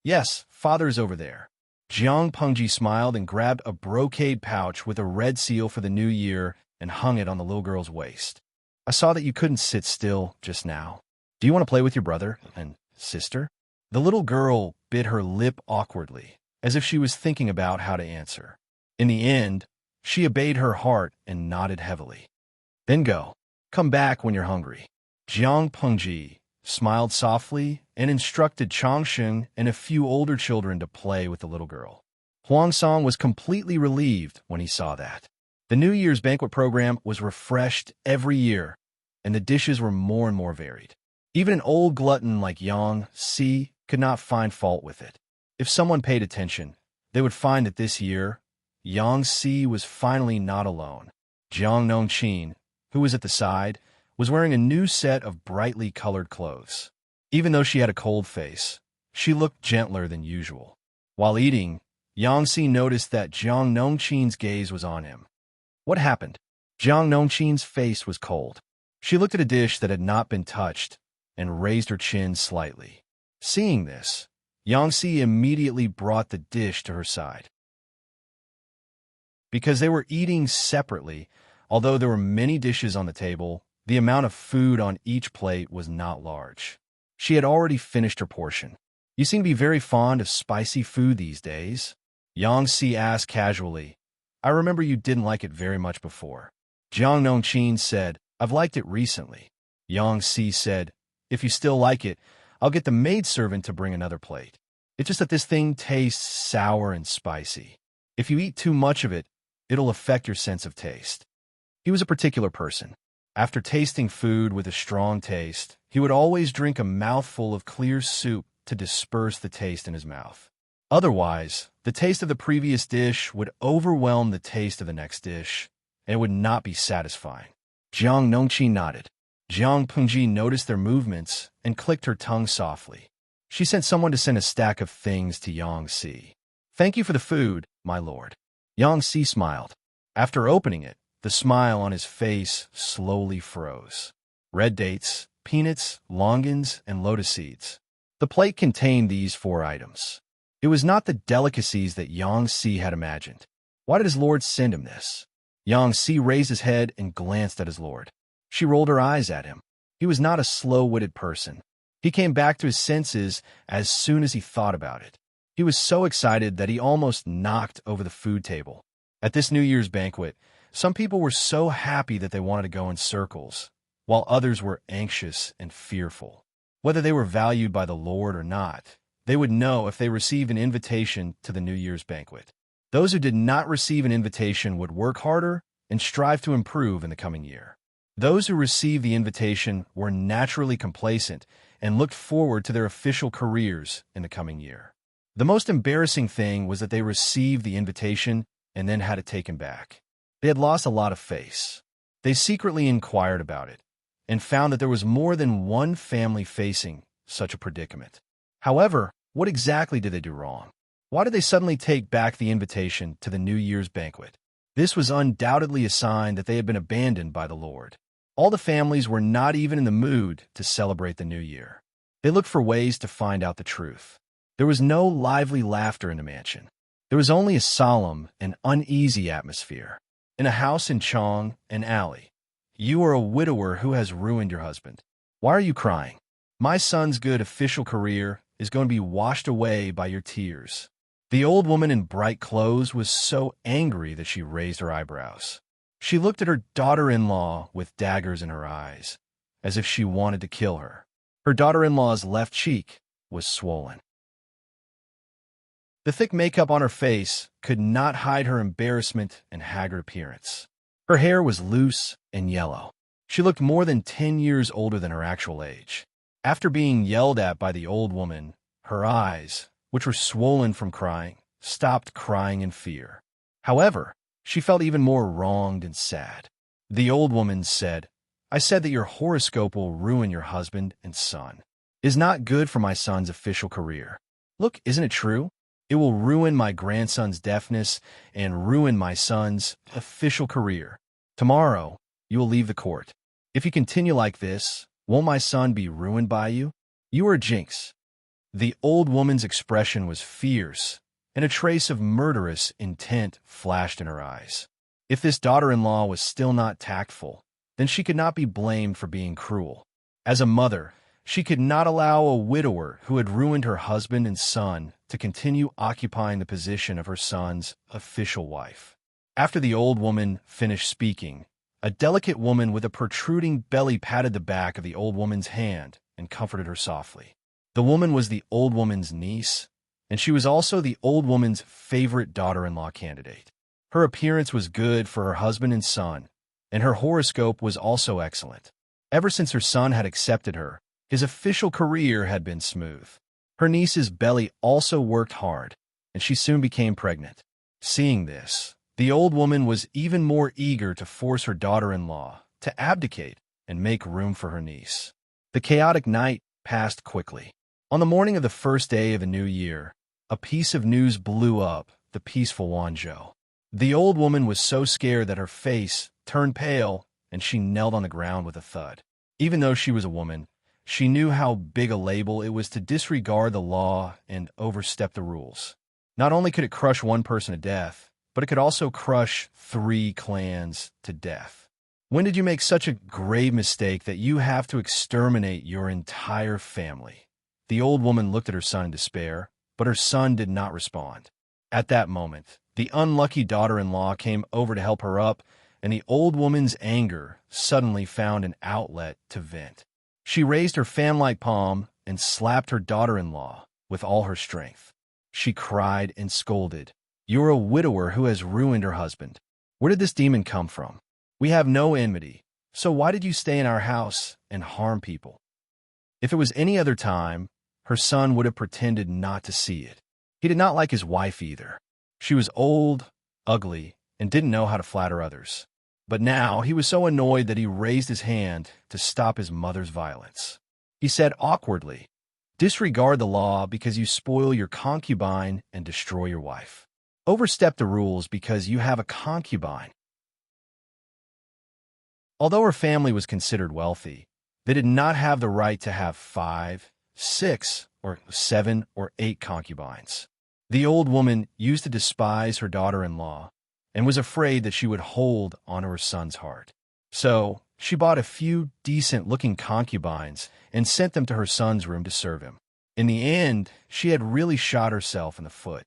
"Yes, father is over there." Jiang Pengji smiled and grabbed a brocade pouch with a red seal for the new year and hung it on the little girl's waist. "I saw that you couldn't sit still just now. Do you want to play with your brother and sister?" The little girl bit her lip awkwardly, as if she was thinking about how to answer. In the end, she obeyed her heart and nodded heavily. "Then go. Come back when you're hungry." Jiang Pengji smiled softly and instructed Changsheng and a few older children to play with the little girl. Huang Song was completely relieved when he saw that. The New Year's banquet program was refreshed every year, and the dishes were more and more varied. Even an old glutton like Yang Si could not find fault with it. If someone paid attention, they would find that this year, Yang Si was finally not alone. Jiang Nongqin, who was at the side, was wearing a new set of brightly colored clothes. Even though she had a cold face, she looked gentler than usual. While eating, Yang Si noticed that Jiang Nongqin's gaze was on him. What happened? Jiang Nongqin's face was cold. She looked at a dish that had not been touched and raised her chin slightly. Seeing this, Yang Si immediately brought the dish to her side. Because they were eating separately, although there were many dishes on the table, the amount of food on each plate was not large. She had already finished her portion. "You seem to be very fond of spicy food these days?" Yang Si asked casually. "I remember you didn't like it very much before." Jiang Nongqin said, "I've liked it recently." Yang Si said, "If you still like it, I'll get the maidservant to bring another plate. It's just that this thing tastes sour and spicy. If you eat too much of it, it'll affect your sense of taste." He was a particular person. After tasting food with a strong taste, he would always drink a mouthful of clear soup to disperse the taste in his mouth. Otherwise, the taste of the previous dish would overwhelm the taste of the next dish, and it would not be satisfying. Jiang Nongqin nodded. Jiang Pengji noticed their movements and clicked her tongue softly. She sent someone to send a stack of things to Yang Si. "Thank you for the food, my lord." Yang Si smiled. After opening it, the smile on his face slowly froze. Red dates, peanuts, longans, and lotus seeds. The plate contained these 4 items. It was not the delicacies that Yang Si had imagined. Why did his lord send him this? Yang Si raised his head and glanced at his lord. She rolled her eyes at him. He was not a slow-witted person. He came back to his senses as soon as he thought about it. He was so excited that he almost knocked over the food table. At this New Year's banquet, some people were so happy that they wanted to go in circles, while others were anxious and fearful. Whether they were valued by the Lord or not, they would know if they received an invitation to the New Year's banquet. Those who did not receive an invitation would work harder and strive to improve in the coming year. Those who received the invitation were naturally complacent and looked forward to their official careers in the coming year. The most embarrassing thing was that they received the invitation and then had it taken back. They had lost a lot of face. They secretly inquired about it and found that there was more than one family facing such a predicament. However, what exactly did they do wrong? Why did they suddenly take back the invitation to the New Year's banquet? This was undoubtedly a sign that they had been abandoned by the Lord. All the families were not even in the mood to celebrate the new year. They looked for ways to find out the truth. There was no lively laughter in the mansion. There was only a solemn and uneasy atmosphere. In a house in Chong, an alley. You are a widower who has ruined your husband. Why are you crying? My son's good official career is going to be washed away by your tears. The old woman in bright clothes was so angry that she raised her eyebrows. She looked at her daughter-in-law with daggers in her eyes, as if she wanted to kill her. Her daughter-in-law's left cheek was swollen. The thick makeup on her face could not hide her embarrassment and haggard appearance. Her hair was loose and yellow. She looked more than 10 years older than her actual age. After being yelled at by the old woman, her eyes, which were swollen from crying, stopped crying in fear. However, she felt even more wronged and sad. The old woman said, I said that your horoscope will ruin your husband and son. It is not good for my son's official career. Look, isn't it true? It will ruin my grandson's deafness and ruin my son's official career. Tomorrow, you will leave the court. If you continue like this, won't my son be ruined by you? You are a jinx. The old woman's expression was fierce, and a trace of murderous intent flashed in her eyes. If this daughter-in-law was still not tactful, then she could not be blamed for being cruel. As a mother, she could not allow a widower who had ruined her husband and son to continue occupying the position of her son's official wife. After the old woman finished speaking, a delicate woman with a protruding belly patted the back of the old woman's hand and comforted her softly. The woman was the old woman's niece, and she was also the old woman's favorite daughter-in-law candidate. Her appearance was good for her husband and son, and her horoscope was also excellent. Ever since her son had accepted her, his official career had been smooth. Her niece's belly also worked hard, and she soon became pregnant. Seeing this, the old woman was even more eager to force her daughter-in-law to abdicate and make room for her niece. The chaotic night passed quickly. On the morning of the first day of the new year, a piece of news blew up the peaceful Wanzhou. The old woman was so scared that her face turned pale and she knelt on the ground with a thud. Even though she was a woman, she knew how big a label it was to disregard the law and overstep the rules. Not only could it crush one person to death, but it could also crush 3 clans to death. When did you make such a grave mistake that you have to exterminate your entire family? The old woman looked at her son in despair, but her son did not respond. At that moment, the unlucky daughter-in-law came over to help her up, and the old woman's anger suddenly found an outlet to vent. She raised her fan-like palm and slapped her daughter-in-law with all her strength. She cried and scolded, "You're a widower who has ruined her husband. Where did this demon come from? We have no enmity, so why did you stay in our house and harm people?" If it was any other time, her son would have pretended not to see it. He did not like his wife either. She was old, ugly, and didn't know how to flatter others. But now he was so annoyed that he raised his hand to stop his mother's violence. He said awkwardly, "Disregard the law because you spoil your concubine and destroy your wife. Overstep the rules because you have a concubine." Although her family was considered wealthy, they did not have the right to have 5, 6, or 7 or 8 concubines. The old woman used to despise her daughter-in-law and was afraid that she would hold onto her son's heart. So she bought a few decent-looking concubines and sent them to her son's room to serve him. In the end, she had really shot herself in the foot.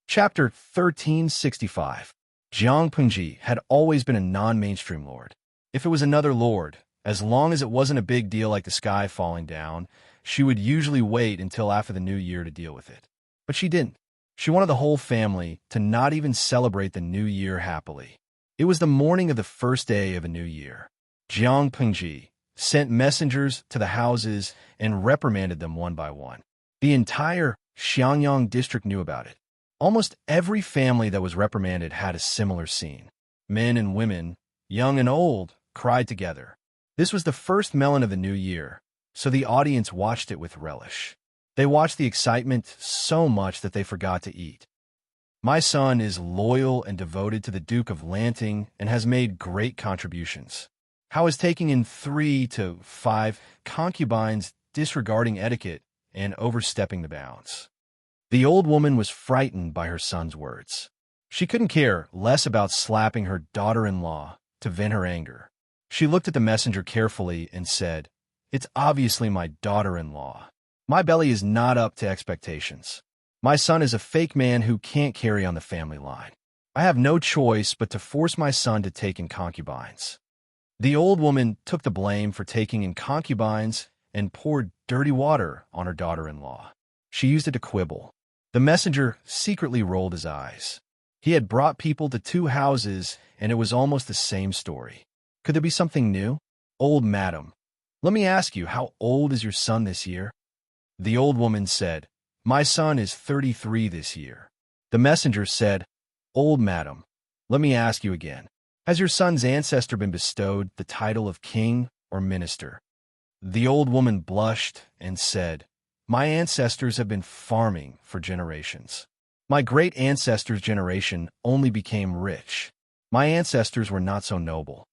Chapter 1365. Jiang Pengji had always been a non-mainstream lord. If it was another lord, as long as it wasn't a big deal like the sky falling down, she would usually wait until after the new year to deal with it. But she didn't. She wanted the whole family to not even celebrate the new year happily. It was the morning of the first day of a new year. Jiang Pengji sent messengers to the houses and reprimanded them one by one. The entire Xiangyang district knew about it. Almost every family that was reprimanded had a similar scene. Men and women, young and old, cried together. This was the first melon of the new year, so the audience watched it with relish. They watched the excitement so much that they forgot to eat. My son is loyal and devoted to the Duke of Lanting and has made great contributions. How is taking in 3 to 5 concubines disregarding etiquette and overstepping the bounds? The old woman was frightened by her son's words. She couldn't care less about slapping her daughter-in-law to vent her anger. She looked at the messenger carefully and said, "It's obviously my daughter-in-law. My belly is not up to expectations. My son is a fake man who can't carry on the family line. I have no choice but to force my son to take in concubines." The old woman took the blame for taking in concubines and poured dirty water on her daughter-in-law. She used it to quibble. The messenger secretly rolled his eyes. He had brought people to 2 houses, and it was almost the same story. Could there be something new? "Old madam, let me ask you, how old is your son this year?" The old woman said, "My son is 33 this year." The messenger said, "Old madam, let me ask you again. Has your son's ancestor been bestowed the title of king or minister?" The old woman blushed and said, "My ancestors have been farming for generations. My great-ancestors' generation only became rich. My ancestors were not so noble.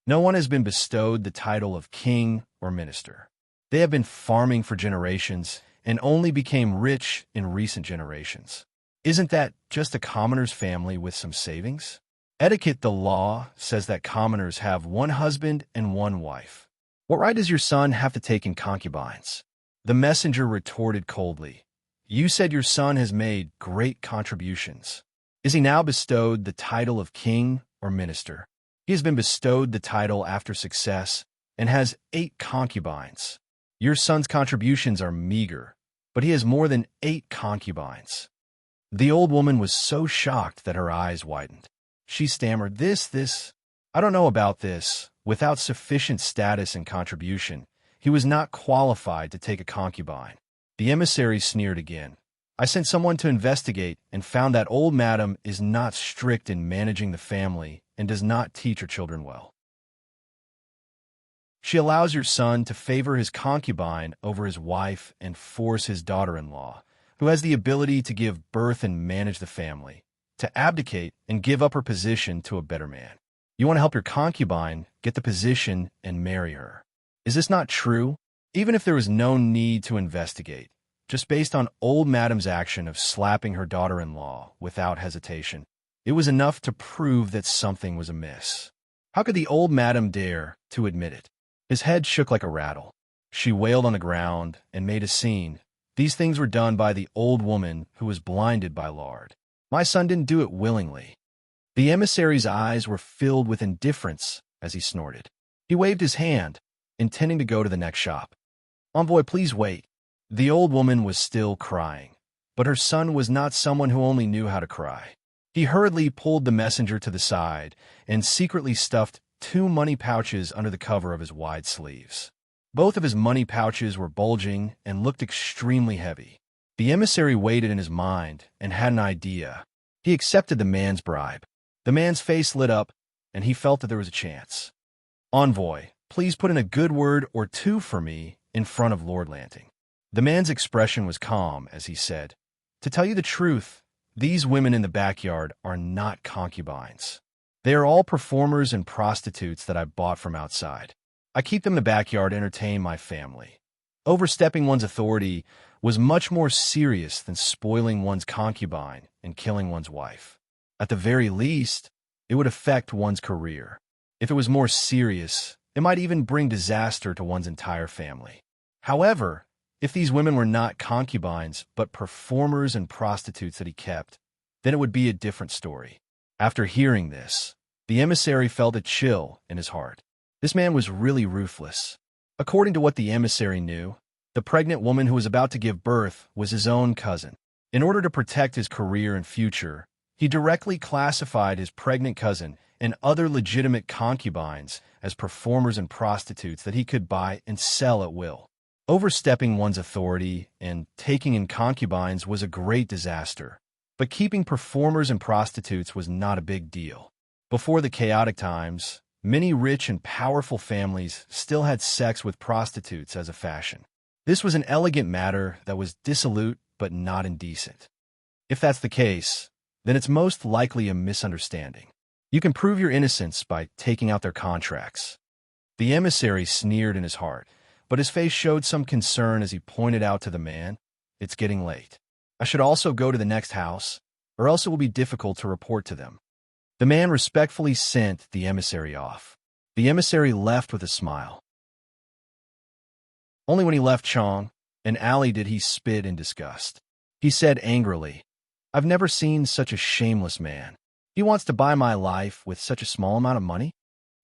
No one has been bestowed the title of king or minister. They have been farming for generations and only became rich in recent generations. Isn't that just a commoner's family with some savings? Etiquette, the law, says that commoners have 1 husband and 1 wife. What right does your son have to take in concubines?" The messenger retorted coldly, "You said your son has made great contributions. Is he now bestowed the title of king or minister? He has been bestowed the title after success and has 8 concubines. Your son's contributions are meager, but he has more than 8 concubines." The old woman was so shocked that her eyes widened. She stammered, This, I don't know about this. Without sufficient status and contribution, he was not qualified to take a concubine." The emissary sneered again. "I sent someone to investigate and found that old madam is not strict in managing the family and does not teach her children well. She allows your son to favor his concubine over his wife and force his daughter-in-law, who has the ability to give birth and manage the family, to abdicate and give up her position to a better man. You want to help your concubine get the position and marry her. Is this not true? Even if there was no need to investigate, just based on old madam's action of slapping her daughter-in-law without hesitation, it was enough to prove that something was amiss. How could the old madam dare to admit it? His head shook like a rattle. She wailed on the ground and made a scene. These things were done by the old woman who was blinded by lard. My son didn't do it willingly. The emissary's eyes were filled with indifference as he snorted. He waved his hand, intending to go to the next shop. Envoy, please wait. The old woman was still crying, but her son was not someone who only knew how to cry. He hurriedly pulled the messenger to the side and secretly stuffed 2 money pouches under the cover of his wide sleeves. Both of his money pouches were bulging and looked extremely heavy. The emissary waited in his mind and had an idea. He accepted the man's bribe. The man's face lit up, and he felt that there was a chance. Envoy, please put in a good word or 2 for me in front of Lord Lanting. The man's expression was calm as he said, To tell you the truth, these women in the backyard are not concubines. They are all performers and prostitutes that I bought from outside. I keep them in the backyard to entertain my family. Overstepping one's authority was much more serious than spoiling one's concubine and killing one's wife. At the very least, it would affect one's career. If it was more serious, it might even bring disaster to one's entire family. However, if these women were not concubines but performers and prostitutes that he kept, then it would be a different story. After hearing this, the emissary felt a chill in his heart. This man was really ruthless. According to what the emissary knew, the pregnant woman who was about to give birth was his own cousin. In order to protect his career and future, he directly classified his pregnant cousin and other legitimate concubines as performers and prostitutes that he could buy and sell at will. Overstepping one's authority and taking in concubines was a great disaster, but keeping performers and prostitutes was not a big deal. Before the chaotic times, Many rich and powerful families still had sex with prostitutes as a fashion. This was an elegant matter that was dissolute but not indecent. If that's the case, then it's most likely a misunderstanding. You can prove your innocence by taking out their contracts. The emissary sneered in his heart, but his face showed some concern as he pointed out to the man, "It's getting late. I should also go to the next house, or else it will be difficult to report to them." The man respectfully sent the emissary off. The emissary left with a smile. Only when he left Chong and Ali did he spit in disgust. He said angrily, "I've never seen such a shameless man. He wants to buy my life with such a small amount of money?"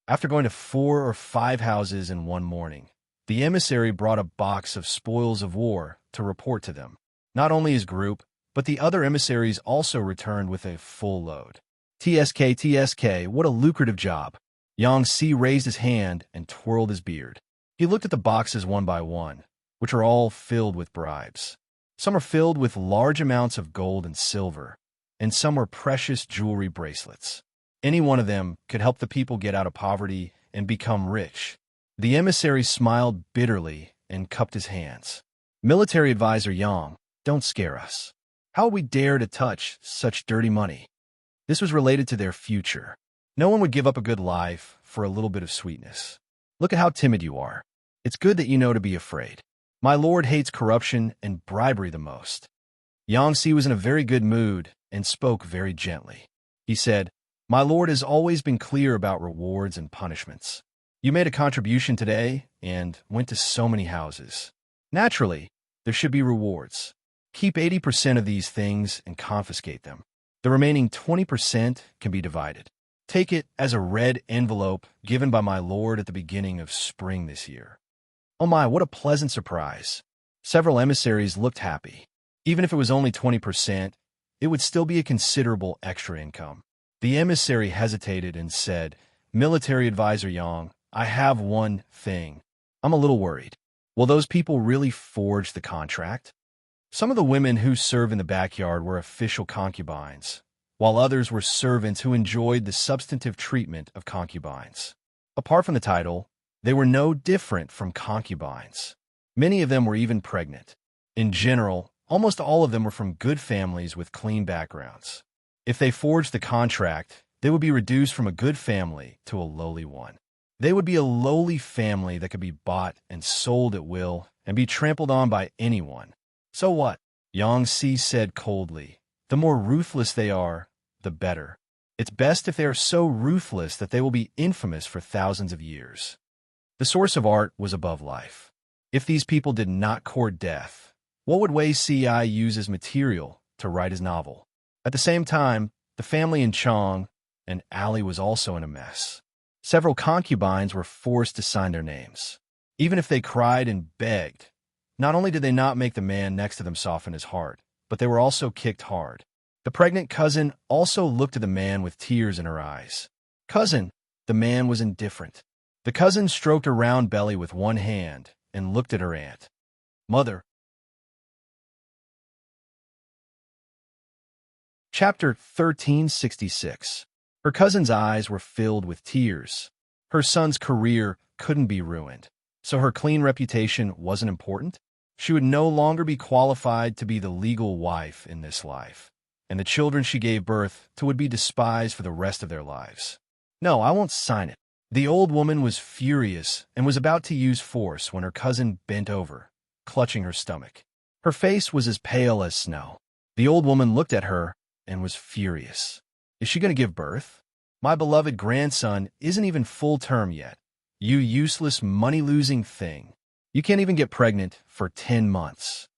After going to 4 or 5 houses in one morning, the emissary brought a box of spoils of war to report to them. Not only his group, but the other emissaries also returned with a full load. TSK, what a lucrative job. Yang Si raised his hand and twirled his beard. He looked at the boxes one by one, which are all filled with bribes. Some are filled with large amounts of gold and silver, and some are precious jewelry bracelets. Any one of them could help the people get out of poverty and become rich. The emissary smiled bitterly and cupped his hands. "Military advisor Yang, don't scare us. How would we dare to touch such dirty money?" This was related to their future. No one would give up a good life for a little bit of sweetness. "Look at how timid you are. It's good that you know to be afraid. My lord hates corruption and bribery the most." Yang Si was in a very good mood and spoke very gently. He said, "My lord has always been clear about rewards and punishments. You made a contribution today and went to so many houses. Naturally, there should be rewards. Keep 80% of these things and confiscate them. The remaining 20% can be divided. Take it as a red envelope given by my lord at the beginning of spring this year." Oh my, what a pleasant surprise. Several emissaries looked happy. Even if it was only 20%, it would still be a considerable extra income. The emissary hesitated and said, "Military advisor Yang, I have one thing. I'm a little worried. Will those people really forge the contract?" Some of the women who served in the backyard were official concubines, while others were servants who enjoyed the substantive treatment of concubines. Apart from the title, they were no different from concubines. Many of them were even pregnant. In general, almost all of them were from good families with clean backgrounds. If they forged the contract, they would be reduced from a good family to a lowly one. They would be a lowly family that could be bought and sold at will and be trampled on by anyone. So what? Yang Si said coldly. The more ruthless they are, the better. It's best if they are so ruthless that they will be infamous for thousands of years. The source of art was above life. If these people did not court death, what would Wei Ci use as material to write his novel? At the same time, the family in Chong and Ali was also in a mess. Several concubines were forced to sign their names. Even if they cried and begged, not only did they not make the man next to them soften his heart, but they were also kicked hard. The pregnant cousin also looked at the man with tears in her eyes. "Cousin," the man was indifferent. The cousin stroked her round belly with one hand and looked at her aunt. "Mother." Chapter 1366. Her cousin's eyes were filled with tears. Her son's career couldn't be ruined, so her clean reputation wasn't important. She would no longer be qualified to be the legal wife in this life, and the children she gave birth to would be despised for the rest of their lives. "No, I won't sign it." The old woman was furious and was about to use force when her cousin bent over, clutching her stomach. Her face was as pale as snow. The old woman looked at her and was furious. "Is she going to give birth? My beloved grandson isn't even full term yet. You useless, money-losing thing. You can't even get pregnant for 10 months.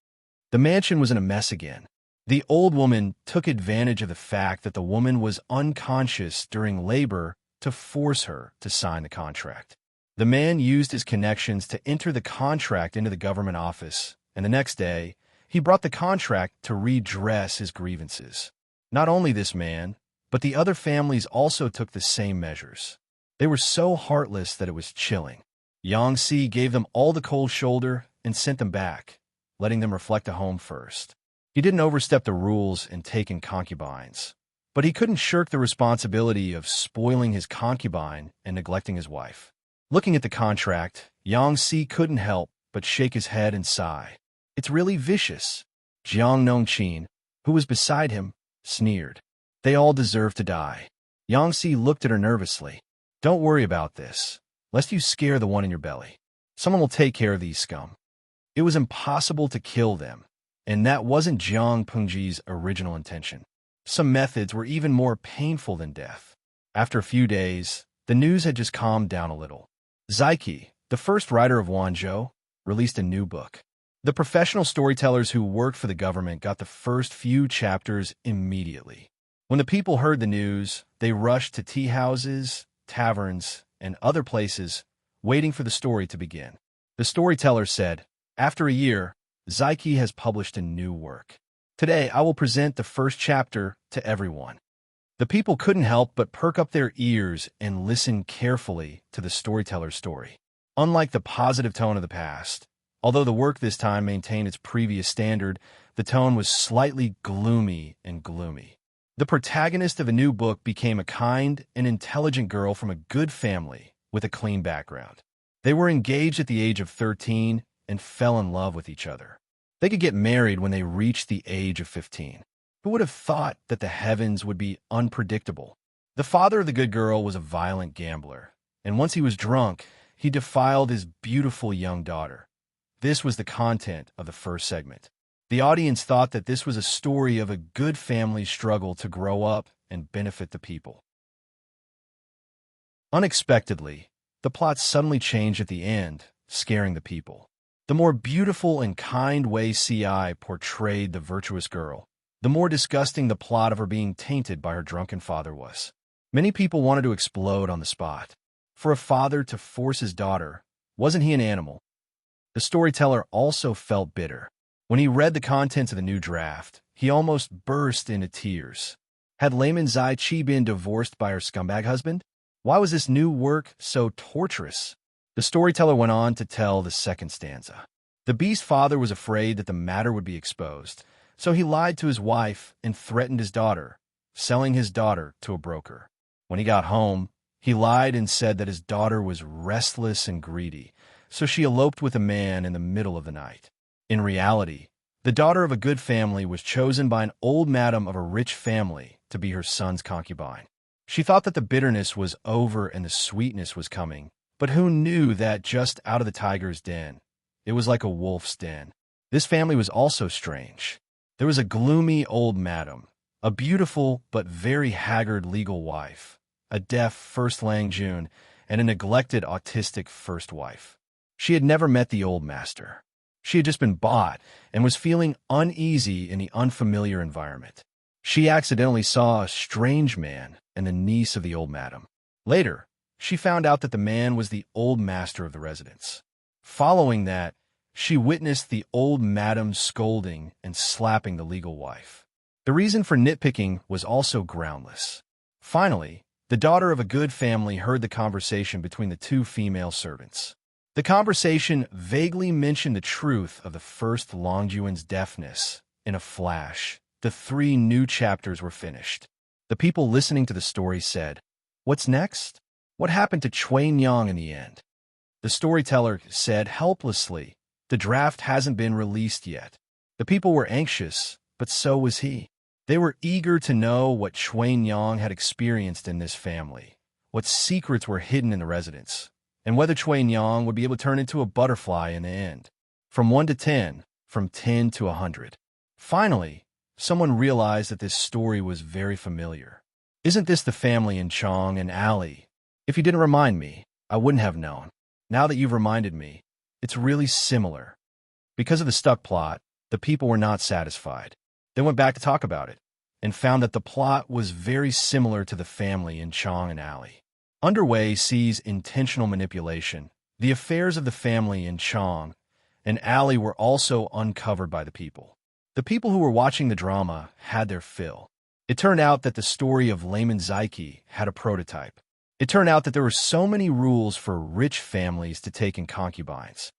The mansion was in a mess again. The old woman took advantage of the fact that the woman was unconscious during labor to force her to sign the contract. The man used his connections to enter the contract into the government office, and the next day, he brought the contract to redress his grievances. Not only this man, but the other families also took the same measures. They were so heartless that it was chilling. Yang Si gave them all the cold shoulder and sent them back, letting them reflect at home first. He didn't overstep the rules in taking concubines, But he couldn't shirk the responsibility of spoiling his concubine and neglecting his wife. Looking at the contract, Yang Si couldn't help but shake his head and sigh. It's really vicious. Jiang Nongqin, who was beside him, sneered. They all deserve to die. Yang Si looked at her nervously. Don't worry about this, lest you scare the one in your belly. Someone will take care of these scum. It was impossible to kill them, and that wasn't Jiang Pengji's original intention. Some methods were even more painful than death. After a few days, the news had just calmed down a little. Zaiki, the first writer of Wanzhou, released a new book. The professional storytellers who worked for the government got the first few chapters immediately. When the people heard the news, they rushed to tea houses, taverns, and other places, waiting for the story to begin. The storyteller said, after a year, Zaiki has published a new work. Today, I will present the first chapter to everyone. The people couldn't help but perk up their ears and listen carefully to the storyteller's story. Unlike the positive tone of the past, although the work this time maintained its previous standard, the tone was slightly gloomy and gloomy. The protagonist of a new book became a kind and intelligent girl from a good family with a clean background. They were engaged at the age of 13 and fell in love with each other. They could get married when they reached the age of 15. Who would have thought that the heavens would be unpredictable? The father of the good girl was a violent gambler, and once he was drunk, he defiled his beautiful young daughter. This was the content of the first segment. The audience thought that this was a story of a good family's struggle to grow up and benefit the people. Unexpectedly, the plot suddenly changed at the end, scaring the people. The more beautiful and kind way CI portrayed the virtuous girl, the more disgusting the plot of her being tainted by her drunken father was. Many people wanted to explode on the spot. For a father to force his daughter, wasn't he an animal? The storyteller also felt bitter. When he read the contents of the new draft, he almost burst into tears. Had Layman Zai Chi been divorced by her scumbag husband? Why was this new work so torturous? The storyteller went on to tell the second stanza. The beast father was afraid that the matter would be exposed, so he lied to his wife and threatened his daughter, selling his daughter to a broker. When he got home, he lied and said that his daughter was restless and greedy, so she eloped with a man in the middle of the night. In reality, the daughter of a good family was chosen by an old madam of a rich family to be her son's concubine. She thought that the bitterness was over and the sweetness was coming, but who knew that just out of the tiger's den, it was like a wolf's den. This family was also strange. There was a gloomy old madam, a beautiful but very haggard legal wife, a deaf first Lang Jun, and a neglected autistic first wife. She had never met the old master. She had just been bought and was feeling uneasy in the unfamiliar environment. She accidentally saw a strange man and the niece of the old madam. Later, she found out that the man was the old master of the residence. Following that, she witnessed the old madam scolding and slapping the legal wife. The reason for nitpicking was also groundless. Finally, the daughter of a good family heard the conversation between the two female servants. The conversation vaguely mentioned the truth of the first Longjuan's deafness. In a flash, the 3 new chapters were finished. The people listening to the story said, "What's next? What happened to Chuan Yang in the end?" The storyteller said helplessly, "The draft hasn't been released yet." The people were anxious, but so was he. They were eager to know what Chuan Yang had experienced in this family, what secrets were hidden in the residence, and whether Chuan Yang would be able to turn into a butterfly in the end. From 1 to 10, from 10 to 100. Finally, someone realized that this story was very familiar. Isn't this the family in Chong and Alley? If you didn't remind me, I wouldn't have known. Now that you've reminded me, it's really similar. Because of the stuck plot, the people were not satisfied. They went back to talk about it, and found that the plot was very similar to the family in Chong and Alley. Underway sees intentional manipulation. The affairs of the family in Chong and Alley were also uncovered by the people. The people who were watching the drama had their fill. It turned out that the story of Layman Zaiki had a prototype. It turned out that there were so many rules for rich families to take in concubines.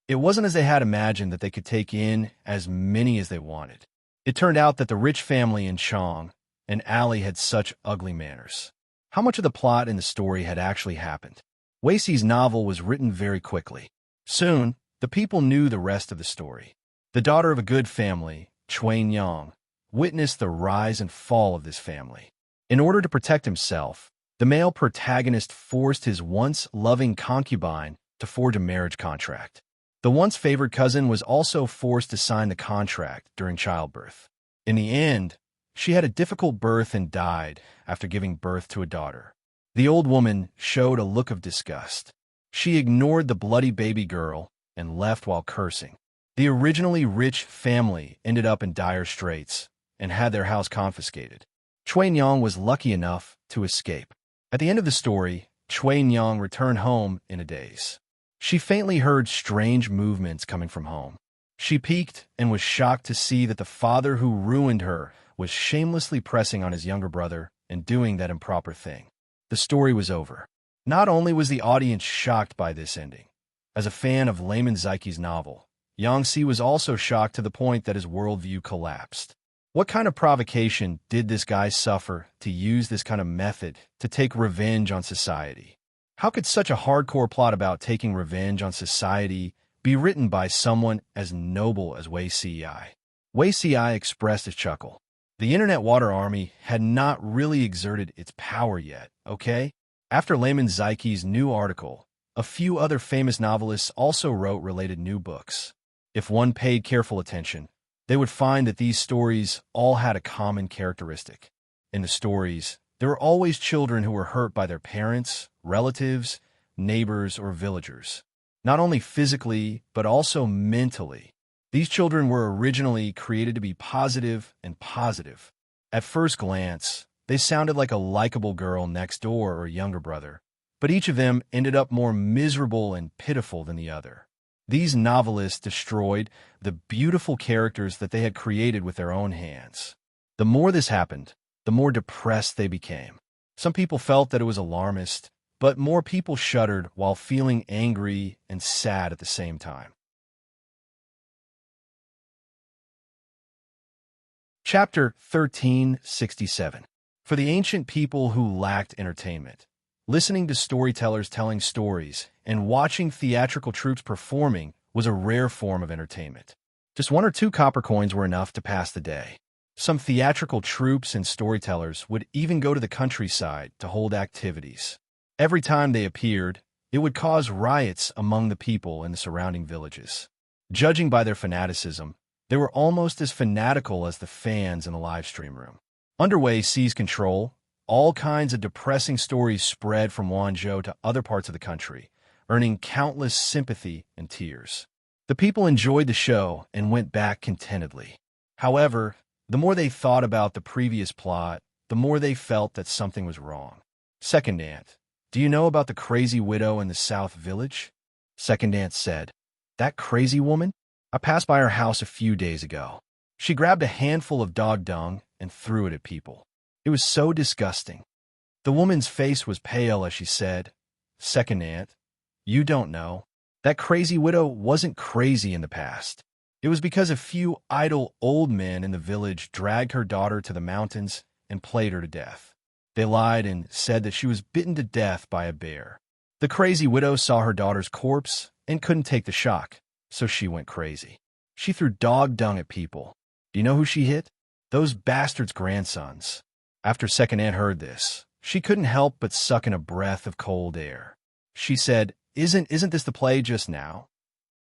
It wasn't as they had imagined that they could take in as many as they wanted. It turned out that the rich family in Chong and Ali had such ugly manners. How much of the plot in the story had actually happened? Wei Si's novel was written very quickly. Soon, the people knew the rest of the story. The daughter of a good family, Chuan Yang, witnessed the rise and fall of this family. In order to protect himself, the male protagonist forced his once loving concubine to forge a marriage contract. The once favored cousin was also forced to sign the contract during childbirth. In the end, she had a difficult birth and died after giving birth to a daughter. The old woman showed a look of disgust. She ignored the bloody baby girl and left while cursing. The originally rich family ended up in dire straits and had their house confiscated. Chuan Yang was lucky enough to escape. At the end of the story, Chuan Yang returned home in a daze. She faintly heard strange movements coming from home. She peeked and was shocked to see that the father who ruined her was shamelessly pressing on his younger brother and doing that improper thing. The story was over. Not only was the audience shocked by this ending. As a fan of Layman Zaiki's novel, Yang Si was also shocked to the point that his worldview collapsed. What kind of provocation did this guy suffer to use this kind of method to take revenge on society? How could such a hardcore plot about taking revenge on society be written by someone as noble as Wei Si? Wei Si expressed his chuckle. The Internet Water Army had not really exerted its power yet, okay? After Layman Zaiki's new article, a few other famous novelists also wrote related new books. If one paid careful attention, they would find that these stories all had a common characteristic. In the stories, there were always children who were hurt by their parents, relatives, neighbors, or villagers. Not only physically, but also mentally. These children were originally created to be positive and positive. At first glance, they sounded like a likable girl next door or younger brother, but each of them ended up more miserable and pitiful than the other. These novelists destroyed the beautiful characters that they had created with their own hands. The more this happened, the more depressed they became. Some people felt that it was alarmist, but more people shuddered while feeling angry and sad at the same time. Chapter 1367. For the ancient people who lacked entertainment, listening to storytellers telling stories and watching theatrical troupes performing was a rare form of entertainment. Just 1 or 2 copper coins were enough to pass the day. Some theatrical troupes and storytellers would even go to the countryside to hold activities. Every time they appeared, it would cause riots among the people in the surrounding villages. Judging by their fanaticism, they were almost as fanatical as the fans in the live stream room. Under Wei Si's control, all kinds of depressing stories spread from Wanzhou to other parts of the country, earning countless sympathy and tears. The people enjoyed the show and went back contentedly. However, the more they thought about the previous plot, the more they felt that something was wrong. Second Aunt, do you know about the crazy widow in the South Village? Second Aunt said, That crazy woman? I passed by her house a few days ago. She grabbed a handful of dog dung and threw it at people. It was so disgusting. The woman's face was pale as she said, Second Aunt, you don't know. That crazy widow wasn't crazy in the past. It was because a few idle old men in the village dragged her daughter to the mountains and played her to death. They lied and said that she was bitten to death by a bear. The crazy widow saw her daughter's corpse and couldn't take the shock, so she went crazy. She threw dog dung at people. Do you know who she hit? Those bastards' grandsons. After Second Aunt heard this, she couldn't help but suck in a breath of cold air. She said, Isn't this the play just now?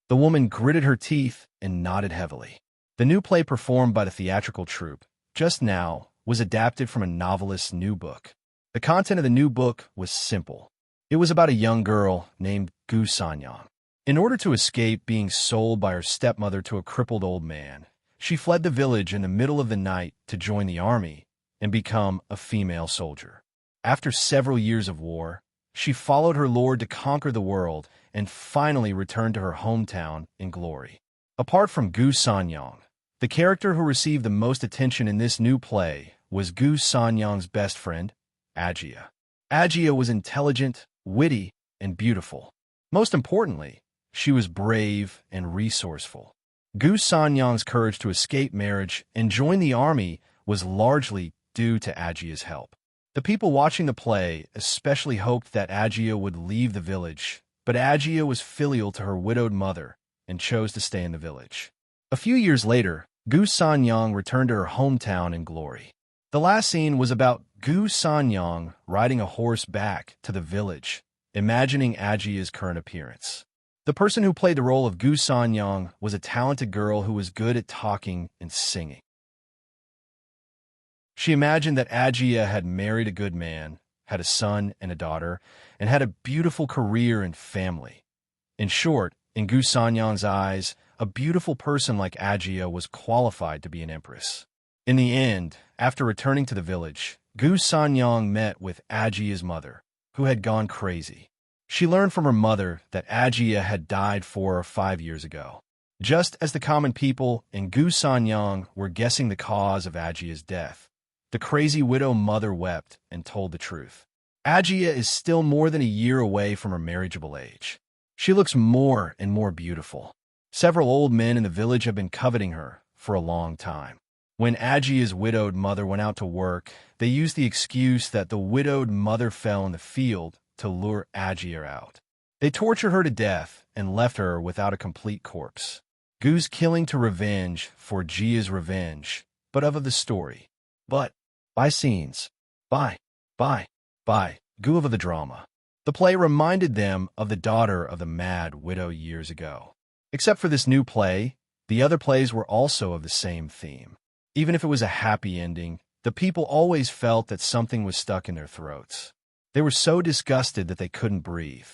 The woman gritted her teeth and nodded heavily. The new play performed by the theatrical troupe, Just Now, was adapted from a novelist's new book. The content of the new book was simple. It was about a young girl named Gu Sanyang. In order to escape being sold by her stepmother to a crippled old man, she fled the village in the middle of the night to join the army and become a female soldier. After several years of war, she followed her lord to conquer the world and finally returned to her hometown in glory. Apart from Gu Sanyang, the character who received the most attention in this new play was Gu Sanyang's best friend, Ajia. Ajia was intelligent, witty, and beautiful. Most importantly, she was brave and resourceful. Gu Sanyang's courage to escape marriage and join the army was largely due to Ajia's help. The people watching the play especially hoped that Ajia would leave the village, but Ajia was filial to her widowed mother and chose to stay in the village. A few years later, Gu Sanyang returned to her hometown in glory. The last scene was about Gu Sanyang riding a horse back to the village, imagining Ajia's current appearance. The person who played the role of Gu Sanyang was a talented girl who was good at talking and singing. She imagined that Ajia had married a good man, had a son and a daughter, and had a beautiful career and family. In short, in Gu Sanyang's eyes, a beautiful person like Ajia was qualified to be an empress. In the end, after returning to the village, Gu Sanyang met with Ajia's mother, who had gone crazy. She learned from her mother that Ajia had died 4 or 5 years ago. Just as the common people and Gu Sanyang were guessing the cause of Ajia's death, the crazy widow mother wept and told the truth. Ajia is still more than a year away from her marriageable age. She looks more and more beautiful. Several old men in the village have been coveting her for a long time. When Ajia's widowed mother went out to work, they used the excuse that the widowed mother fell in the field to lure Ajia out. They tortured her to death and left her without a complete corpse. Gu's killing to revenge for Jia's revenge, but of the story. But by scenes. By Gu of the drama. The play reminded them of the daughter of the mad widow years ago. Except for this new play, the other plays were also of the same theme. Even if it was a happy ending, the people always felt that something was stuck in their throats. They were so disgusted that they couldn't breathe.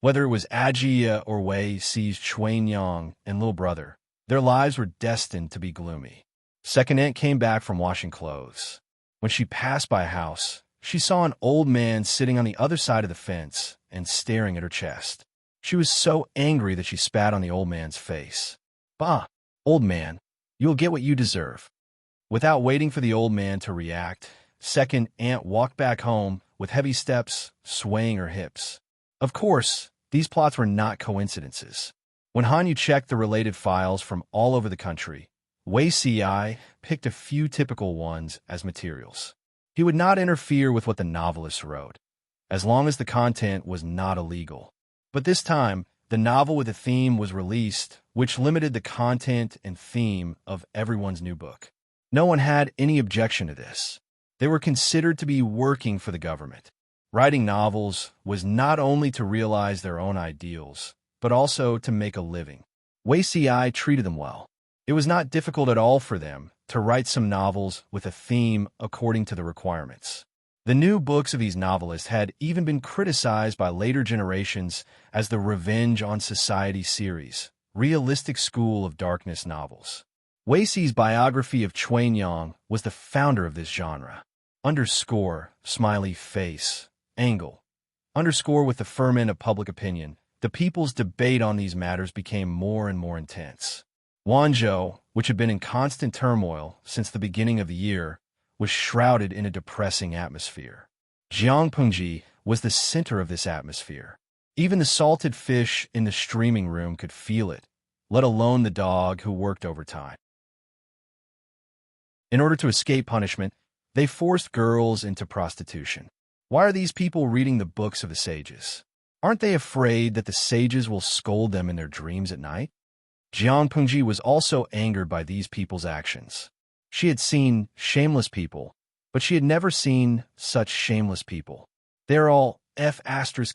Whether it was Ajia or Wei Si's Chuanyang and little brother, their lives were destined to be gloomy. Second aunt came back from washing clothes. When she passed by a house, she saw an old man sitting on the other side of the fence and staring at her chest. She was so angry that she spat on the old man's face. "Bah, old man, you'll get what you deserve." Without waiting for the old man to react, second aunt walked back home with heavy steps, swaying her hips. Of course, these plots were not coincidences. When Hanyu checked the related files from all over the country, Wei Si picked a few typical ones as materials. He would not interfere with what the novelists wrote, as long as the content was not illegal. But this time, the novel with a theme was released, which limited the content and theme of everyone's new book. No one had any objection to this. They were considered to be working for the government. Writing novels was not only to realize their own ideals, but also to make a living. Wei Si treated them well. It was not difficult at all for them to write some novels with a theme according to the requirements. The new books of these novelists had even been criticized by later generations as the Revenge on Society series, realistic school of darkness novels. Wei Si's biography of Chuanyang was the founder of this genre. Underscore, smiley face, angle. Underscore with the ferment of public opinion, the people's debate on these matters became more and more intense. Wanzhou, which had been in constant turmoil since the beginning of the year, was shrouded in a depressing atmosphere. Jiangpengji was the center of this atmosphere. Even the salted fish in the streaming room could feel it, let alone the dog who worked overtime. In order to escape punishment, they forced girls into prostitution. Why are these people reading the books of the sages? Aren't they afraid that the sages will scold them in their dreams at night? Jiangpengji was also angered by these people's actions. She had seen shameless people, but she had never seen such shameless people. They're all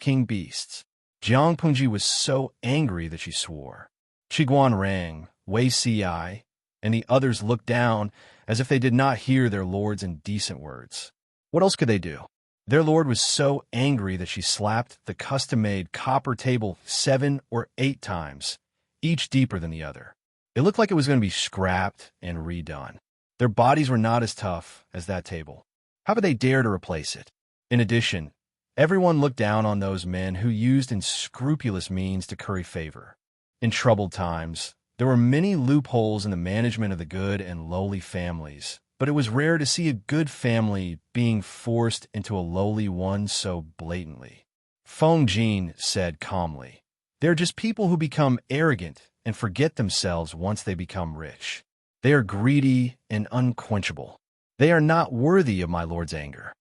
King beasts. Jiangpengji was so angry that she swore. Qiguan Rang, Wei Si, and the others looked down as if they did not hear their lord's indecent words. What else could they do? Their lord was so angry that she slapped the custom-made copper table 7 or 8 times, each deeper than the other. It looked like it was going to be scrapped and redone. Their bodies were not as tough as that table. How could they dare to replace it? In addition, everyone looked down on those men who used unscrupulous means to curry favor. In troubled times, there were many loopholes in the management of the good and lowly families, but it was rare to see a good family being forced into a lowly one so blatantly. Feng Jin said calmly, "They're just people who become arrogant and forget themselves once they become rich. They are greedy and unquenchable. They are not worthy of my lord's anger.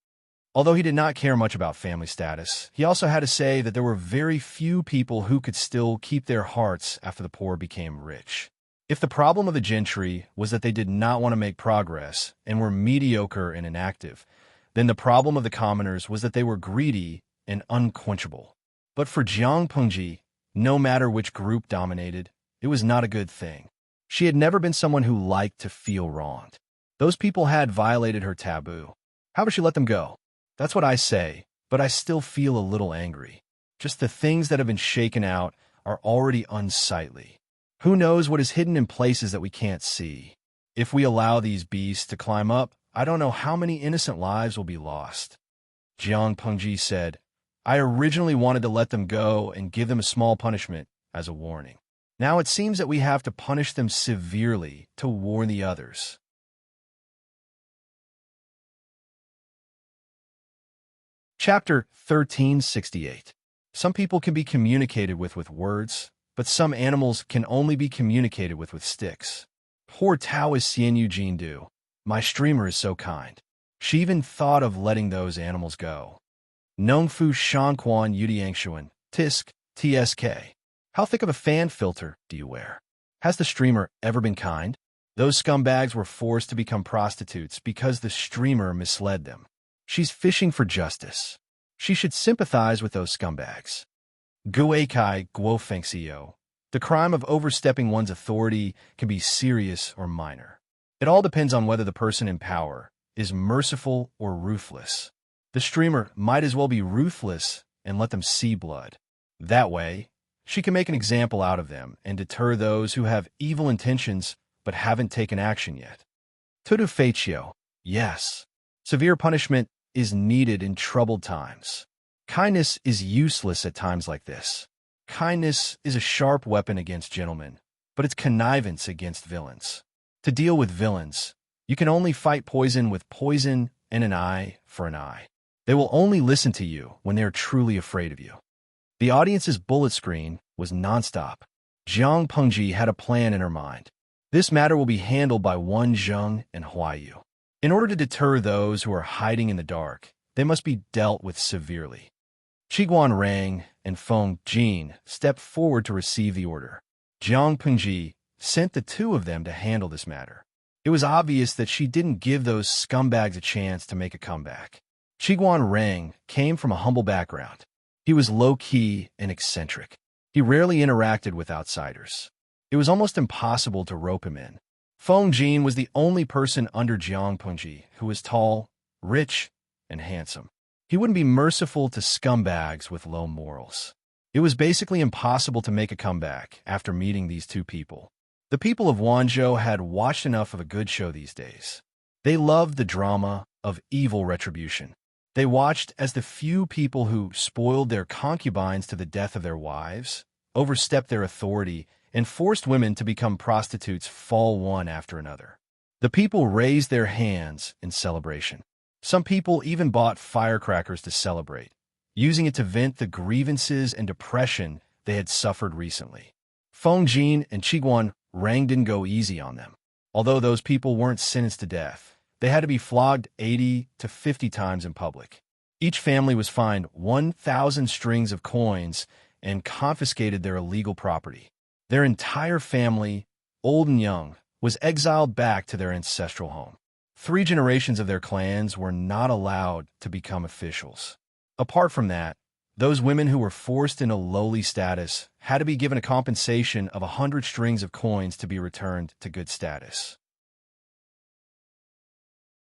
Although he did not care much about family status, he also had to say that there were very few people who could still keep their hearts after the poor became rich. If the problem of the gentry was that they did not want to make progress and were mediocre and inactive, then the problem of the commoners was that they were greedy and unquenchable. But for Jiang Pengji, no matter which group dominated, it was not a good thing. She had never been someone who liked to feel wronged. Those people had violated her taboo. How would she let them go? That's what I say, but I still feel a little angry. Just the things that have been shaken out are already unsightly. Who knows what is hidden in places that we can't see? If we allow these beasts to climb up, I don't know how many innocent lives will be lost. Jiang Pengji said, I originally wanted to let them go and give them a small punishment as a warning. Now it seems that we have to punish them severely to warn the others. Chapter 1368. Some people can be communicated with words, but some animals can only be communicated with sticks. Poor Taoist Xianyu Jindu. My streamer is so kind. She even thought of letting those animals go. Nongfu Shanquan Yudiangshuan, Tisk, TSK. How thick of a fan filter do you wear? Has the streamer ever been kind? Those scumbags were forced to become prostitutes because the streamer misled them. She's fishing for justice. She should sympathize with those scumbags. Guaikai Guofengxiu. The crime of overstepping one's authority can be serious or minor. It all depends on whether the person in power is merciful or ruthless. The streamer might as well be ruthless and let them see blood. That way, she can make an example out of them and deter those who have evil intentions but haven't taken action yet. Tudu Faccio. Yes. Severe punishment is needed in troubled times. Kindness is useless at times like this. Kindness is a sharp weapon against gentlemen, but it's connivance against villains. To deal with villains, you can only fight poison with poison and an eye for an eye. They will only listen to you when they are truly afraid of you. The audience's bullet screen was nonstop. Jiang Pengji had a plan in her mind. This matter will be handled by Wan Zheng and Huayu. In order to deter those who are hiding in the dark, they must be dealt with severely. Qiguan Rang and Feng Jin stepped forward to receive the order. Jiang Pengji sent the two of them to handle this matter. It was obvious that she didn't give those scumbags a chance to make a comeback. Qiguan Rang came from a humble background. He was low-key and eccentric. He rarely interacted with outsiders. It was almost impossible to rope him in. Feng Jin was the only person under Jiang Pengji who was tall, rich, and handsome. He wouldn't be merciful to scumbags with low morals. It was basically impossible to make a comeback after meeting these two people. The people of Wanzhou had watched enough of a good show these days. They loved the drama of evil retribution. They watched as the few people who spoiled their concubines to the death of their wives, overstepped their authority, and forced women to become prostitutes fall one after another. The people raised their hands in celebration. Some people even bought firecrackers to celebrate, using it to vent the grievances and depression they had suffered recently. Feng Jin and Qiguan Rang didn't go easy on them. Although those people weren't sentenced to death, they had to be flogged 80 to 50 times in public. Each family was fined 1,000 strings of coins and confiscated their illegal property. Their entire family, old and young, was exiled back to their ancestral home. 3 generations of their clans were not allowed to become officials. Apart from that, those women who were forced into lowly status had to be given a compensation of 100 strings of coins to be returned to good status.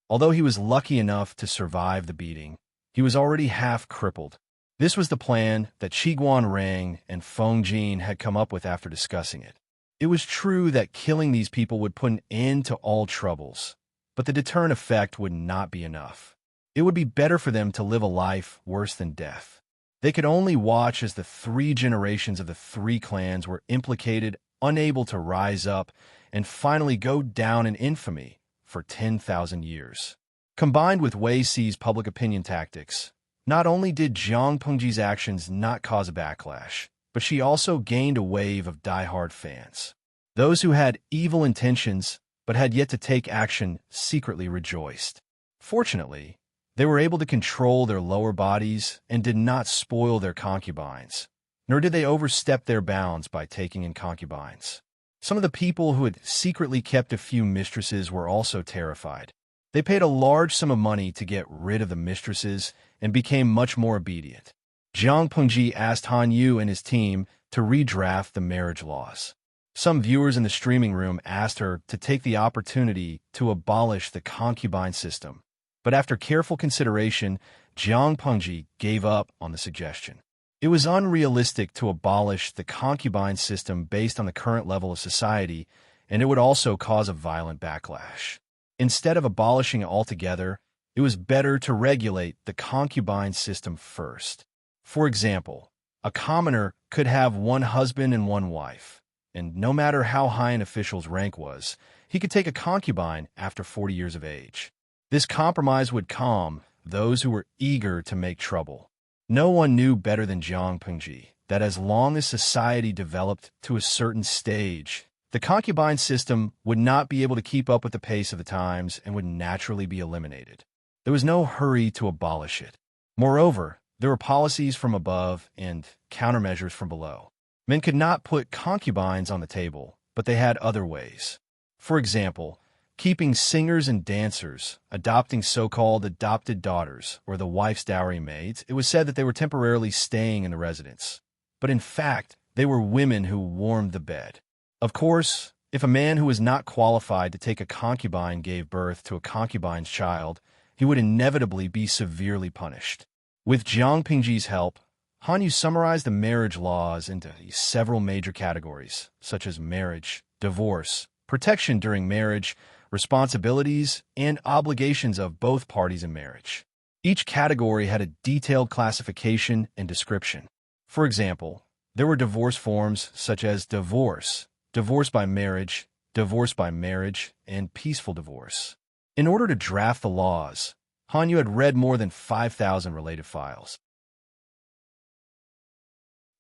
Although he was lucky enough to survive the beating, he was already half crippled. This was the plan that Qiguan Rang and Feng Jin had come up with after discussing it. It was true that killing these people would put an end to all troubles, but the deterrent effect would not be enough. It would be better for them to live a life worse than death. They could only watch as the 3 generations of the 3 clans were implicated, unable to rise up, and finally go down in infamy for 10,000 years. Combined with Wei Si's public opinion tactics, not only did Jiang Pengji's actions not cause a backlash, but she also gained a wave of die-hard fans. Those who had evil intentions but had yet to take action secretly rejoiced. Fortunately, they were able to control their lower bodies and did not spoil their concubines, nor did they overstep their bounds by taking in concubines. Some of the people who had secretly kept a few mistresses were also terrified. They paid a large sum of money to get rid of the mistresses and became much more obedient. Jiang Pengji asked Han Yu and his team to redraft the marriage laws. Some viewers in the streaming room asked her to take the opportunity to abolish the concubine system, but after careful consideration, Jiang Pengji gave up on the suggestion. It was unrealistic to abolish the concubine system based on the current level of society, and it would also cause a violent backlash. Instead of abolishing it altogether, it was better to regulate the concubine system first. For example, a commoner could have one husband and one wife, and no matter how high an official's rank was, he could take a concubine after 40 years of age. This compromise would calm those who were eager to make trouble. No one knew better than Jiang Pengji that as long as society developed to a certain stage, the concubine system would not be able to keep up with the pace of the times and would naturally be eliminated. There was no hurry to abolish it. Moreover, there were policies from above and countermeasures from below. Men could not put concubines on the table, but they had other ways. For example, keeping singers and dancers, adopting so-called adopted daughters, or the wife's dowry maids. It was said that they were temporarily staying in the residence. But in fact, they were women who warmed the bed. Of course, if a man who was not qualified to take a concubine gave birth to a concubine's child, he would inevitably be severely punished. With Jiang Pengji's help, Han Yu summarized the marriage laws into several major categories, such as marriage, divorce, protection during marriage, responsibilities, and obligations of both parties in marriage. Each category had a detailed classification and description. For example, there were divorce forms such as divorce, divorce by marriage, and peaceful divorce. In order to draft the laws, Han Yu had read more than 5,000 related files.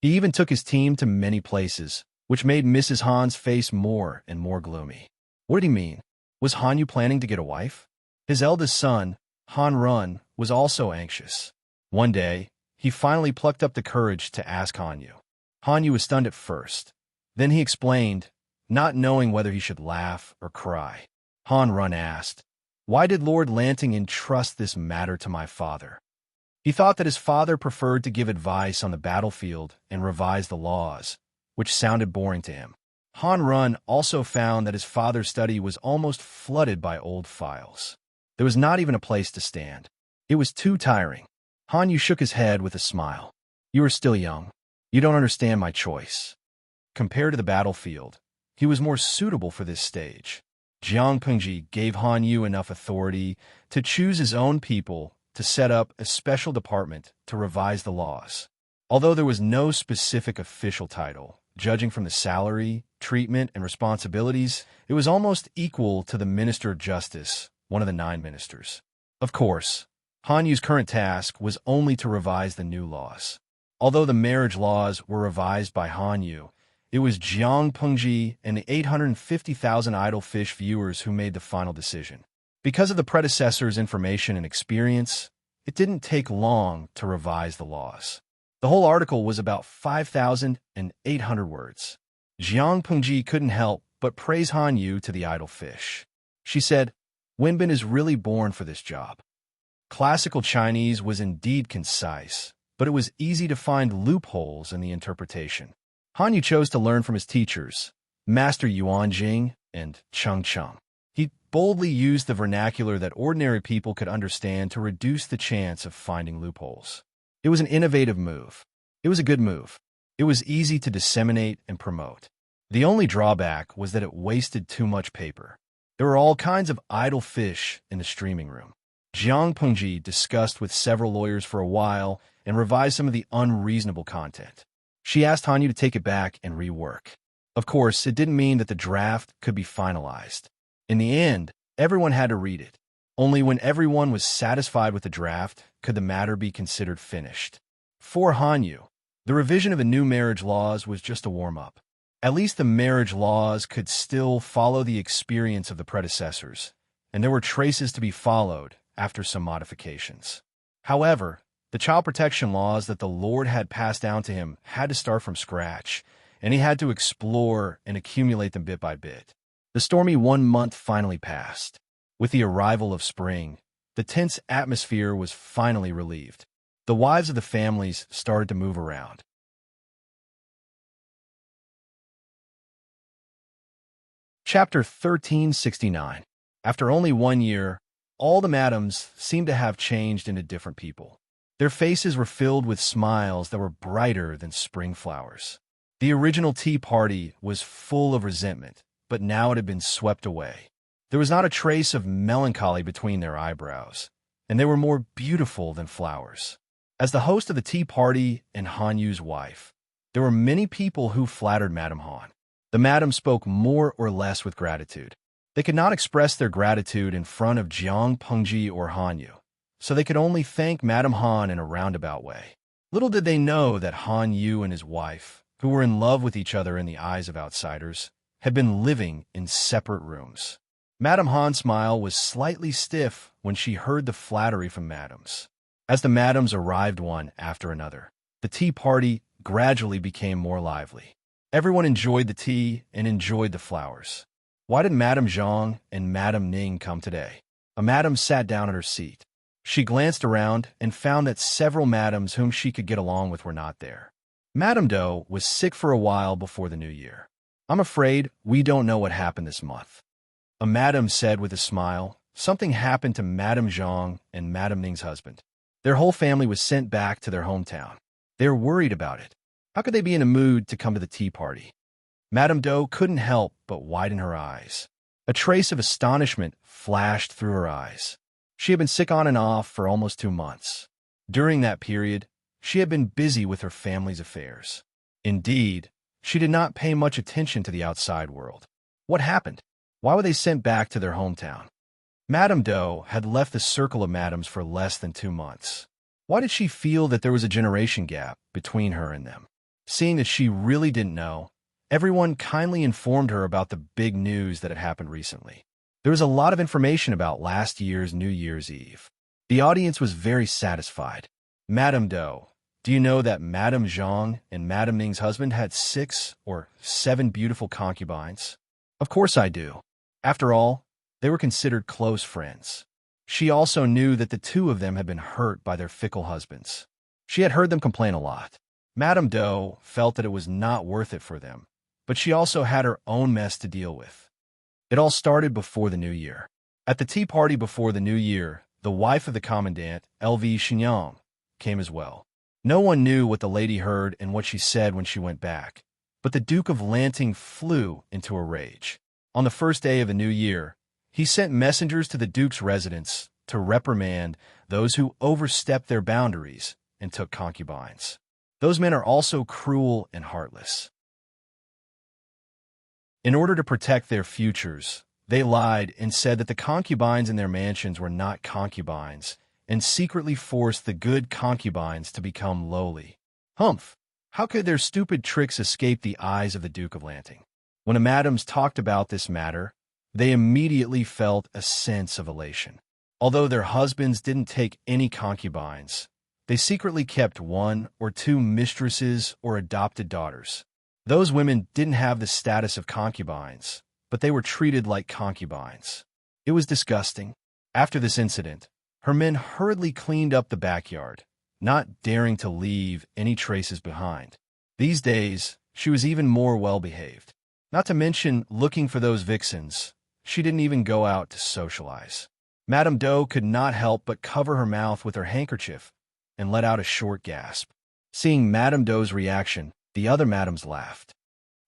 He even took his team to many places, which made Mrs. Han's face more and more gloomy. What did he mean? Was Han Yu planning to get a wife? His eldest son, Han Run, was also anxious. One day, he finally plucked up the courage to ask Han Yu. Han Yu was stunned at first. Then he explained, not knowing whether he should laugh or cry. Han Run asked, "Why did Lord Lanting entrust this matter to my father?" He thought that his father preferred to give advice on the battlefield and revise the laws, which sounded boring to him. Han Run also found that his father's study was almost flooded by old files. There was not even a place to stand. It was too tiring. Han Yu shook his head with a smile. "You are still young. You don't understand my choice." Compared to the battlefield, he was more suitable for this stage. Jiang Pengji gave Han Yu enough authority to choose his own people to set up a special department to revise the laws. Although there was no specific official title, judging from the salary, treatment, and responsibilities, it was almost equal to the Minister of Justice, one of the 9 ministers. Of course, Han Yu's current task was only to revise the new laws. Although the marriage laws were revised by Han Yu, it was Jiang Pengji and the 850,000 idle fish viewers who made the final decision. Because of the predecessor's information and experience, it didn't take long to revise the laws. The whole article was about 5,800 words. Jiang Pengji couldn't help but praise Han Yu to the idle fish. She said, "Wenbin is really born for this job." Classical Chinese was indeed concise, but it was easy to find loopholes in the interpretation. Han Yu chose to learn from his teachers, Master Yuan Jing and Cheng Cheng. He boldly used the vernacular that ordinary people could understand to reduce the chance of finding loopholes. It was an innovative move. It was a good move. It was easy to disseminate and promote. The only drawback was that it wasted too much paper. There were all kinds of idle fish in the streaming room. Jiang Pengji discussed with several lawyers for a while and revised some of the unreasonable content. She asked Han Yu to take it back and rework. Of course, it didn't mean that the draft could be finalized. In the end, everyone had to read it. Only when everyone was satisfied with the draft could the matter be considered finished. For Han Yu, The revision of the new marriage laws was just a warm-up. At least the marriage laws could still follow the experience of the predecessors, and there were traces to be followed after some modifications. However, the child protection laws that the Lord had passed down to him had to start from scratch, and he had to explore and accumulate them bit by bit. The stormy 1 month finally passed. With the arrival of spring, the tense atmosphere was finally relieved. The wives of the families started to move around. Chapter 1369. After only 1 year, all the madams seemed to have changed into different people. Their faces were filled with smiles that were brighter than spring flowers. The original tea party was full of resentment, but now it had been swept away. There was not a trace of melancholy between their eyebrows, and they were more beautiful than flowers. As the host of the tea party and Han Yu's wife, there were many people who flattered Madame Han. The madam spoke more or less with gratitude. They could not express their gratitude in front of Jiang Pengji or Han Yu, so they could only thank Madame Han in a roundabout way. Little did they know that Han Yu and his wife, who were in love with each other in the eyes of outsiders, had been living in separate rooms. Madame Han's smile was slightly stiff when she heard the flattery from madams. As the madams arrived one after another, the tea party gradually became more lively. Everyone enjoyed the tea and enjoyed the flowers. Why did Madame Zhang and Madame Ning come today? A madam sat down at her seat. She glanced around and found that several madams whom she could get along with were not there. Madame Doe was sick for a while before the new year. I'm afraid we don't know what happened this month. A madam said with a smile. Something happened to Madame Zhang and Madame Ning's husband. Their whole family was sent back to their hometown. They were worried about it. How could they be in a mood to come to the tea party? Madame Doe couldn't help but widen her eyes. A trace of astonishment flashed through her eyes. She had been sick on and off for almost 2 months. During that period, she had been busy with her family's affairs. Indeed, she did not pay much attention to the outside world. What happened? Why were they sent back to their hometown? Madame Doe had left the circle of madams for less than 2 months. Why did she feel that there was a generation gap between her and them? Seeing that she really didn't know, everyone kindly informed her about the big news that had happened recently. There was a lot of information about last year's New Year's Eve. The audience was very satisfied. Madame Doe, do you know that Madame Zhang and Madame Ning's husband had 6 or 7 beautiful concubines? Of course I do. After all, they were considered close friends. She also knew that the 2 of them had been hurt by their fickle husbands. She had heard them complain a lot. Madame Doe felt that it was not worth it for them, but she also had her own mess to deal with. It all started before the new year. At the tea party before the new year, the wife of the commandant, L.V. Xinyang, came as well. No one knew what the lady heard and what she said when she went back, but the Duke of Lanting flew into a rage. On the first day of the new year, he sent messengers to the Duke's residence to reprimand those who overstepped their boundaries and took concubines. Those men are also cruel and heartless. In order to protect their futures, they lied and said that the concubines in their mansions were not concubines, and secretly forced the good concubines to become lowly. Humph! How could their stupid tricks escape the eyes of the Duke of Lanting? When the madams talked about this matter, they immediately felt a sense of elation. Although their husbands didn't take any concubines, they secretly kept 1 or 2 mistresses or adopted daughters. Those women didn't have the status of concubines, but they were treated like concubines. It was disgusting. After this incident, her men hurriedly cleaned up the backyard, not daring to leave any traces behind. These days, she was even more well-behaved. Not to mention looking for those vixens, she didn't even go out to socialize. Madame Doe could not help but cover her mouth with her handkerchief and let out a short gasp. Seeing Madame Doe's reaction, the other madams laughed.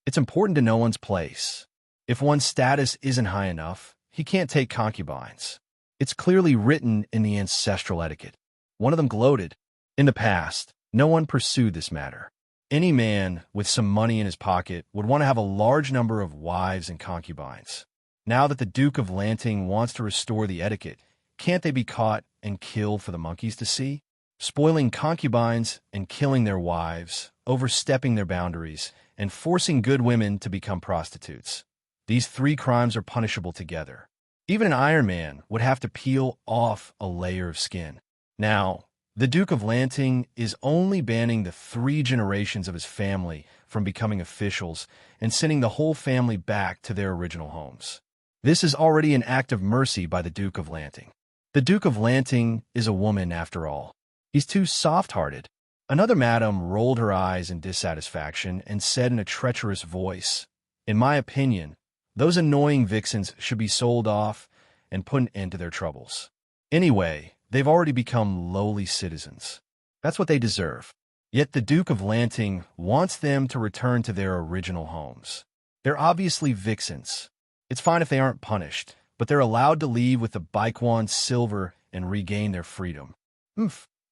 It's important to know one's place. If one's status isn't high enough, he can't take concubines. It's clearly written in the ancestral etiquette. One of them gloated. In the past, no one pursued this matter. Any man with some money in his pocket would want to have a large number of wives and concubines. Now that the Duke of Lanting wants to restore the etiquette, can't they be caught and killed for the monkeys to see? Spoiling concubines and killing their wives overstepping their boundaries, and forcing good women to become prostitutes. These three crimes are punishable together. Even an Iron Man would have to peel off a layer of skin. Now, the Duke of Lanting is only banning the 3 generations of his family from becoming officials and sending the whole family back to their original homes. This is already an act of mercy by the Duke of Lanting. The Duke of Lanting is a woman, after all. He's too soft-hearted. Another madam rolled her eyes in dissatisfaction and said in a treacherous voice, "In my opinion, those annoying vixens should be sold off and put an end to their troubles. Anyway, they've already become lowly citizens. That's what they deserve." Yet the Duke of Lanting wants them to return to their original homes. They're obviously vixens. It's fine if they aren't punished, but they're allowed to leave with the Baekwon silver and regain their freedom.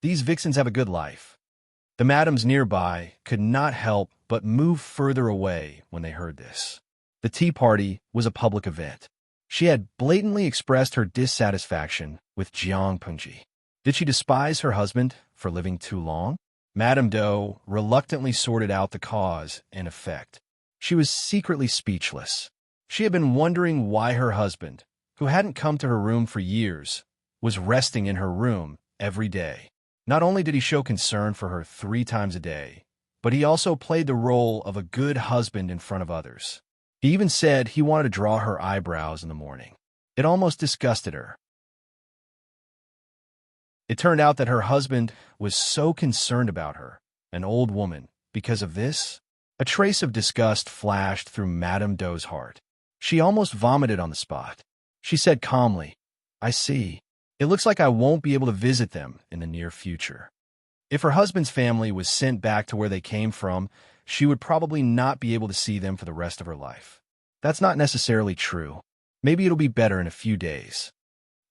These vixens have a good life. The madams nearby could not help but move further away when they heard this. The tea party was a public event. She had blatantly expressed her dissatisfaction with Jiang Pengji. Did she despise her husband for living too long? Madame Doe reluctantly sorted out the cause and effect. She was secretly speechless. She had been wondering why her husband, who hadn't come to her room for years, was resting in her room every day. Not only did he show concern for her 3 times a day, but he also played the role of a good husband in front of others. He even said he wanted to draw her eyebrows in the morning. It almost disgusted her. It turned out that her husband was so concerned about her, an old woman, because of this. A trace of disgust flashed through Madame Doe's heart. She almost vomited on the spot. She said calmly, "I see. It looks like I won't be able to visit them in the near future." If her husband's family was sent back to where they came from, she would probably not be able to see them for the rest of her life. That's not necessarily true. Maybe it'll be better in a few days.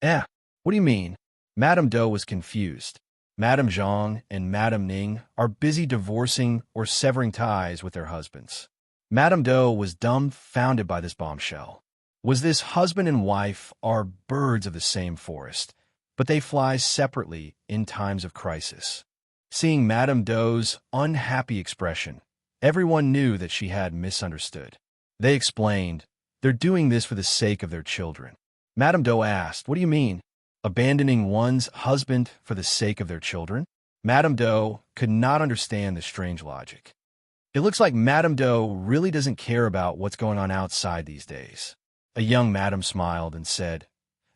What do you mean? Madame Doe was confused. Madame Zhang and Madame Ning are busy divorcing or severing ties with their husbands. Madame Doe was dumbfounded by this bombshell. Was this husband and wife are birds of the same forest, but they fly separately in times of crisis? Seeing Madame Doe's unhappy expression, everyone knew that she had misunderstood. They explained, "They're doing this for the sake of their children." Madame Doe asked, "What do you mean? Abandoning one's husband for the sake of their children?" Madame Doe could not understand the strange logic. It looks like Madame Doe really doesn't care about what's going on outside these days. A young madam smiled and said,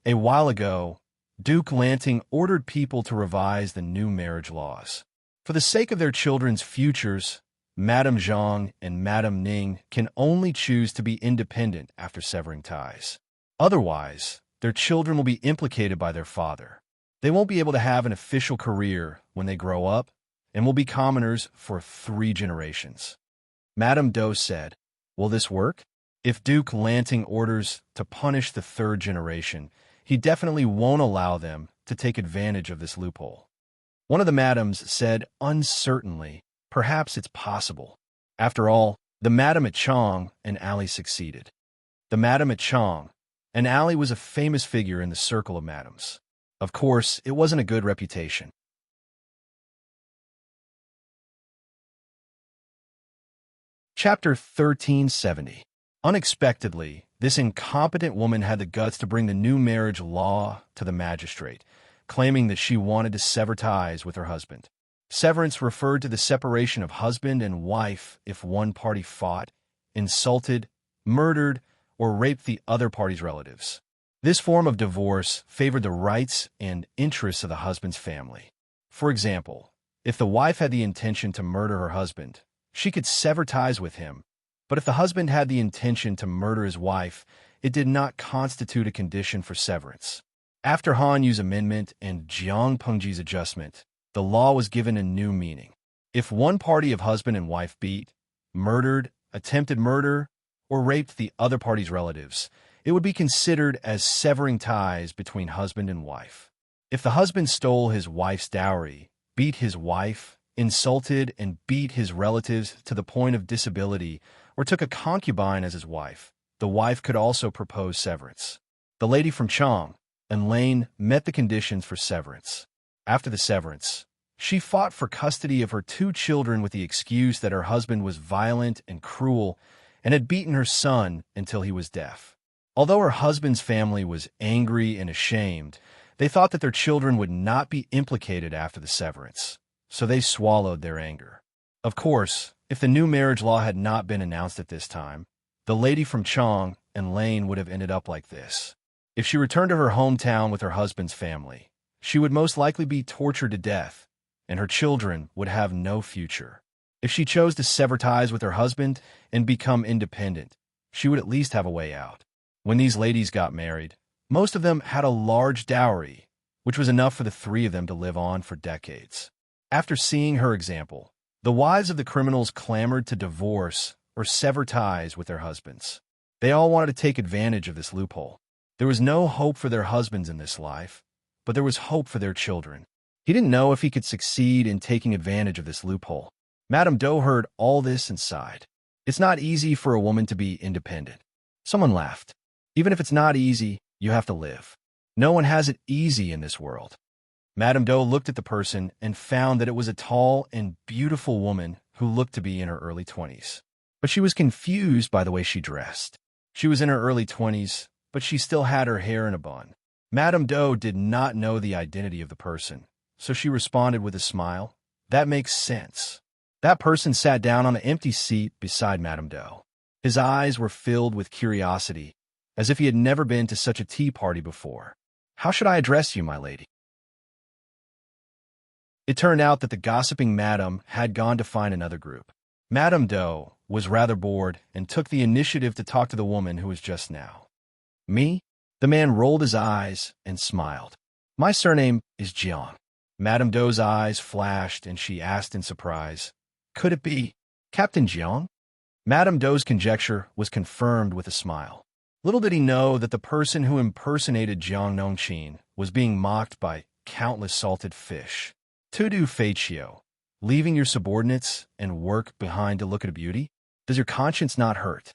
"A while ago, Duke Lanting ordered people to revise the new marriage laws. For the sake of their children's futures, Madame Zhang and Madame Ning can only choose to be independent after severing ties. Otherwise, their children will be implicated by their father. They won't be able to have an official career when they grow up and will be commoners for 3 generations." Madame Doe said, "Will this work? If Duke Lanting orders to punish the 3rd generation, he definitely won't allow them to take advantage of this loophole." One of the madams said uncertainly, "Perhaps it's possible." After all, the madam at Chong and Alley succeeded. The madam at Chong and Alley was a famous figure in the circle of madams. Of course, it wasn't a good reputation. Chapter 1370. Unexpectedly, this incompetent woman had the guts to bring the new marriage law to the magistrate, claiming that she wanted to sever ties with her husband. Severance referred to the separation of husband and wife if one party fought, insulted, murdered, or raped the other party's relatives. This form of divorce favored the rights and interests of the husband's family. For example, if the wife had the intention to murder her husband, she could sever ties with him, but if the husband had the intention to murder his wife, it did not constitute a condition for severance. After Han Yu's amendment and Jiang Pengji's adjustment, the law was given a new meaning. If one party of husband and wife beat, murdered, attempted murder, or raped the other party's relatives, it would be considered as severing ties between husband and wife. If the husband stole his wife's dowry, beat his wife, insulted and beat his relatives to the point of disability, or took a concubine as his wife, the wife could also propose severance. The lady from Chong and Lane met the conditions for severance. After the severance, She fought for custody of her 2 children with the excuse that her husband was violent and cruel and had beaten her son until he was deaf. Although her husband's family was angry and ashamed, they thought that their children would not be implicated after the severance, so they swallowed their anger. Of course, if the new marriage law had not been announced at this time, the lady from Chong and Lane would have ended up like this. If she returned to her hometown with her husband's family, she would most likely be tortured to death, and her children would have no future. If she chose to sever ties with her husband and become independent, she would at least have a way out. When these ladies got married, most of them had a large dowry, which was enough for the 3 of them to live on for decades. After seeing her example, the wives of the criminals clamored to divorce or sever ties with their husbands. They all wanted to take advantage of this loophole. There was no hope for their husbands in this life, but there was hope for their children. He didn't know if he could succeed in taking advantage of this loophole. Madame Doe heard all this and sighed. It's not easy for a woman to be independent. Someone laughed. Even if it's not easy, you have to live. No one has it easy in this world. Madame Doe looked at the person and found that it was a tall and beautiful woman who looked to be in her early 20s. But she was confused by the way she dressed. She was in her early 20s, but she still had her hair in a bun. Madame Doe did not know the identity of the person, so she responded with a smile. That makes sense. That person sat down on an empty seat beside Madame Doe. His eyes were filled with curiosity, as if he had never been to such a tea party before. How should I address you, my lady? It turned out that the gossiping madam had gone to find another group. Madame Doe was rather bored and took the initiative to talk to the woman who was just now. Me? The man rolled his eyes and smiled. My surname is Jiang. Madame Doe's eyes flashed and she asked in surprise, could it be Captain Jiang? Madame Doe's conjecture was confirmed with a smile. Little did he know that the person who impersonated Jiang Nongqin was being mocked by countless salted fish. To do Faccio, leaving your subordinates and work behind to look at a beauty? Does your conscience not hurt?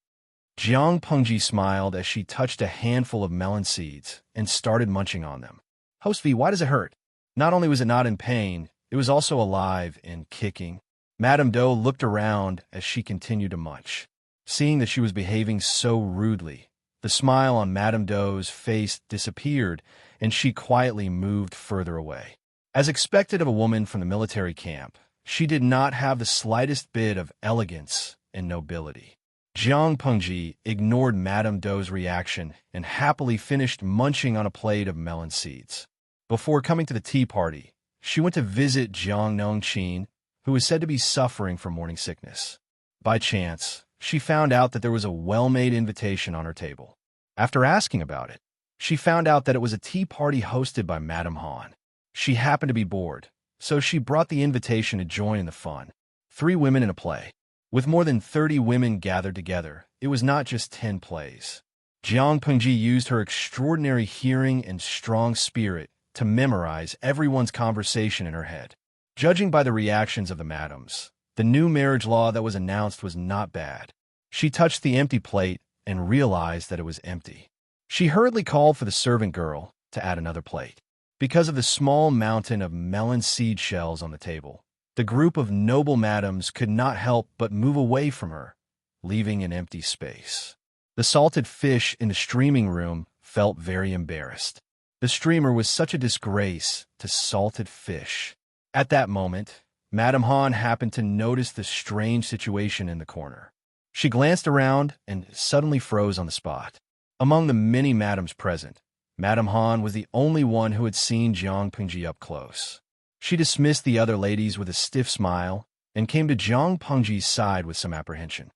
Jiang Pengji smiled as she touched a handful of melon seeds and started munching on them. Host V, why does it hurt? Not only was it not in pain, it was also alive and kicking. Madame Doe looked around as she continued to munch. Seeing that she was behaving so rudely, the smile on Madame Doe's face disappeared and she quietly moved further away. As expected of a woman from the military camp, she did not have the slightest bit of elegance and nobility. Jiang Pengji ignored Madame Doe's reaction and happily finished munching on a plate of melon seeds. Before coming to the tea party, she went to visit Jiang Nongqin, who was said to be suffering from morning sickness. By chance, she found out that there was a well-made invitation on her table. After asking about it, she found out that it was a tea party hosted by Madame Han. She happened to be bored, so she brought the invitation to join in the fun. 3 women in a play. With more than 30 women gathered together, it was not just 10 plays. Jiang Pengji used her extraordinary hearing and strong spirit to memorize everyone's conversation in her head. Judging by the reactions of the madams, the new marriage law that was announced was not bad. She touched the empty plate and realized that it was empty. She hurriedly called for the servant girl to add another plate. Because of the small mountain of melon seed shells on the table, the group of noble madams could not help but move away from her, leaving an empty space. The salted fish in the streaming room felt very embarrassed. The streamer was such a disgrace to salted fish. At that moment, Madame Han happened to notice the strange situation in the corner. She glanced around and suddenly froze on the spot. Among the many madams present, Madame Han was the only one who had seen Jiang Pengji up close. She dismissed the other ladies with a stiff smile and came to Jiang Pengji's side with some apprehension.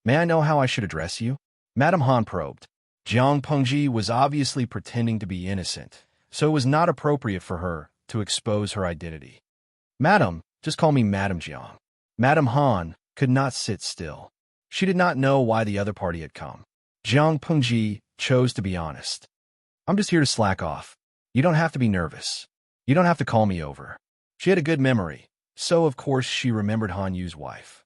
May I know how I should address you? Madame Han probed. Jiang Pengji was obviously pretending to be innocent, so it was not appropriate for her to expose her identity. Madam, just call me Madame Jiang. Madame Han could not sit still. She did not know why the other party had come. Jiang Pengji chose to be honest. I'm just here to slack off. You don't have to be nervous. You don't have to call me over. She had a good memory, so of course she remembered Han Yu's wife.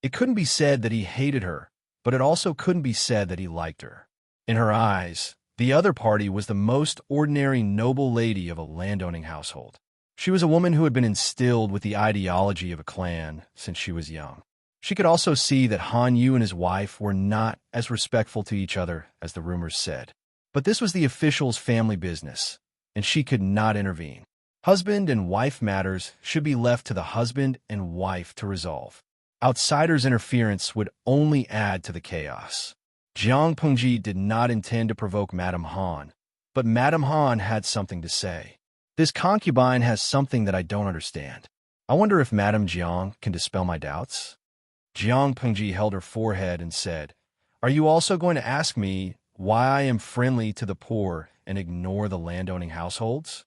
It couldn't be said that he hated her, but it also couldn't be said that he liked her. In her eyes, The other party was the most ordinary noble lady of a landowning household. She was a woman who had been instilled with the ideology of a clan since she was young. She could also see that Han Yu and his wife were not as respectful to each other as the rumors said. But this was the official's family business, and she could not intervene. Husband and wife matters should be left to the husband and wife to resolve. Outsiders' interference would only add to the chaos. Jiang Pengji did not intend to provoke Madame Han, but Madame Han had something to say. This concubine has something that I don't understand. I wonder if Madame Jiang can dispel my doubts? Jiang Pengji held her forehead and said, "Are you also going to ask me why I am friendly to the poor and ignore the landowning households?"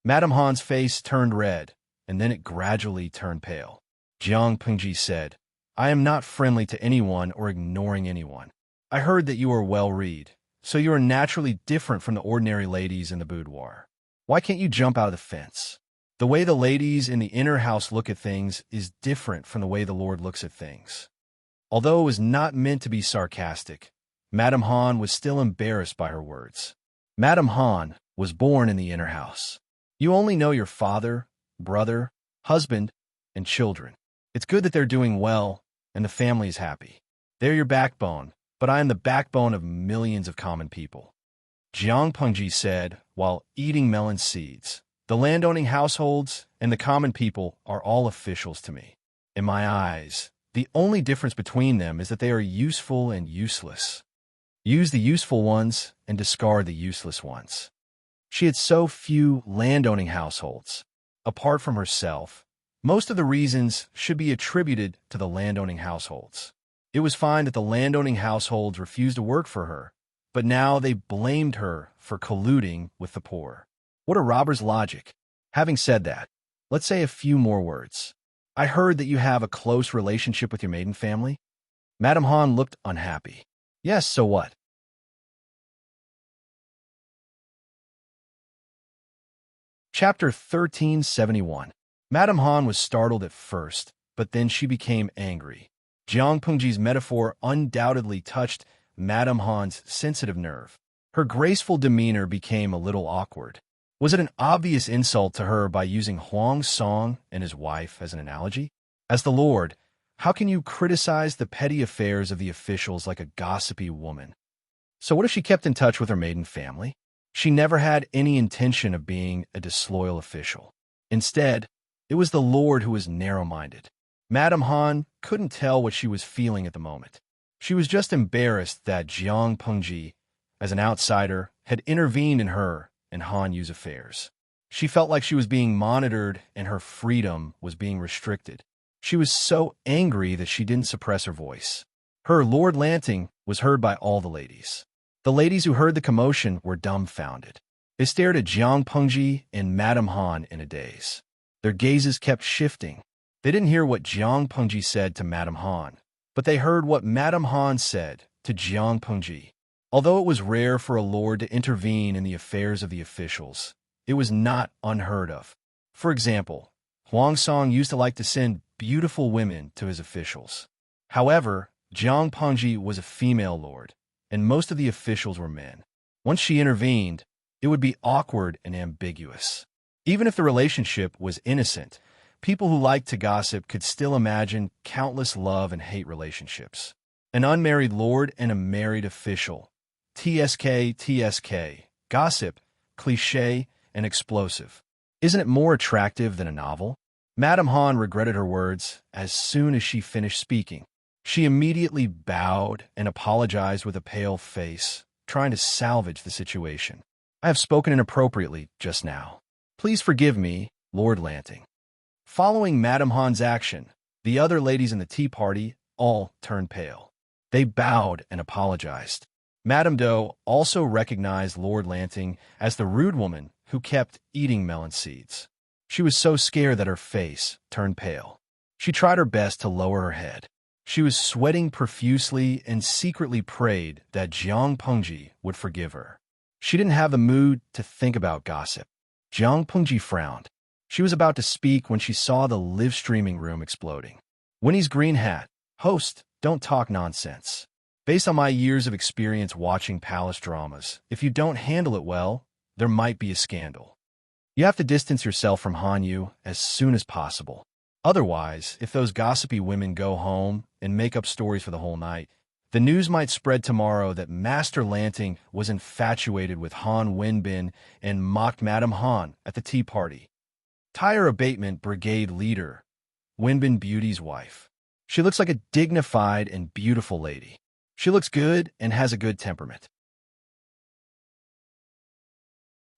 Madame Han's face turned red, and then it gradually turned pale. Jiang Pengji said, "I am not friendly to anyone or ignoring anyone. I heard that you are well-read, so you are naturally different from the ordinary ladies in the boudoir. Why can't you jump out of the fence? The way the ladies in the inner house look at things is different from the way the Lord looks at things." Although it was not meant to be sarcastic, Madame Han was still embarrassed by her words. Madame Han was born in the inner house. You only know your father, brother, husband, and children. It's good that they're doing well and the family is happy. They're your backbone, but I am the backbone of millions of common people. Jiang Pengji said while eating melon seeds, "The landowning households and the common people are all officials to me. In my eyes, the only difference between them is that they are useful and useless. Use the useful ones and discard the useless ones." She had so few landowning households. Apart from herself, most of the reasons should be attributed to the landowning households. It was fine that the landowning households refused to work for her, but now they blamed her for colluding with the poor. What a robber's logic. Having said that, let's say a few more words. I heard that you have a close relationship with your maiden family. Madame Han looked unhappy. Yes, so what? Chapter 1371. Madame Han was startled at first, but then she became angry. Jiang Pengji's metaphor undoubtedly touched Madame Han's sensitive nerve. Her graceful demeanor became a little awkward. Was it an obvious insult to her by using Huang Song and his wife as an analogy? As the Lord, how can you criticize the petty affairs of the officials like a gossipy woman? So what if she kept in touch with her maiden family? She never had any intention of being a disloyal official. Instead, it was the Lord who was narrow-minded. Madame Han couldn't tell what she was feeling at the moment. She was just embarrassed that Jiang Pengji, as an outsider, had intervened in her and Han Yu's affairs. She felt like she was being monitored and her freedom was being restricted. She was so angry that she didn't suppress her voice. Her Lord Lanting was heard by all the ladies. The ladies who heard the commotion were dumbfounded. They stared at Jiang Pengji and Madame Han in a daze. Their gazes kept shifting. They didn't hear what Jiang Pengji said to Madame Han, but they heard what Madame Han said to Jiang Pengji. Although it was rare for a lord to intervene in the affairs of the officials, it was not unheard of. For example, Huang Song used to like to send beautiful women to his officials. However, Jiang Pengji was a female lord, and most of the officials were men. Once she intervened, it would be awkward and ambiguous. Even if the relationship was innocent, people who liked to gossip could still imagine countless love and hate relationships. An unmarried lord and a married official. TSK, gossip, cliché, and explosive. Isn't it more attractive than a novel? Madame Han regretted her words as soon as she finished speaking. She immediately bowed and apologized with a pale face, trying to salvage the situation. I have spoken inappropriately just now. Please forgive me, Lord Lanting. Following Madame Han's action, the other ladies in the tea party all turned pale. They bowed and apologized. Madame Doe also recognized Lord Lanting as the rude woman who kept eating melon seeds. She was so scared that her face turned pale. She tried her best to lower her head. She was sweating profusely and secretly prayed that Jiang Pengji would forgive her. She didn't have the mood to think about gossip. Jiang Pengji frowned. She was about to speak when she saw the live-streaming room exploding. Winnie's green hat. Host, don't talk nonsense. Based on my years of experience watching palace dramas, if you don't handle it well, there might be a scandal. You have to distance yourself from Hanyu as soon as possible. Otherwise, if those gossipy women go home and make up stories for the whole night, the news might spread tomorrow that Master Lanting was infatuated with Han Wenbin and mocked Madame Han at the tea party. Tire Abatement Brigade Leader, Wenbin Beauty's wife. She looks like a dignified and beautiful lady. She looks good and has a good temperament.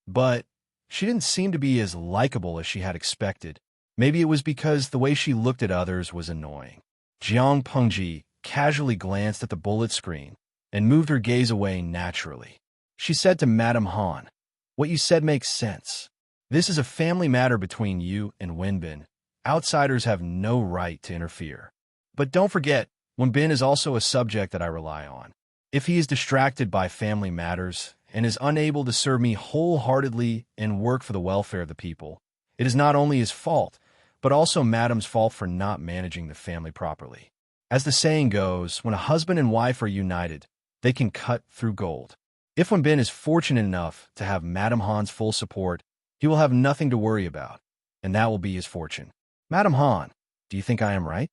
But she didn't seem to be as likable as she had expected. Maybe it was because the way she looked at others was annoying. Jiang Pengji casually glanced at the bullet screen and moved her gaze away naturally. She said to Madame Han, "What you said makes sense. This is a family matter between you and Wenbin. Outsiders have no right to interfere. But don't forget, Wenbin is also a subject that I rely on. If he is distracted by family matters and is unable to serve me wholeheartedly and work for the welfare of the people, it is not only his fault, but also Madame's fault for not managing the family properly. As the saying goes, when a husband and wife are united, they can cut through gold. If Wenbin is fortunate enough to have Madame Han's full support, he will have nothing to worry about, and that will be his fortune. Madame Han, do you think I am right?"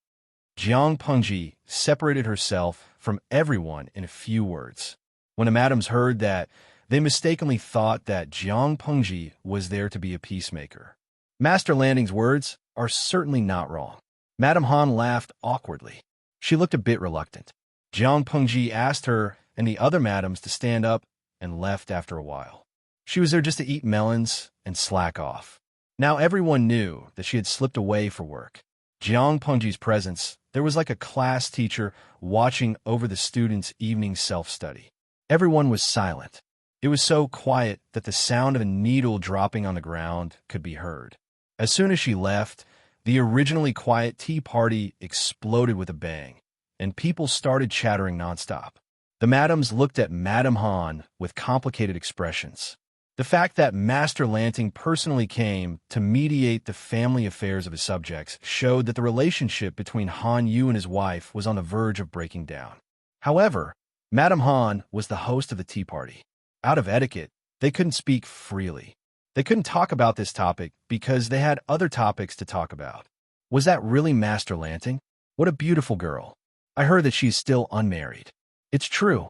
Jiang Pengji separated herself from everyone in a few words. When the madams heard that, they mistakenly thought that Jiang Pengji was there to be a peacemaker. Master Lanting's words are certainly not wrong. Madame Han laughed awkwardly. She looked a bit reluctant. Jiang Pengji asked her and the other madams to stand up and left after a while. She was there just to eat melons and slack off. Now everyone knew that she had slipped away for work. Jiang Pengji's presence, there was like a class teacher watching over the students' evening self-study. Everyone was silent. It was so quiet that the sound of a needle dropping on the ground could be heard. As soon as she left, the originally quiet tea party exploded with a bang, and people started chattering nonstop. The madams looked at Madame Han with complicated expressions. The fact that Master Lanting personally came to mediate the family affairs of his subjects showed that the relationship between Han Yu and his wife was on the verge of breaking down. However, Madame Han was the host of the tea party. Out of etiquette, they couldn't speak freely. They couldn't talk about this topic because they had other topics to talk about. Was that really Master Lanting? What a beautiful girl. I heard that she's still unmarried. It's true.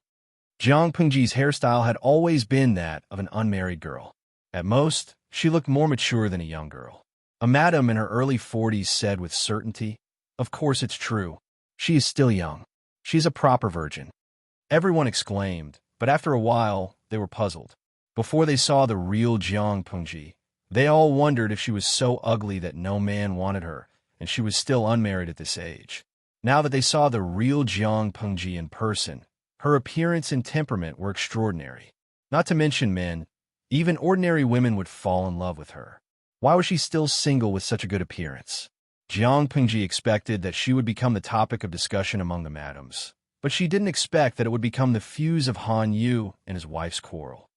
Jiang Pengji's hairstyle had always been that of an unmarried girl. At most, she looked more mature than a young girl. A madam in her early 40s said with certainty, "Of course it's true. She is still young. She's a proper virgin." Everyone exclaimed, but after a while, they were puzzled. Before they saw the real Jiang Pengji, they all wondered if she was so ugly that no man wanted her, and she was still unmarried at this age. Now that they saw the real Jiang Pengji in person, her appearance and temperament were extraordinary. Not to mention men, even ordinary women would fall in love with her. Why was she still single with such a good appearance? Jiang Pengji expected that she would become the topic of discussion among the madams, but she didn't expect that it would become the fuse of Han Yu and his wife's quarrel.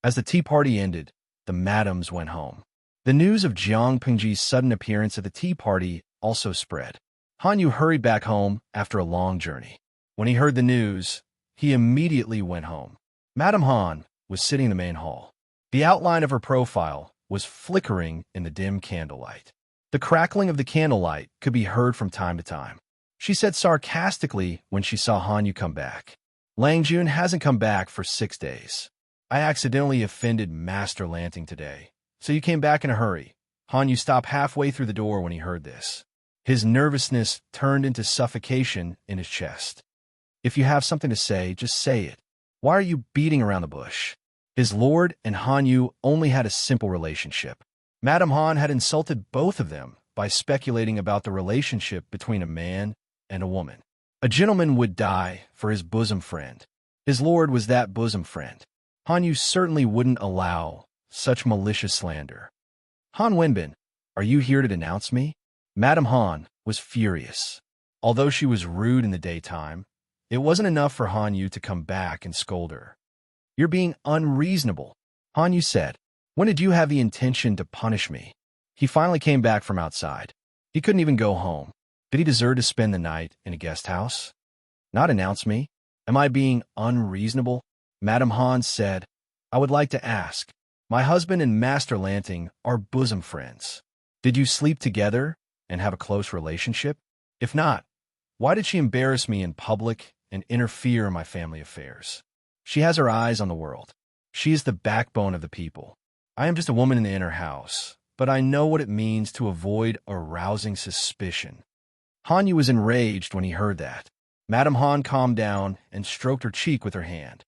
As the tea party ended, the madams went home. The news of Jiang Pengji's sudden appearance at the tea party also spread. Han Yu hurried back home after a long journey. When he heard the news, he immediately went home. Madame Han was sitting in the main hall. The outline of her profile was flickering in the dim candlelight. The crackling of the candlelight could be heard from time to time. She said sarcastically when she saw Han Yu come back, "Lang Jun hasn't come back for 6 days. I accidentally offended Master Lanting today, so you came back in a hurry." Han Yu stopped halfway through the door when he heard this. His nervousness turned into suffocation in his chest. "If you have something to say, just say it. Why are you beating around the bush?" His lord and Han Yu only had a simple relationship. Madame Han had insulted both of them by speculating about the relationship between a man and a woman. A gentleman would die for his bosom friend. His lord was that bosom friend. Han Yu certainly wouldn't allow such malicious slander. "Han Wenbin, are you here to denounce me?" Madame Han was furious. Although she was rude in the daytime, it wasn't enough for Han Yu to come back and scold her. "You're being unreasonable," Han Yu said. "When did you have the intention to punish me?" He finally came back from outside. He couldn't even go home. Did he deserve to spend the night in a guest house? Not announce me? Am I being unreasonable? Madame Han said, I would like to ask. My husband and Master Lanting are bosom friends. Did you sleep together and have a close relationship? If not, why did she embarrass me in public and interfere in my family affairs? She has her eyes on the world. She is the backbone of the people. I am just a woman in the inner house, but I know what it means to avoid arousing suspicion. Han Yu was enraged when he heard that. Madame Han calmed down and stroked her cheek with her hand.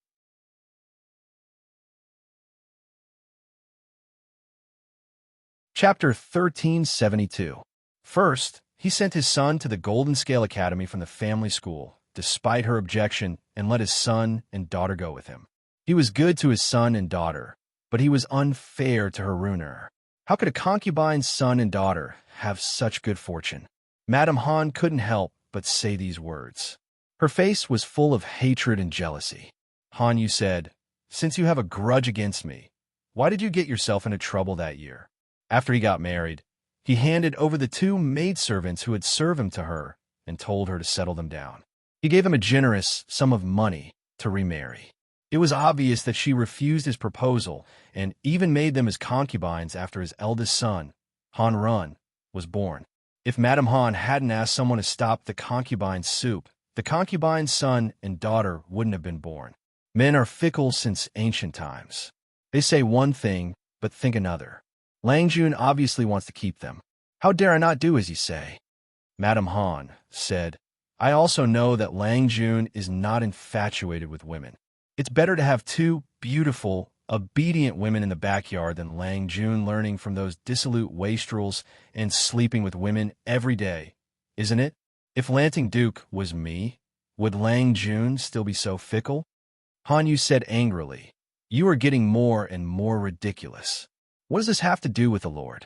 Chapter 1372. First, he sent his son to the Golden Scale Academy from the family school, despite her objection, and let his son and daughter go with him. He was good to his son and daughter, but he was unfair to her ruiner. How could a concubine's son and daughter have such good fortune? Madame Han couldn't help but say these words. Her face was full of hatred and jealousy. Han Yu said, Since you have a grudge against me, why did you get yourself into trouble that year? After he got married, he handed over the 2 maidservants who had served him to her and told her to settle them down. He gave them a generous sum of money to remarry. It was obvious that she refused his proposal and even made them his concubines after his eldest son, Han Run, was born. If Madame Han hadn't asked someone to stop the concubine's soup, the concubine's son and daughter wouldn't have been born. Men are fickle since ancient times. They say one thing, but think another. Lang Jun obviously wants to keep them. How dare I not do as you say? Madame Han said, I also know that Lang Jun is not infatuated with women. It's better to have 2 beautiful, obedient women in the backyard than Lang Jun learning from those dissolute wastrels and sleeping with women every day, isn't it? If Lanting Duke was me, would Lang Jun still be so fickle? Han Yu said angrily, You are getting more and more ridiculous. What does this have to do with the Lord?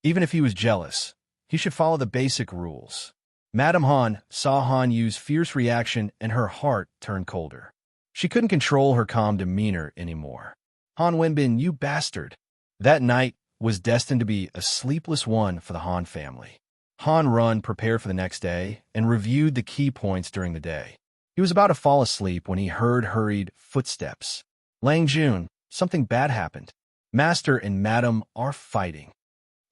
Even if he was jealous, he should follow the basic rules. Madame Han saw Han Yu's fierce reaction and her heart turned colder. She couldn't control her calm demeanor anymore. Han Wenbin, you bastard. That night was destined to be a sleepless one for the Han family. Han Run prepared for the next day and reviewed the key points during the day. He was about to fall asleep when he heard hurried footsteps. Lang Jun, something bad happened. Master and Madam are fighting.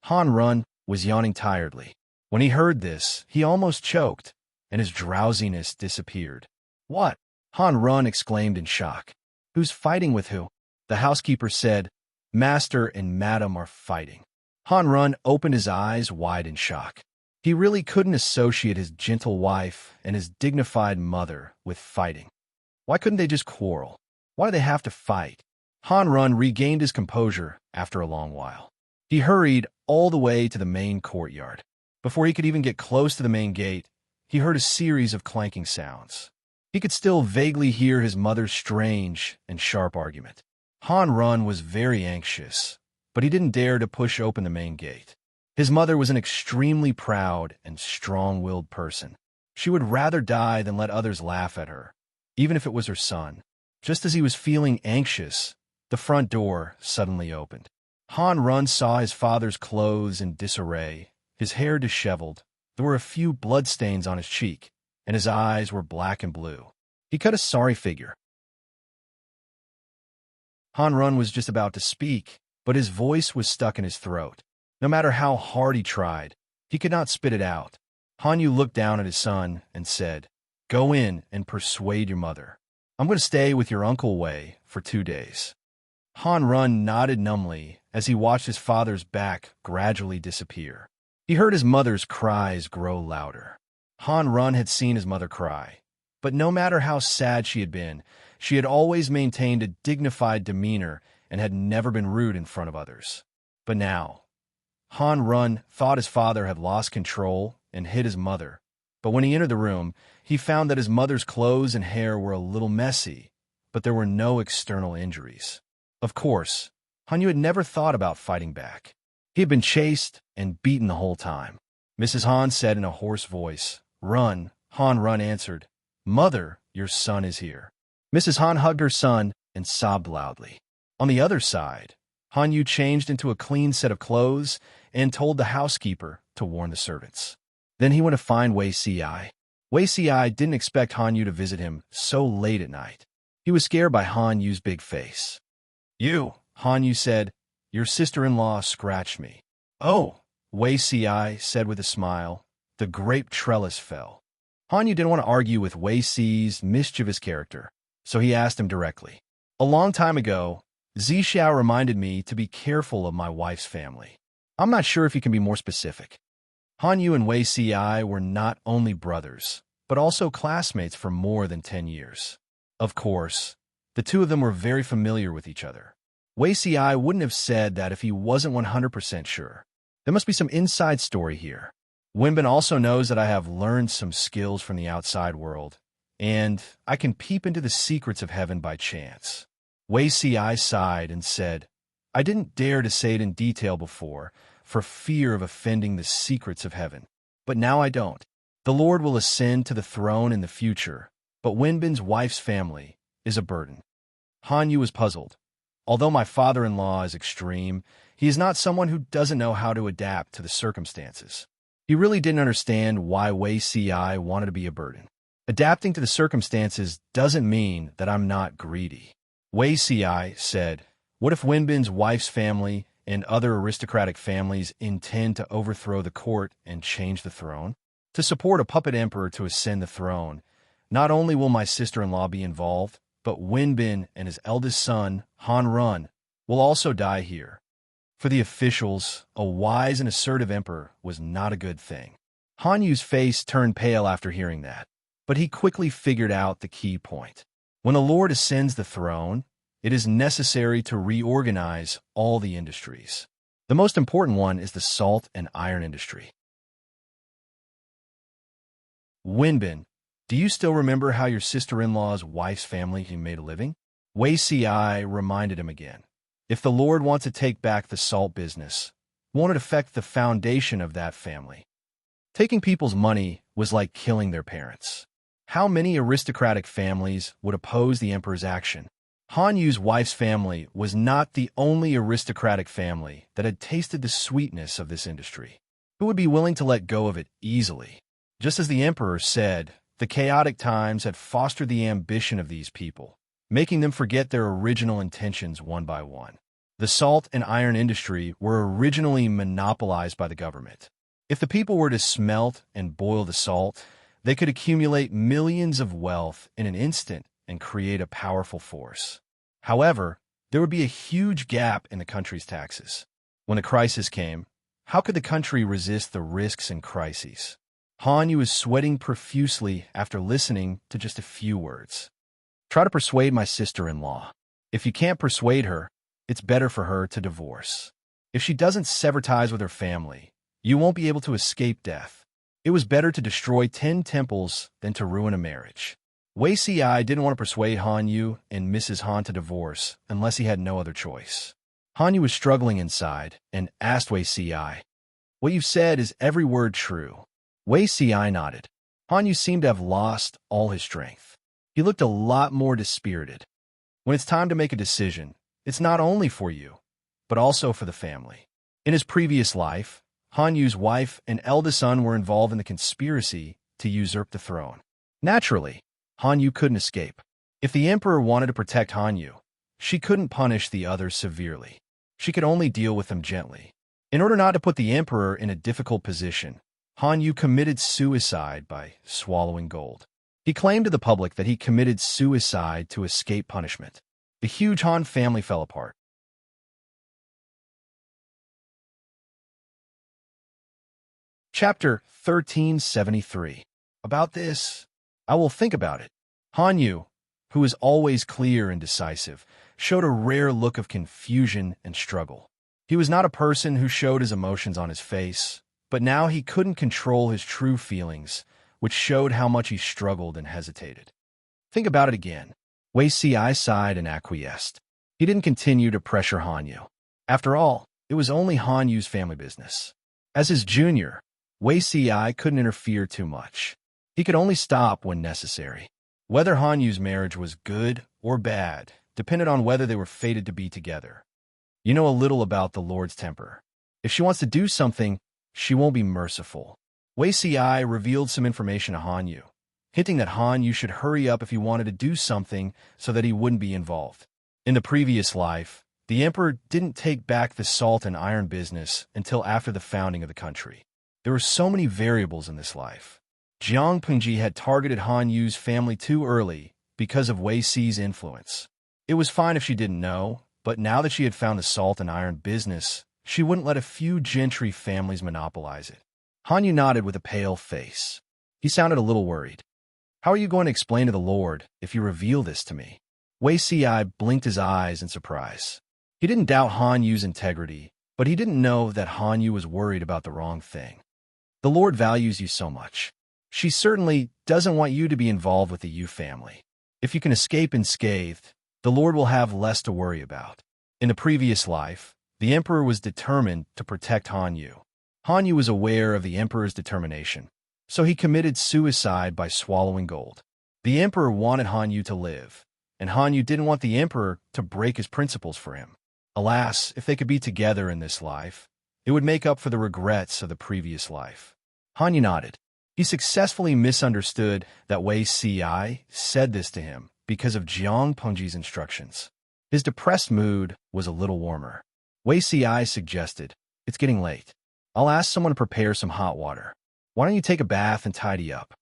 Han Run was yawning tiredly. When he heard this, he almost choked, and his drowsiness disappeared. What? Han Run exclaimed in shock. Who's fighting with who? The housekeeper said, Master and Madam are fighting. Han Run opened his eyes wide in shock. He really couldn't associate his gentle wife and his dignified mother with fighting. Why couldn't they just quarrel? Why do they have to fight? Han Run regained his composure after a long while. He hurried all the way to the main courtyard. Before he could even get close to the main gate, he heard a series of clanking sounds. He could still vaguely hear his mother's strange and sharp argument. Han Run was very anxious, but he didn't dare to push open the main gate. His mother was an extremely proud and strong-willed person. She would rather die than let others laugh at her, even if it was her son. Just as he was feeling anxious, the front door suddenly opened. Han Run saw his father's clothes in disarray, his hair disheveled. There were a few bloodstains on his cheek, and his eyes were black and blue. He cut a sorry figure. Han Run was just about to speak, but his voice was stuck in his throat. No matter how hard he tried, he could not spit it out. Han Yu looked down at his son and said, Go in and persuade your mother. I'm going to stay with your Uncle Wei for 2 days. Han Run nodded numbly as he watched his father's back gradually disappear. He heard his mother's cries grow louder. Han Run had seen his mother cry, but no matter how sad she had always maintained a dignified demeanor and had never been rude in front of others. But now, Han Run thought his father had lost control and hit his mother, but when he entered the room, he found that his mother's clothes and hair were a little messy, but there were no external injuries. Of course, Han Yu had never thought about fighting back. He had been chased and beaten the whole time. Mrs. Han said in a hoarse voice, Run. Han Run answered, Mother, your son is here. Mrs. Han hugged her son and sobbed loudly. On the other side, Han Yu changed into a clean set of clothes and told the housekeeper to warn the servants. Then he went to find Wei Si. Wei Si didn't expect Han Yu to visit him so late at night. He was scared by Han Yu's big face. "You," Han Yu said, "your sister-in-law scratched me." "Oh," Wei Si said with a smile. The grape trellis fell. Han Yu didn't want to argue with Wei Si's mischievous character, so he asked him directly. "A long time ago, Zixiao reminded me to be careful of my wife's family. I'm not sure if you can be more specific." Han Yu and Wei Si were not only brothers, but also classmates for more than 10 years. Of course, the two of them were very familiar with each other. Wei Si wouldn't have said that if he wasn't 100% sure. There must be some inside story here. Wenbin also knows that I have learned some skills from the outside world, and I can peep into the secrets of heaven by chance. Wei Si sighed and said, "I didn't dare to say it in detail before, for fear of offending the secrets of heaven. But now I don't. The Lord will ascend to the throne in the future, but Wenbin's wife's family is a burden." Han Yu was puzzled. Although my father-in-law is extreme, he is not someone who doesn't know how to adapt to the circumstances. He really didn't understand why Wei Si wanted to be a burden. Adapting to the circumstances doesn't mean that I'm not greedy. Wei Si said, "What if Wenbin's wife's family and other aristocratic families intend to overthrow the court and change the throne? To support a puppet emperor to ascend the throne, not only will my sister-in-law be involved, but Wenbin and his eldest son, Han Run, will also die here." For the officials, a wise and assertive emperor was not a good thing. Han Yu's face turned pale after hearing that, but he quickly figured out the key point. When the Lord ascends the throne, it is necessary to reorganize all the industries. The most important one is the salt and iron industry. "Wenbin, do you still remember how your sister-in-law's wife's family made a living?" Wei Si reminded him again. "If the Lord wants to take back the salt business, won't it affect the foundation of that family? Taking people's money was like killing their parents. How many aristocratic families would oppose the emperor's action?" Han Yu's wife's family was not the only aristocratic family that had tasted the sweetness of this industry. Who would be willing to let go of it easily? Just as the emperor said, the chaotic times had fostered the ambition of these people, making them forget their original intentions one by one. The salt and iron industry were originally monopolized by the government. If the people were to smelt and boil the salt, they could accumulate millions of wealth in an instant and create a powerful force. However, there would be a huge gap in the country's taxes. When the crisis came, how could the country resist the risks and crises? Han Yu was sweating profusely after listening to just a few words. "Try to persuade my sister-in-law. If you can't persuade her, it's better for her to divorce. If she doesn't sever ties with her family, you won't be able to escape death. It was better to destroy 10 temples than to ruin a marriage." Wei Si didn't want to persuade Han Yu and Mrs. Han to divorce unless he had no other choice. Han Yu was struggling inside and asked Wei Si, "What you've said is every word true?" Wei Si nodded. Han Yu seemed to have lost all his strength. He looked a lot more dispirited. "When it's time to make a decision, it's not only for you, but also for the family." In his previous life, Han Yu's wife and eldest son were involved in the conspiracy to usurp the throne. Naturally, Han Yu couldn't escape. If the emperor wanted to protect Han Yu, she couldn't punish the others severely. She could only deal with them gently. In order not to put the emperor in a difficult position, Han Yu committed suicide by swallowing gold. He claimed to the public that he committed suicide to escape punishment. The huge Han family fell apart. Chapter 1373. About this, I will think about it. Han Yu, who is always clear and decisive, showed a rare look of confusion and struggle. He was not a person who showed his emotions on his face, but now he couldn't control his true feelings, which showed how much he struggled and hesitated. "Think about it again." Wei Si sighed and acquiesced. He didn't continue to pressure Han Yu. After all, it was only Han Yu's family business. As his junior, Wei Si couldn't interfere too much. He could only stop when necessary. Whether Han Yu's marriage was good or bad depended on whether they were fated to be together. You know a little about the Lord's temper. If she wants to do something, she won't be merciful. Wei Si revealed some information to Han Yu, hinting that Han Yu should hurry up if he wanted to do something so that he wouldn't be involved. In the previous life, the emperor didn't take back the salt and iron business until after the founding of the country. There were so many variables in this life. Jiang Pengji had targeted Han Yu's family too early because of Wei Si's influence. It was fine if she didn't know, but now that she had found the salt and iron business, she wouldn't let a few gentry families monopolize it. Han Yu nodded with a pale face. He sounded a little worried. How are you going to explain to the Lord if you reveal this to me? Wei Si blinked his eyes in surprise. He didn't doubt Han Yu's integrity, but he didn't know that Han Yu was worried about the wrong thing. The Lord values you so much. She certainly doesn't want you to be involved with the Yu family. If you can escape unscathed, the Lord will have less to worry about. In the previous life, the Emperor was determined to protect Han Yu. Han Yu was aware of the Emperor's determination, so he committed suicide by swallowing gold. The Emperor wanted Han Yu to live, and Han Yu didn't want the Emperor to break his principles for him. Alas, if they could be together in this life, it would make up for the regrets of the previous life. Han Yu nodded. He successfully misunderstood that Wei Si said this to him because of Jiang Pengji's instructions. His depressed mood was a little warmer. Wei Si suggested, "It's getting late. I'll ask someone to prepare some hot water. Why don't you take a bath and tidy up?"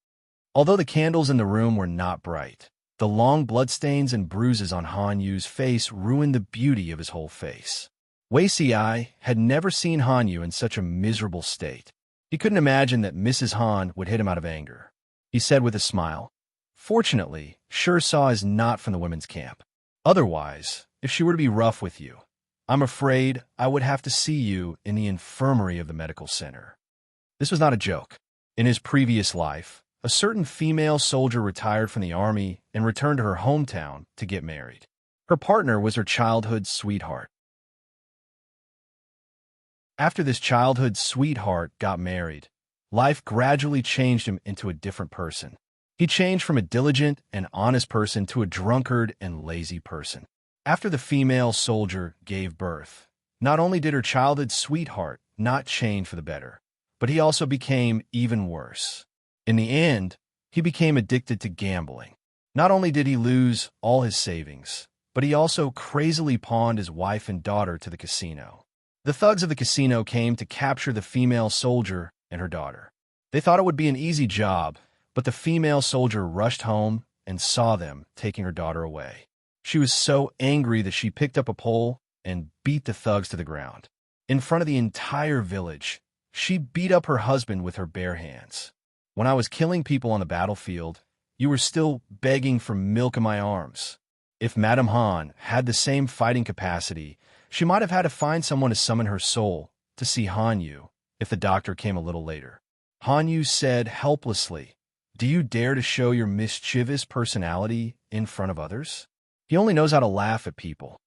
Although the candles in the room were not bright, the long bloodstains and bruises on Han Yu's face ruined the beauty of his whole face. Wei Si had never seen Han Yu in such a miserable state. He couldn't imagine that Mrs. Han would hit him out of anger. He said with a smile, "Fortunately, Saw is not from the women's camp. Otherwise, if she were to be rough with you, I'm afraid I would have to see you in the infirmary of the medical center." This was not a joke. In his previous life, a certain female soldier retired from the army and returned to her hometown to get married. Her partner was her childhood sweetheart. After this childhood sweetheart got married, life gradually changed him into a different person. He changed from a diligent and honest person to a drunkard and lazy person. After the female soldier gave birth, not only did her childhood sweetheart not change for the better, but he also became even worse. In the end, he became addicted to gambling. Not only did he lose all his savings, but he also crazily pawned his wife and daughter to the casino. The thugs of the casino came to capture the female soldier and her daughter. They thought it would be an easy job, but the female soldier rushed home and saw them taking her daughter away. She was so angry that she picked up a pole and beat the thugs to the ground. In front of the entire village, she beat up her husband with her bare hands. "When I was killing people on the battlefield, you were still begging for milk in my arms." If Madame Han had the same fighting capacity, she might have had to find someone to summon her soul to see Han Yu if the doctor came a little later. Han Yu said helplessly, "Do you dare to show your mischievous personality in front of others?" He only knows how to laugh at people.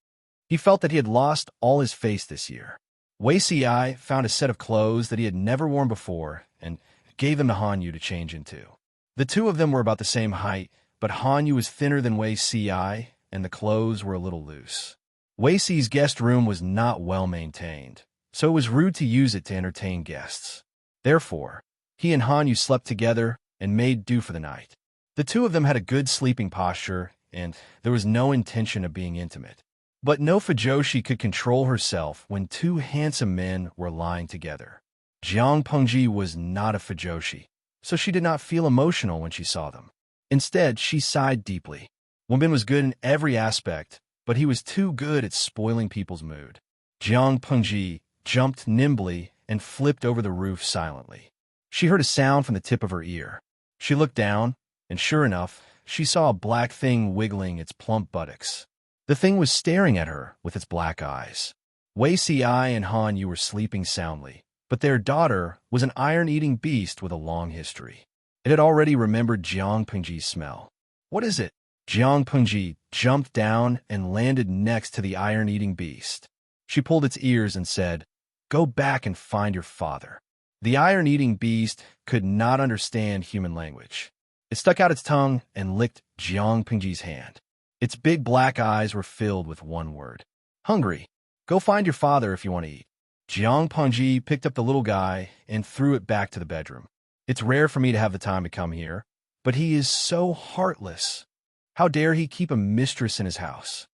He felt that he had lost all his face this year. Wei Si found a set of clothes that he had never worn before and gave them to Han Yu to change into. The two of them were about the same height, but Han Yu was thinner than Wei Si, and the clothes were a little loose. Wei Si's guest room was not well maintained, so it was rude to use it to entertain guests. Therefore, he and Han Yu slept together and made do for the night. The two of them had a good sleeping posture, and there was no intention of being intimate. But no Fujoshi could control herself when two handsome men were lying together. Jiang Pengji was not a Fujoshi, so she did not feel emotional when she saw them. Instead, she sighed deeply. Wenbin was good in every aspect, but he was too good at spoiling people's mood. Jiang Pengji jumped nimbly and flipped over the roof silently. She heard a sound from the tip of her ear. She looked down, and sure enough, she saw a black thing wiggling its plump buttocks. The thing was staring at her with its black eyes. Wei Si and Han Yu were sleeping soundly, but their daughter was an iron-eating beast with a long history. It had already remembered Jiang Pengji's smell. "What is it?" Jiang Pengji jumped down and landed next to the iron-eating beast. She pulled its ears and said, "Go back and find your father." The iron-eating beast could not understand human language. It stuck out its tongue and licked Jiang Pengji's hand. Its big black eyes were filled with one word: hungry. "Go find your father if you want to eat." Jiang Pengji picked up the little guy and threw it back to the bedroom. "It's rare for me to have the time to come here, But he is so heartless. How dare he keep a mistress in his house?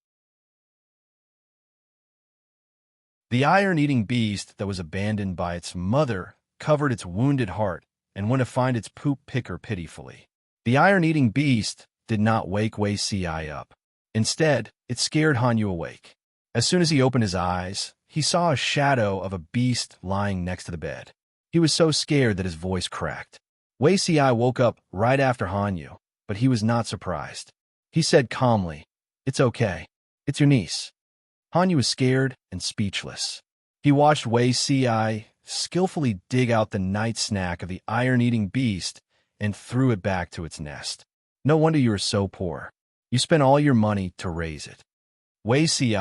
The iron-eating beast that was abandoned by its mother covered its wounded heart and went to find its poop picker pitifully. The iron-eating beast did not wake Wei Si up. Instead, it scared Hanyu awake. As soon as he opened his eyes, he saw a shadow of a beast lying next to the bed. He was so scared that his voice cracked. Wei Si woke up right after Hanyu, but he was not surprised. He said calmly, "It's okay. It's your niece." Hanyu was scared and speechless. He watched Wei Si skillfully dig out the night snack of the iron-eating beast and threw it back to its nest. "No wonder you are so poor. You spent all your money to raise it." Wei Si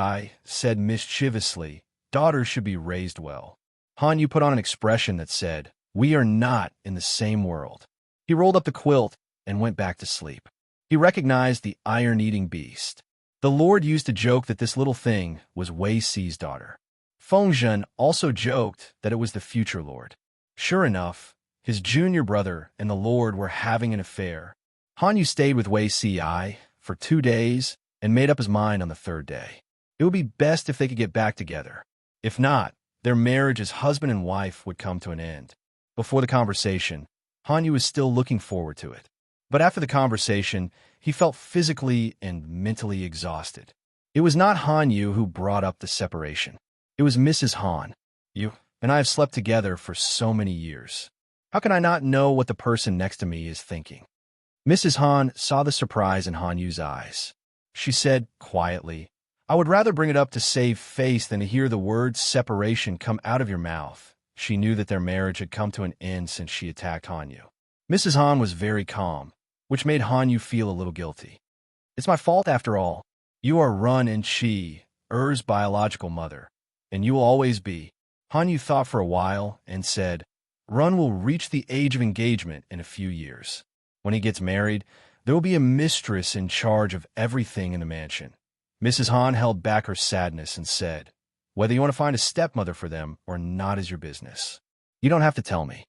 said mischievously, "Daughters should be raised well." Hanyu put on an expression that said, "We are not in the same world." He rolled up the quilt and went back to sleep. He recognized the iron-eating beast. The Lord used to joke that this little thing was Wei Si's daughter. Fengzhen also joked that it was the future Lord. Sure enough, his junior brother and the Lord were having an affair. Hanyu stayed with Wei Si for 2 days and made up his mind on the 3rd day. It would be best if they could get back together. If not, their marriage as husband and wife would come to an end. Before the conversation, Hanyu was still looking forward to it. But after the conversation, he felt physically and mentally exhausted. It was not Hanyu who brought up the separation. It was Mrs. Han. "You and I have slept together for so many years. How can I not know what the person next to me is thinking?" Mrs. Han saw the surprise in Hanyu's eyes. She said quietly, "I would rather bring it up to save face than to hear the word separation come out of your mouth." She knew that their marriage had come to an end since she attacked Hanyu. Mrs. Han was very calm, which made Hanyu feel a little guilty. "It's my fault after all. You are Run and Chi, Er's biological mother, and you will always be." Hanyu thought for a while and said, "Run will reach the age of engagement in a few years. When he gets married, there will be a mistress in charge of everything in the mansion." Mrs. Han held back her sadness and said, "Whether you want to find a stepmother for them or not is your business. You don't have to tell me."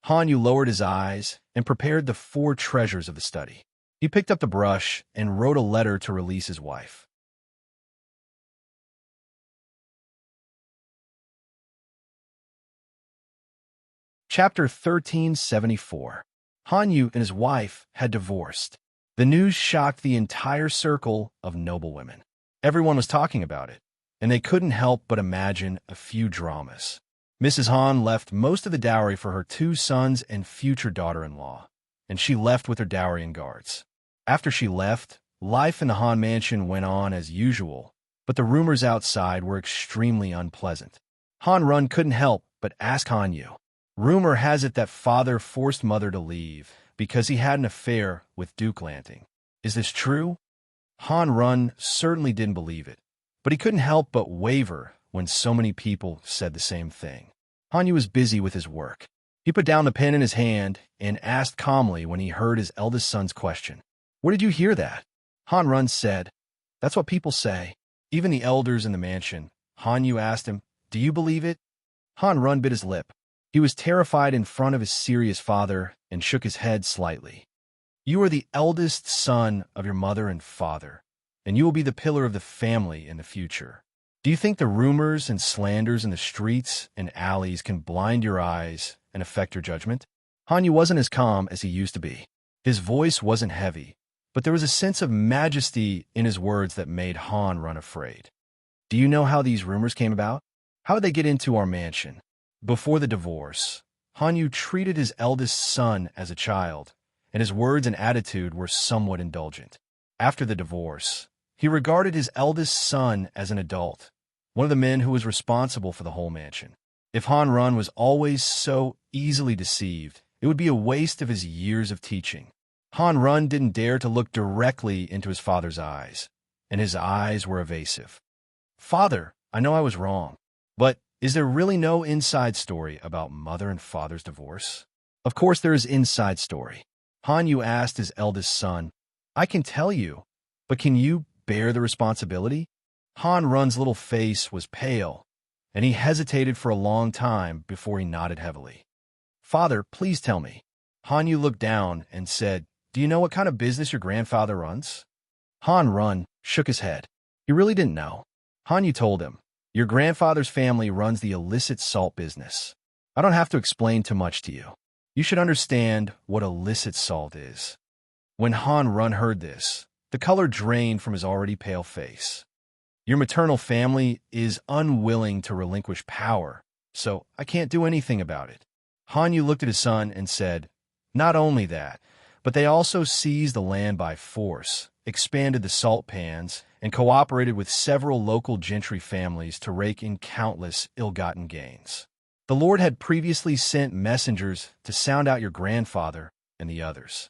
Hanyu lowered his eyes and prepared the 4 treasures of the study. He picked up the brush and wrote a letter to release his wife. Chapter 1374. Hanyu and his wife had divorced. The news shocked the entire circle of noblewomen. Everyone was talking about it, and they couldn't help but imagine a few dramas. Mrs. Han left most of the dowry for her 2 sons and future daughter-in-law, and she left with her dowry and guards. After she left, life in the Han mansion went on as usual, but the rumors outside were extremely unpleasant. Han Run couldn't help but ask Hanyu. "Rumor has it that father forced mother to leave because he had an affair with Duke Lanting. Is this true?" Han Run certainly didn't believe it, but he couldn't help but waver when so many people said the same thing. Hanyu was busy with his work. He put down the pen in his hand and asked calmly when he heard his eldest son's question. "Where did you hear that?" Han Run said, "That's what people say. Even the elders in the mansion." Hanyu asked him, "Do you believe it?" Han Run bit his lip. He was terrified in front of his serious father and shook his head slightly. "You are the eldest son of your mother and father, and you will be the pillar of the family in the future. Do you think the rumors and slanders in the streets and alleys can blind your eyes and affect your judgment?" Hanyu wasn't as calm as he used to be. His voice wasn't heavy, but there was a sense of majesty in his words that made Han Run afraid. "Do you know how these rumors came about? How did they get into our mansion?" Before the divorce, Hanyu treated his eldest son as a child, and his words and attitude were somewhat indulgent. After the divorce, he regarded his eldest son as an adult, one of the men who was responsible for the whole mansion. If Han Run was always so easily deceived, it would be a waste of his years of teaching. Han Run didn't dare to look directly into his father's eyes, and his eyes were evasive. "Father, I know I was wrong, but is there really no inside story about mother and father's divorce?" "Of course there is inside story." Hanyu asked his eldest son, "I can tell you, but can you bear the responsibility?" Han Run's little face was pale, and he hesitated for a long time before he nodded heavily. "Father, please tell me." Hanyu looked down and said, do you know what kind of business your grandfather runs? Han Run shook his head. He really didn't know. Han Yu told him, your grandfather's family runs the illicit salt business. I don't have to explain too much to you. You should understand what illicit salt is. When Han Run heard this, the color drained from his already pale face. Your maternal family is unwilling to relinquish power, so I can't do anything about it. Han Yu looked at his son and said, not only that, but they also seized the land by force, expanded the salt pans, and cooperated with several local gentry families to rake in countless ill-gotten gains. The Lord had previously sent messengers to sound out your grandfather and the others.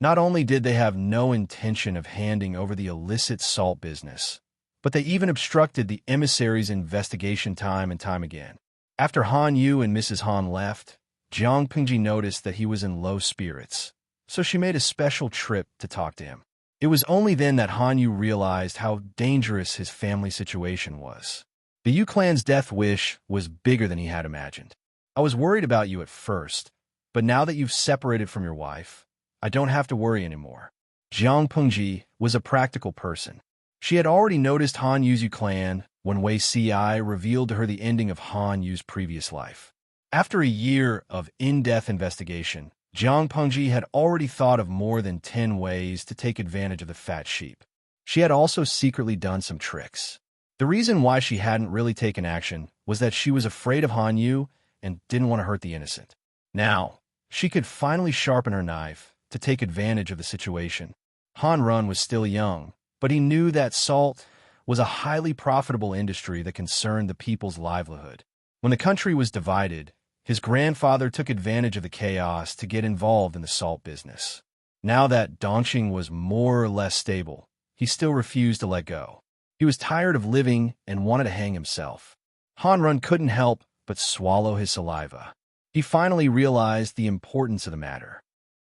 Not only did they have no intention of handing over the illicit salt business, but they even obstructed the emissary's investigation time and time again. After Han Yu and Mrs. Han left, Jiang Pingji noticed that he was in low spirits, so she made a special trip to talk to him. It was only then that Han Yu realized how dangerous his family situation was. The Yu clan's death wish was bigger than he had imagined. I was worried about you at first, but now that you've separated from your wife, I don't have to worry anymore. Jiang Pengji was a practical person. She had already noticed Han Yu's Yu clan when Wei Ci revealed to her the ending of Han Yu's previous life. After a year of in-depth investigation, Jiang Pengji had already thought of more than 10 ways to take advantage of the fat sheep. She had also secretly done some tricks. The reason why she hadn't really taken action was that she was afraid of Han Yu and didn't want to hurt the innocent. Now, she could finally sharpen her knife to take advantage of the situation. Han Run was still young, but he knew that salt was a highly profitable industry that concerned the people's livelihood. When the country was divided, his grandfather took advantage of the chaos to get involved in the salt business. Now that Dongqing was more or less stable, he still refused to let go. He was tired of living and wanted to hang himself. Han Run couldn't help but swallow his saliva. He finally realized the importance of the matter.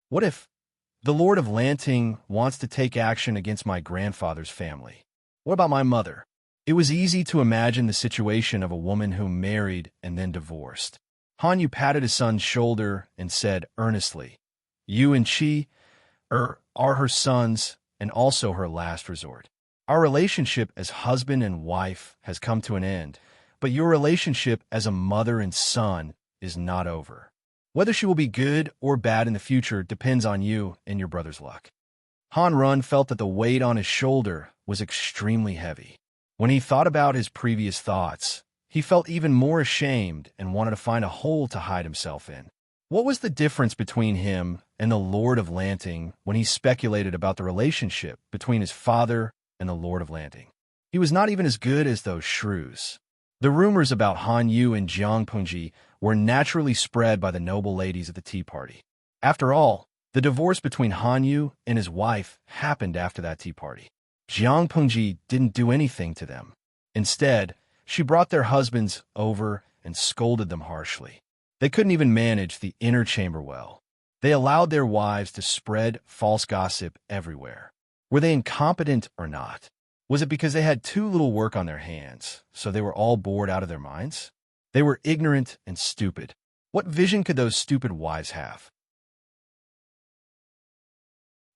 What if the Lord of Lanting wants to take action against my grandfather's family? What about my mother? It was easy to imagine the situation of a woman who married and then divorced. Han Yu patted his son's shoulder and said earnestly, you and Qi are her sons and also her last resort. Our relationship as husband and wife has come to an end, but your relationship as a mother and son is not over. Whether she will be good or bad in the future depends on you and your brother's luck. Han Run felt that the weight on his shoulder was extremely heavy. When he thought about his previous thoughts, he felt even more ashamed and wanted to find a hole to hide himself in. What was the difference between him and the Lord of Lanting when he speculated about the relationship between his father and the Lord of Lanting? He was not even as good as those shrews. The rumors about Han Yu and Jiang Pengji were naturally spread by the noble ladies at the tea party. After all, the divorce between Han Yu and his wife happened after that tea party. Jiang Pengji didn't do anything to them. Instead, she brought their husbands over and scolded them harshly. They couldn't even manage the inner chamber well. They allowed their wives to spread false gossip everywhere. Were they incompetent or not? Was it because they had too little work on their hands, so they were all bored out of their minds? They were ignorant and stupid. What vision could those stupid wives have?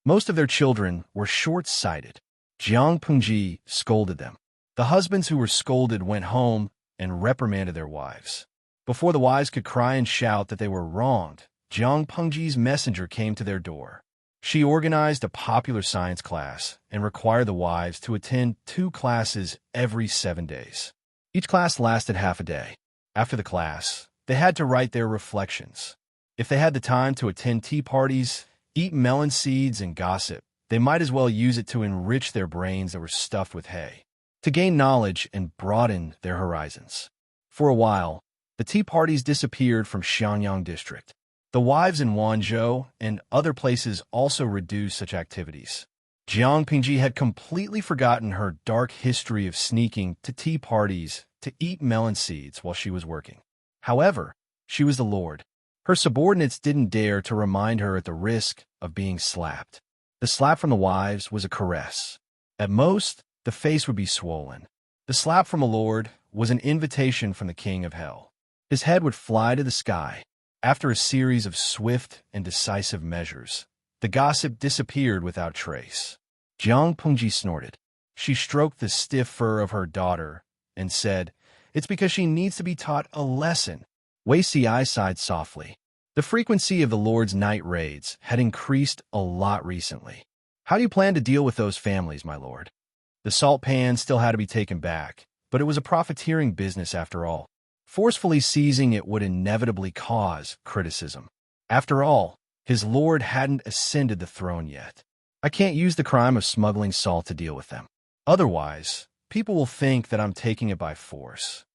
Most of their children were short-sighted. Jiang Pengji scolded them. The husbands who were scolded went home and reprimanded their wives. Before the wives could cry and shout that they were wronged, Jiang Pengji's messenger came to their door. She organized a popular science class and required the wives to attend 2 classes every 7 days. Each class lasted half a day. After the class, they had to write their reflections. If they had the time to attend tea parties, eat melon seeds, and gossip, they might as well use it to enrich their brains that were stuffed with hay, to gain knowledge and broaden their horizons. For a while, the tea parties disappeared from Xiangyang district. The wives in Wanzhou and other places also reduced such activities. Jiang Pengji had completely forgotten her dark history of sneaking to tea parties to eat melon seeds while she was working. However, she was the Lord. Her subordinates didn't dare to remind her at the risk of being slapped. The slap from the wives was a caress. At most, the face would be swollen. The slap from a lord was an invitation from the king of hell. His head would fly to the sky. After a series of swift and decisive measures, the gossip disappeared without trace. Jiang Pengji snorted. She stroked the stiff fur of her daughter and said, "It's because she needs to be taught a lesson." Wei Si sighed softly. The frequency of the Lord's night raids had increased a lot recently. "How do you plan to deal with those families, my lord?" The salt pan still had to be taken back, but it was a profiteering business after all. Forcefully seizing it would inevitably cause criticism. After all, his lord hadn't ascended the throne yet. I can't use the crime of smuggling salt to deal with them. Otherwise, people will think that I'm taking it by force.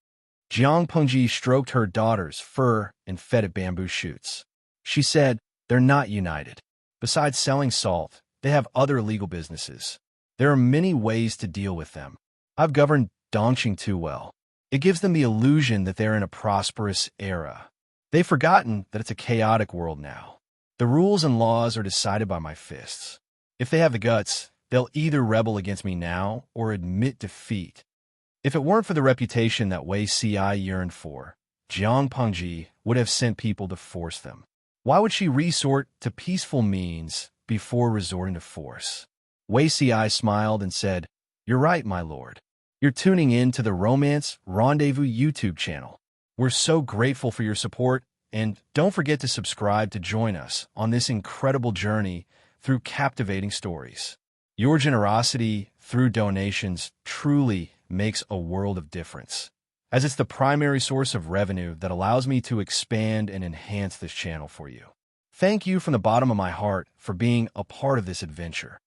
Jiang Pengji stroked her daughter's fur and fed it bamboo shoots. She said, "They're not united. Besides selling salt, they have other illegal businesses. There are many ways to deal with them. I've governed Dongqing too well. It gives them the illusion that they're in a prosperous era. They've forgotten that it's a chaotic world now. The rules and laws are decided by my fists. If they have the guts, they'll either rebel against me now or admit defeat." If it weren't for the reputation that Wei Si yearned for, Jiang Pengji would have sent people to force them. Why would she resort to peaceful means before resorting to force? Wei Si smiled and said, "You're right, my lord. You're tuning in to the Romance Rendezvous YouTube channel. We're so grateful for your support, and don't forget to subscribe to join us on this incredible journey through captivating stories. Your generosity through donations truly makes a world of difference, as it's the primary source of revenue that allows me to expand and enhance this channel for you. Thank you from the bottom of my heart for being a part of this adventure.